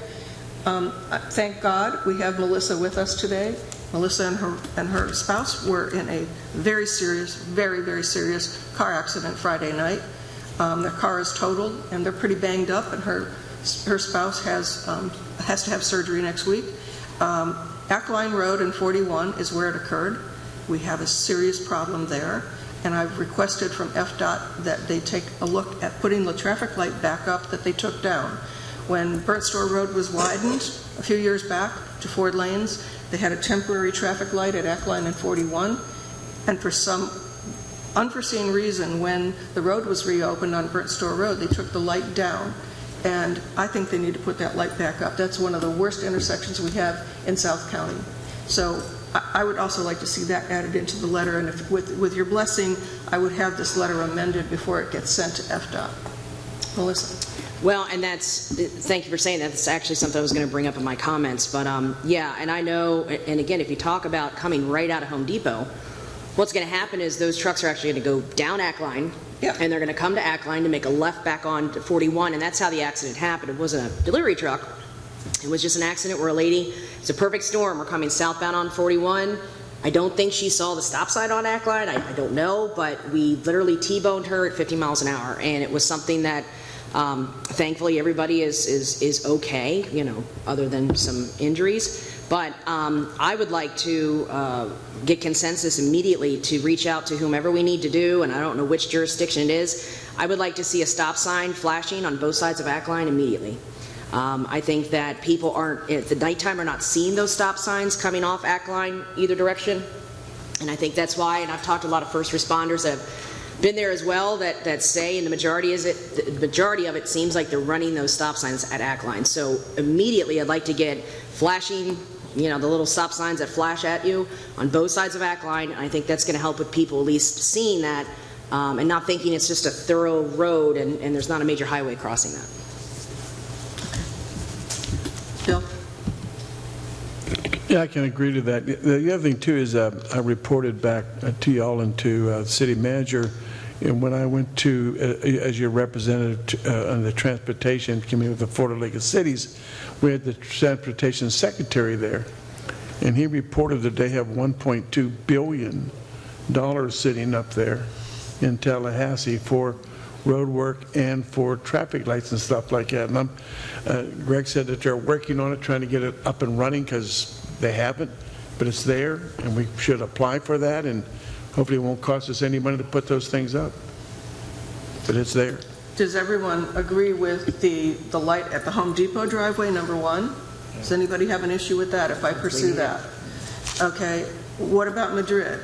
Thank God we have Melissa with us today. Melissa and her spouse were in a very serious, very serious car accident Friday night. Their car is totaled and they're pretty banged up, and her spouse has to have surgery next week. Ackline Road and 41 is where it occurred. We have a serious problem there, and I've requested from FDOT that they take a look at putting the traffic light back up that they took down. When Burnt Store Road was widened a few years back to 4 lanes, they had a temporary traffic light at Ackline and 41, and for some unforeseen reason, when the road was reopened on Burnt Store Road, they took the light down. And I think they need to put that light back up. That's one of the worst intersections we have in South County. So I would also like to see that added into the letter, and if, with your blessing, I would have this letter amended before it gets sent to FDOT. Melissa. Well, and thank you for saying that. That's actually something I was going to bring up in my comments. But yeah, and I know, and again, if you talk about coming right out of Home Depot, what's going to happen is those trucks are actually going to go down Ackline, and they're going to come to Ackline to make a left back on to 41, and that's how the accident happened. It wasn't a delivery truck. It was just an accident where a lady, it's a perfect storm, we're coming southbound on 41. I don't think she saw the stop sign on Ackline. I don't know, but we literally T-boned her at 50 miles an hour, and it was something that thankfully everybody is okay, you know, other than some injuries. But I would like to get consensus immediately to reach out to whomever we need to do, and I don't know which jurisdiction it is. I would like to see a stop sign flashing on both sides of Ackline immediately. I think that people aren't, at the nighttime, are not seeing those stop signs coming off Ackline either direction. And I think that's why, and I've talked to a lot of first responders that have been there as well, that say, and the majority of it seems like they're running those stop signs at Ackline. So immediately I'd like to get flashing, you know, the little stop signs that flash at you on both sides of Ackline. I think that's going to help with people at least seeing that and not thinking it's just a thorough road and there's not a major highway crossing that. Bill? Yeah, I can agree to that. The other thing, too, is I reported back to y'all and to the city manager, and when I went to, as your representative on the Transportation Committee with the Florida League of Cities, we had the Transportation Secretary there, and he reported that they have $1.2 billion sitting up there in Tallahassee for road work and for traffic lights and stuff like that. And Greg said that they're working on it, trying to get it up and running because they haven't, but it's there, and we should apply for that, and hopefully it won't cost us any money to put those things up. But it's there. Does everyone agree with the light at the Home Depot driveway, number 1? Does anybody have an issue with that if I pursue that? Okay. What about Madrid?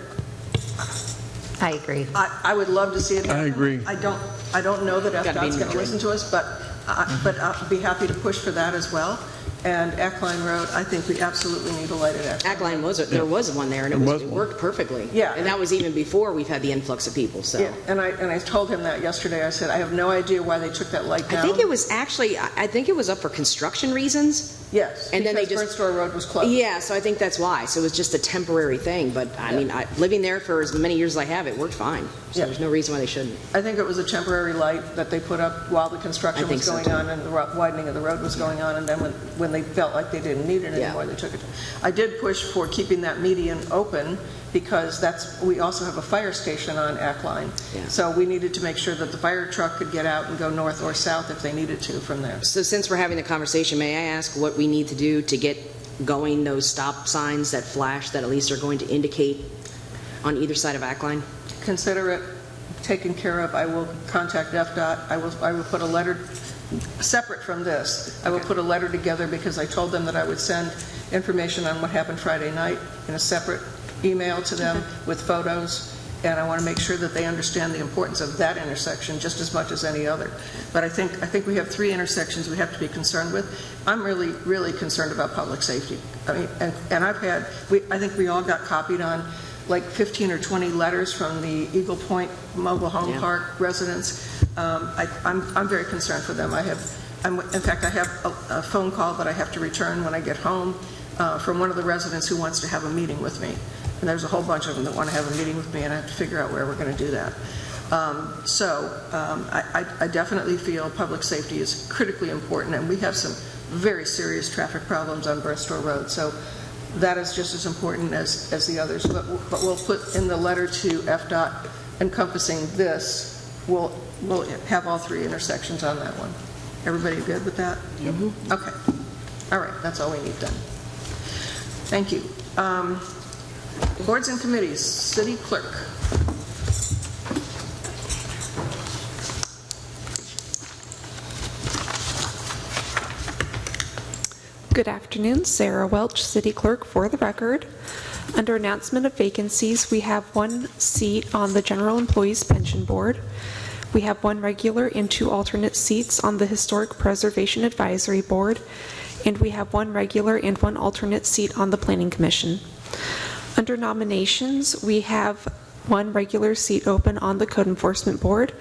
I agree. I would love to see it happen. I agree. I don't know that FDOT's going to listen to us, but I'll be happy to push for that as well. And Ackline Road, I think we absolutely need a light at Ackline. There was one there, and it worked perfectly. Yeah. And that was even before we've had the influx of people. So. Yeah, and I told him that yesterday. I said, I have no idea why they took that light down. I think it was actually, I think it was up for construction reasons. Yes, and then they just, Burnt Store Road was closed. Yeah, so I think that's why. So it was just a temporary thing. But I mean, living there for as many years as I have, it worked fine. So there's no reason why they shouldn't. I think it was a temporary light that they put up while the construction was going on and the widening of the road was going on. And then when they felt like they didn't need it anymore, they took it. I did push for keeping that median open because we also have a fire station on Ackline. Yeah. So we needed to make sure that the fire truck could get out and go north or south if they needed to from there. So since we're having the conversation, may I ask what we need to do to get going those stop signs that flash that at least are going to indicate on either side of Ackline? Consider it taken care of. I will contact FDOT. I will put a letter separate from this. I will put a letter together because I told them that I would send information on what happened Friday night in a separate email to them with photos, and I want to make sure that they understand the importance of that intersection just as much as any other. But I think we have 3 intersections we have to be concerned with. I'm really concerned about public safety. I mean, and I think we all got copied on like 15 or 20 letters from the Eagle Point Mobile Home Park residents. I'm very concerned for them. In fact, I have a phone call that I have to return when I get home from one of the residents who wants to have a meeting with me. And there's a whole bunch of them that want to have a meeting with me, and I have to figure out where we're going to do that. I definitely feel public safety is critically important, and we have some very serious traffic problems on Burnt Store Road. So that is just as important as the others. But we'll put in the letter to FDOT encompassing this, we'll have all 3 intersections on that one. Everybody good with that? Mm-hmm. Okay. All right, that's all we need then. Thank you. Boards and committees, City Clerk. Good afternoon, Sarah Welch, City Clerk for the record. Under announcement of vacancies, we have 1 seat on the General Employees Pension Board. We have 1 regular and 2 alternate seats on the Historic Preservation Advisory Board, and we have 1 regular and 1 alternate seat on the Planning Commission. Under nominations, we have 1 regular seat open on the Code Enforcement Board.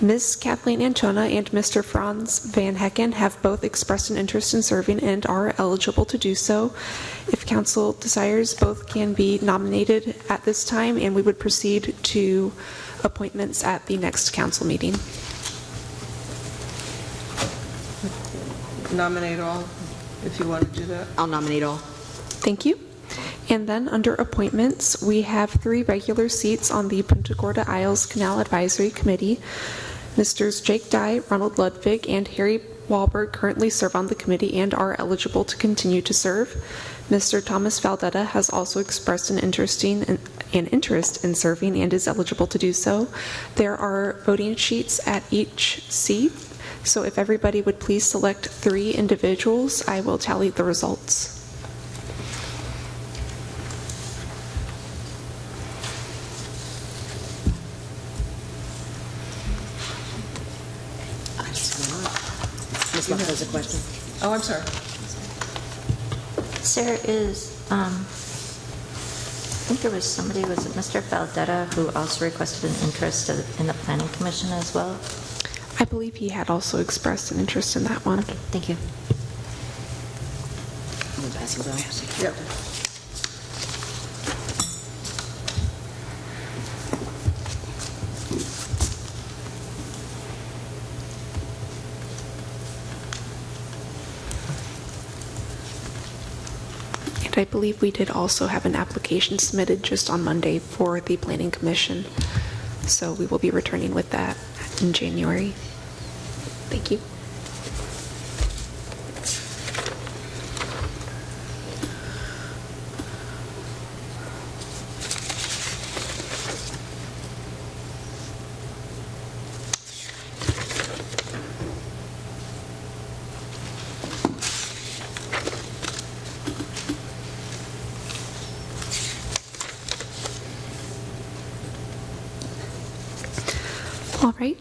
Ms. Kathleen Antona and Mr. Franz Van Hecken have both expressed an interest in serving and are eligible to do so. If council desires, both can be nominated at this time, and we would proceed to appointments at the next council meeting. Nominate all, if you want to do that. I'll nominate all. Thank you. And then under appointments, we have 3 regular seats on the Punta Gorda Isles Canal Advisory Committee. Mr. Jake Dye, Ronald Ludwig, and Harry Wahlberg currently serve on the committee and are eligible to continue to serve. Mr. Thomas Valdetta has also expressed an interest in serving and is eligible to do so. There are voting sheets at each seat, so if everybody would please select 3 individuals, I will tally the results. Ms. Muck has a question. Oh, I'm sorry. Sarah, I think there was somebody, was it Mr. Valdetta, who also requested an interest in the Planning Commission as well? I believe he had also expressed an interest in that one. Okay, thank you. Yep. And I believe we did also have an application submitted just on Monday for the Planning Commission. So we will be returning with that in January. Thank you. All right.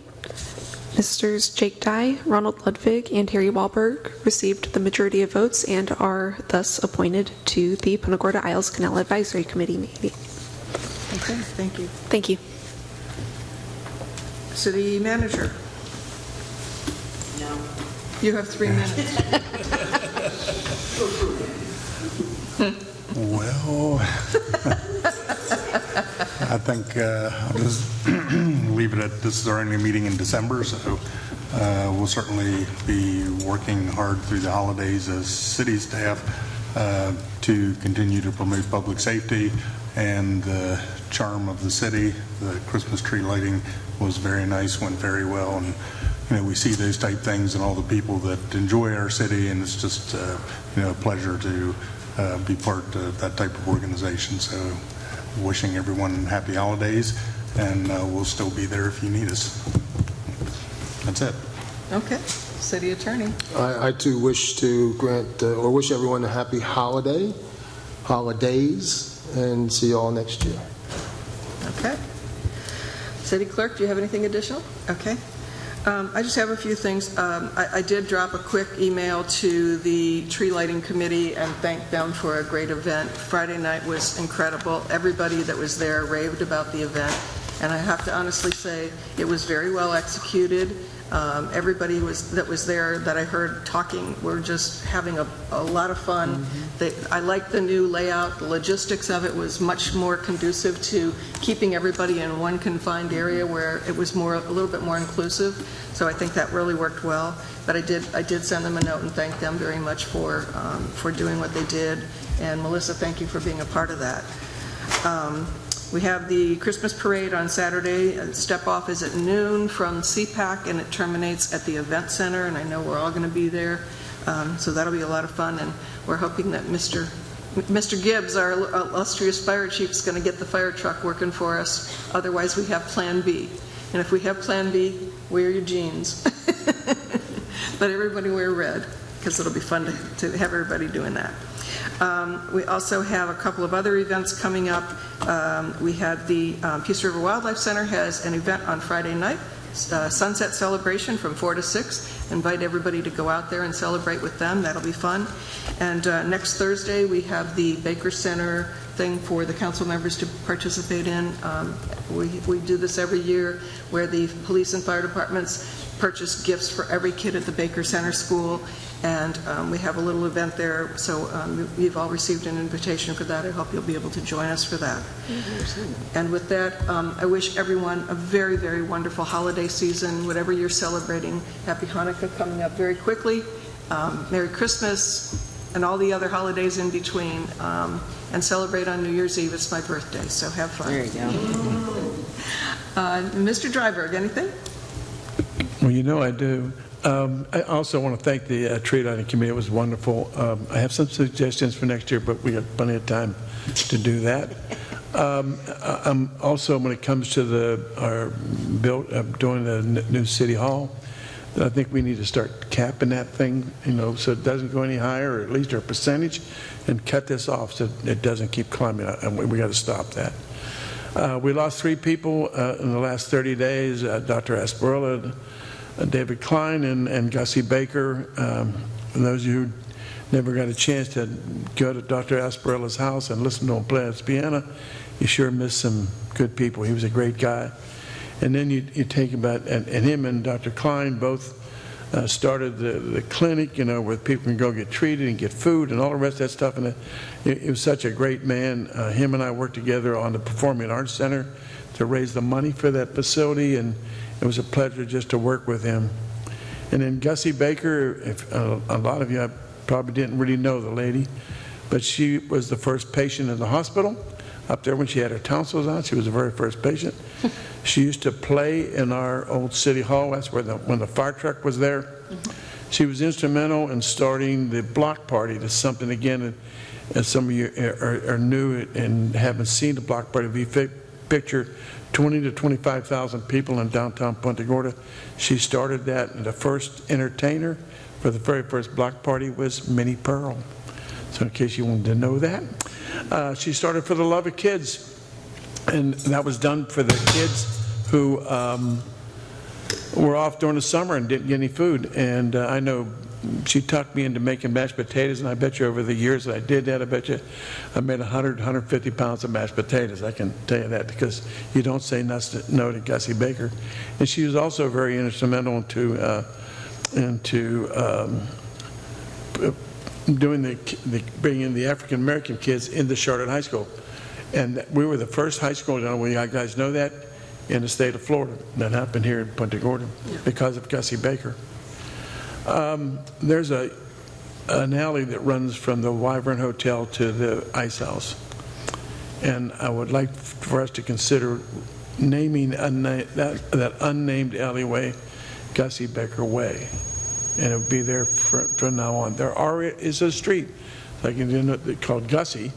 Messrs. Jake Dye, Ronald Ludwig, and Harry Wahlberg received the majority of votes and are thus appointed to the Punta Gorda Isles Canal Advisory Committee meeting. Okay, thank you. Thank you. City Manager. No. You have 3 minutes. Well, I think I'll just leave it at this is our only meeting in December, so we'll certainly be working hard through the holidays as city staff to continue to promote public safety and the charm of the city. The Christmas tree lighting was very nice, went very well, and we see those type things and all the people that enjoy our city, and it's just a pleasure to be part of that type of organization. So wishing everyone happy holidays, and we'll still be there if you need us. That's it. Okay, City Attorney. I too wish to grant or wish everyone a happy holidays, and see you all next year. Okay. City Clerk, do you have anything additional? Okay. I just have a few things. I did drop a quick email to the Tree Lighting Committee and thank them for a great event. Friday night was incredible. Everybody that was there raved about the event, and I have to honestly say it was very well executed. Everybody that was there that I heard talking were just having a lot of fun. I liked the new layout. The logistics of it was much more conducive to keeping everybody in one confined area where it was a little bit more inclusive. So I think that really worked well. But I did send them a note and thank them very much for doing what they did. And Melissa, thank you for being a part of that. We have the Christmas parade on Saturday. Step off is at noon from CPAC, and it terminates at the event center, and I know we're all going to be there. So that'll be a lot of fun, and we're hoping that Mr. Gibbs, our illustrious fire chief, is going to get the fire truck working for us. Otherwise, we have Plan B. And if we have Plan B, wear your jeans. But everybody wear red, because it'll be fun to have everybody doing that. We also have a couple of other events coming up. We have the Peace River Wildlife Center has an event on Friday night, sunset celebration from 4 to 6. Invite everybody to go out there and celebrate with them. That'll be fun. And next Thursday we have the Baker Center thing for the council members to participate in. We do this every year where the police and fire departments purchase gifts for every kid at the Baker Center School, and we have a little event there, so you've all received an invitation for that. I hope you'll be able to join us for that. And with that, I wish everyone a very, very wonderful holiday season, whatever you're celebrating. Happy Hanukkah coming up very quickly. Merry Christmas, and all the other holidays in between, and celebrate on New Year's Eve. It's my birthday, so have fun. There you go. Mr. Dryberg, anything? Well, you know I do. I also want to thank the tree lighting committee. It was wonderful. I have some suggestions for next year, but we have plenty of time to do that. I'm also, when it comes to doing the new city hall, I think we need to start capping that thing, so it doesn't go any higher, or at least our percentage, and cut this off so it doesn't keep climbing. And we got to stop that. We lost 3 people in the last 30 days, Dr. Asperilla, David Klein, and Gussie Baker. And those of you who never got a chance to go to Dr. Asperilla's house and listen to him play his piano, you sure miss some good people. He was a great guy. And then you take about, and him and Dr. Klein both started the clinic, where people can go get treated and get food and all the rest of that stuff. And it was such a great man. Him and I worked together on the Performing Arts Center to raise the money for that facility, and it was a pleasure just to work with him. And then Gussie Baker, a lot of you probably didn't really know the lady, but she was the first patient in the hospital up there when she had her tonsils out. She was the very first patient. She used to play in our old city hall. That's where when the fire truck was there. She was instrumental in starting the block party. That's something, again, as some of you are new and haven't seen the block party. If you picture 20 to 25,000 people in downtown Punta Gorda, she started that, and the first entertainer for the very first block party was Minnie Pearl. So in case you wanted to know that. She started for the love of kids, and that was done for the kids who were off during the summer and didn't get any food. And I know she talked me into making mashed potatoes, and I bet you over the years that I did that, I bet you I made 100, 150 pounds of mashed potatoes. I can tell you that, because you don't say no to Gussie Baker. And she was also very instrumental into doing bringing the African American kids into Charlotte High School. And we were the first high school, I don't know whether you guys know that, in the state of Florida. That happened here in Punta Gorda because of Gussie Baker. There's an alley that runs from the Wyvern Hotel to the Ice House. And I would like for us to consider naming that unnamed alleyway Gussie Baker Way. And it would be there from now on. There is a street called Gussie,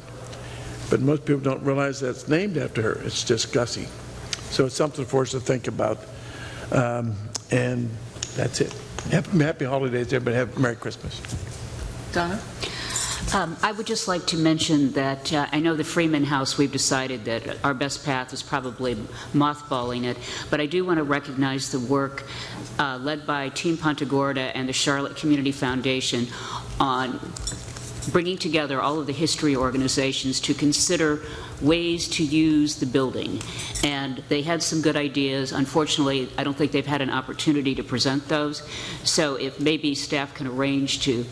but most people don't realize that's named after her. It's just Gussie. So it's something for us to think about. And that's it. Happy holidays, everybody. Have a Merry Christmas. Donna? I would just like to mention that I know the Freeman House, we've decided that our best path is probably mothballing it, but I do want to recognize the work led by Team Punta Gorda and the Charlotte Community Foundation on bringing together all of the history organizations to consider ways to use the building. And they had some good ideas. Unfortunately, I don't think they've had an opportunity to present those. So if maybe staff can arrange to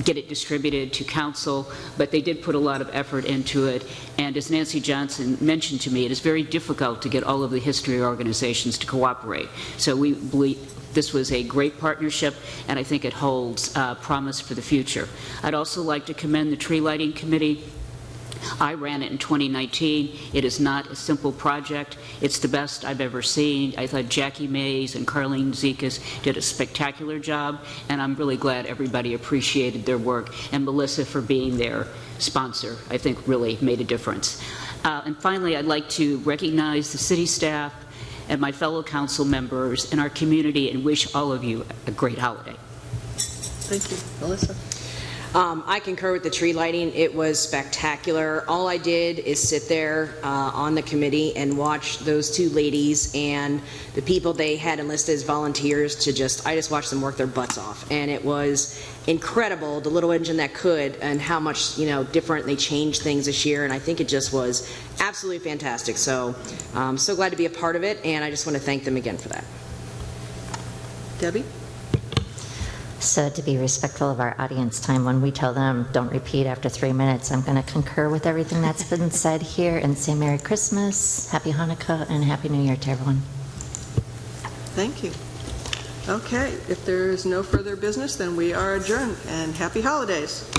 get it distributed to council, but they did put a lot of effort into it. And as Nancy Johnson mentioned to me, it is very difficult to get all of the history organizations to cooperate. So we believe this was a great partnership, and I think it holds promise for the future. I'd also like to commend the Tree Lighting Committee. I ran it in 2019. It is not a simple project. It's the best I've ever seen. I thought Jackie Mays and Carlene Zekas did a spectacular job, and I'm really glad everybody appreciated their work, and Melissa for being their sponsor, I think really made a difference. And finally, I'd like to recognize the city staff and my fellow council members in our community and wish all of you a great holiday. Thank you. Melissa? I concur with the tree lighting. It was spectacular. All I did is sit there on the committee and watch those two ladies and the people they had enlisted as volunteers I just watched them work their butts off. And it was incredible, the little engine that could, and how much, different they changed things this year. And I think it just was absolutely fantastic. So I'm so glad to be a part of it, and I just want to thank them again for that. Debbie? So to be respectful of our audience time, when we tell them don't repeat after 3 minutes, I'm going to concur with everything that's been said here and say Merry Christmas, Happy Hanukkah, and Happy New Year to everyone. Thank you. Okay, if there is no further business, then we are adjourned, and happy holidays.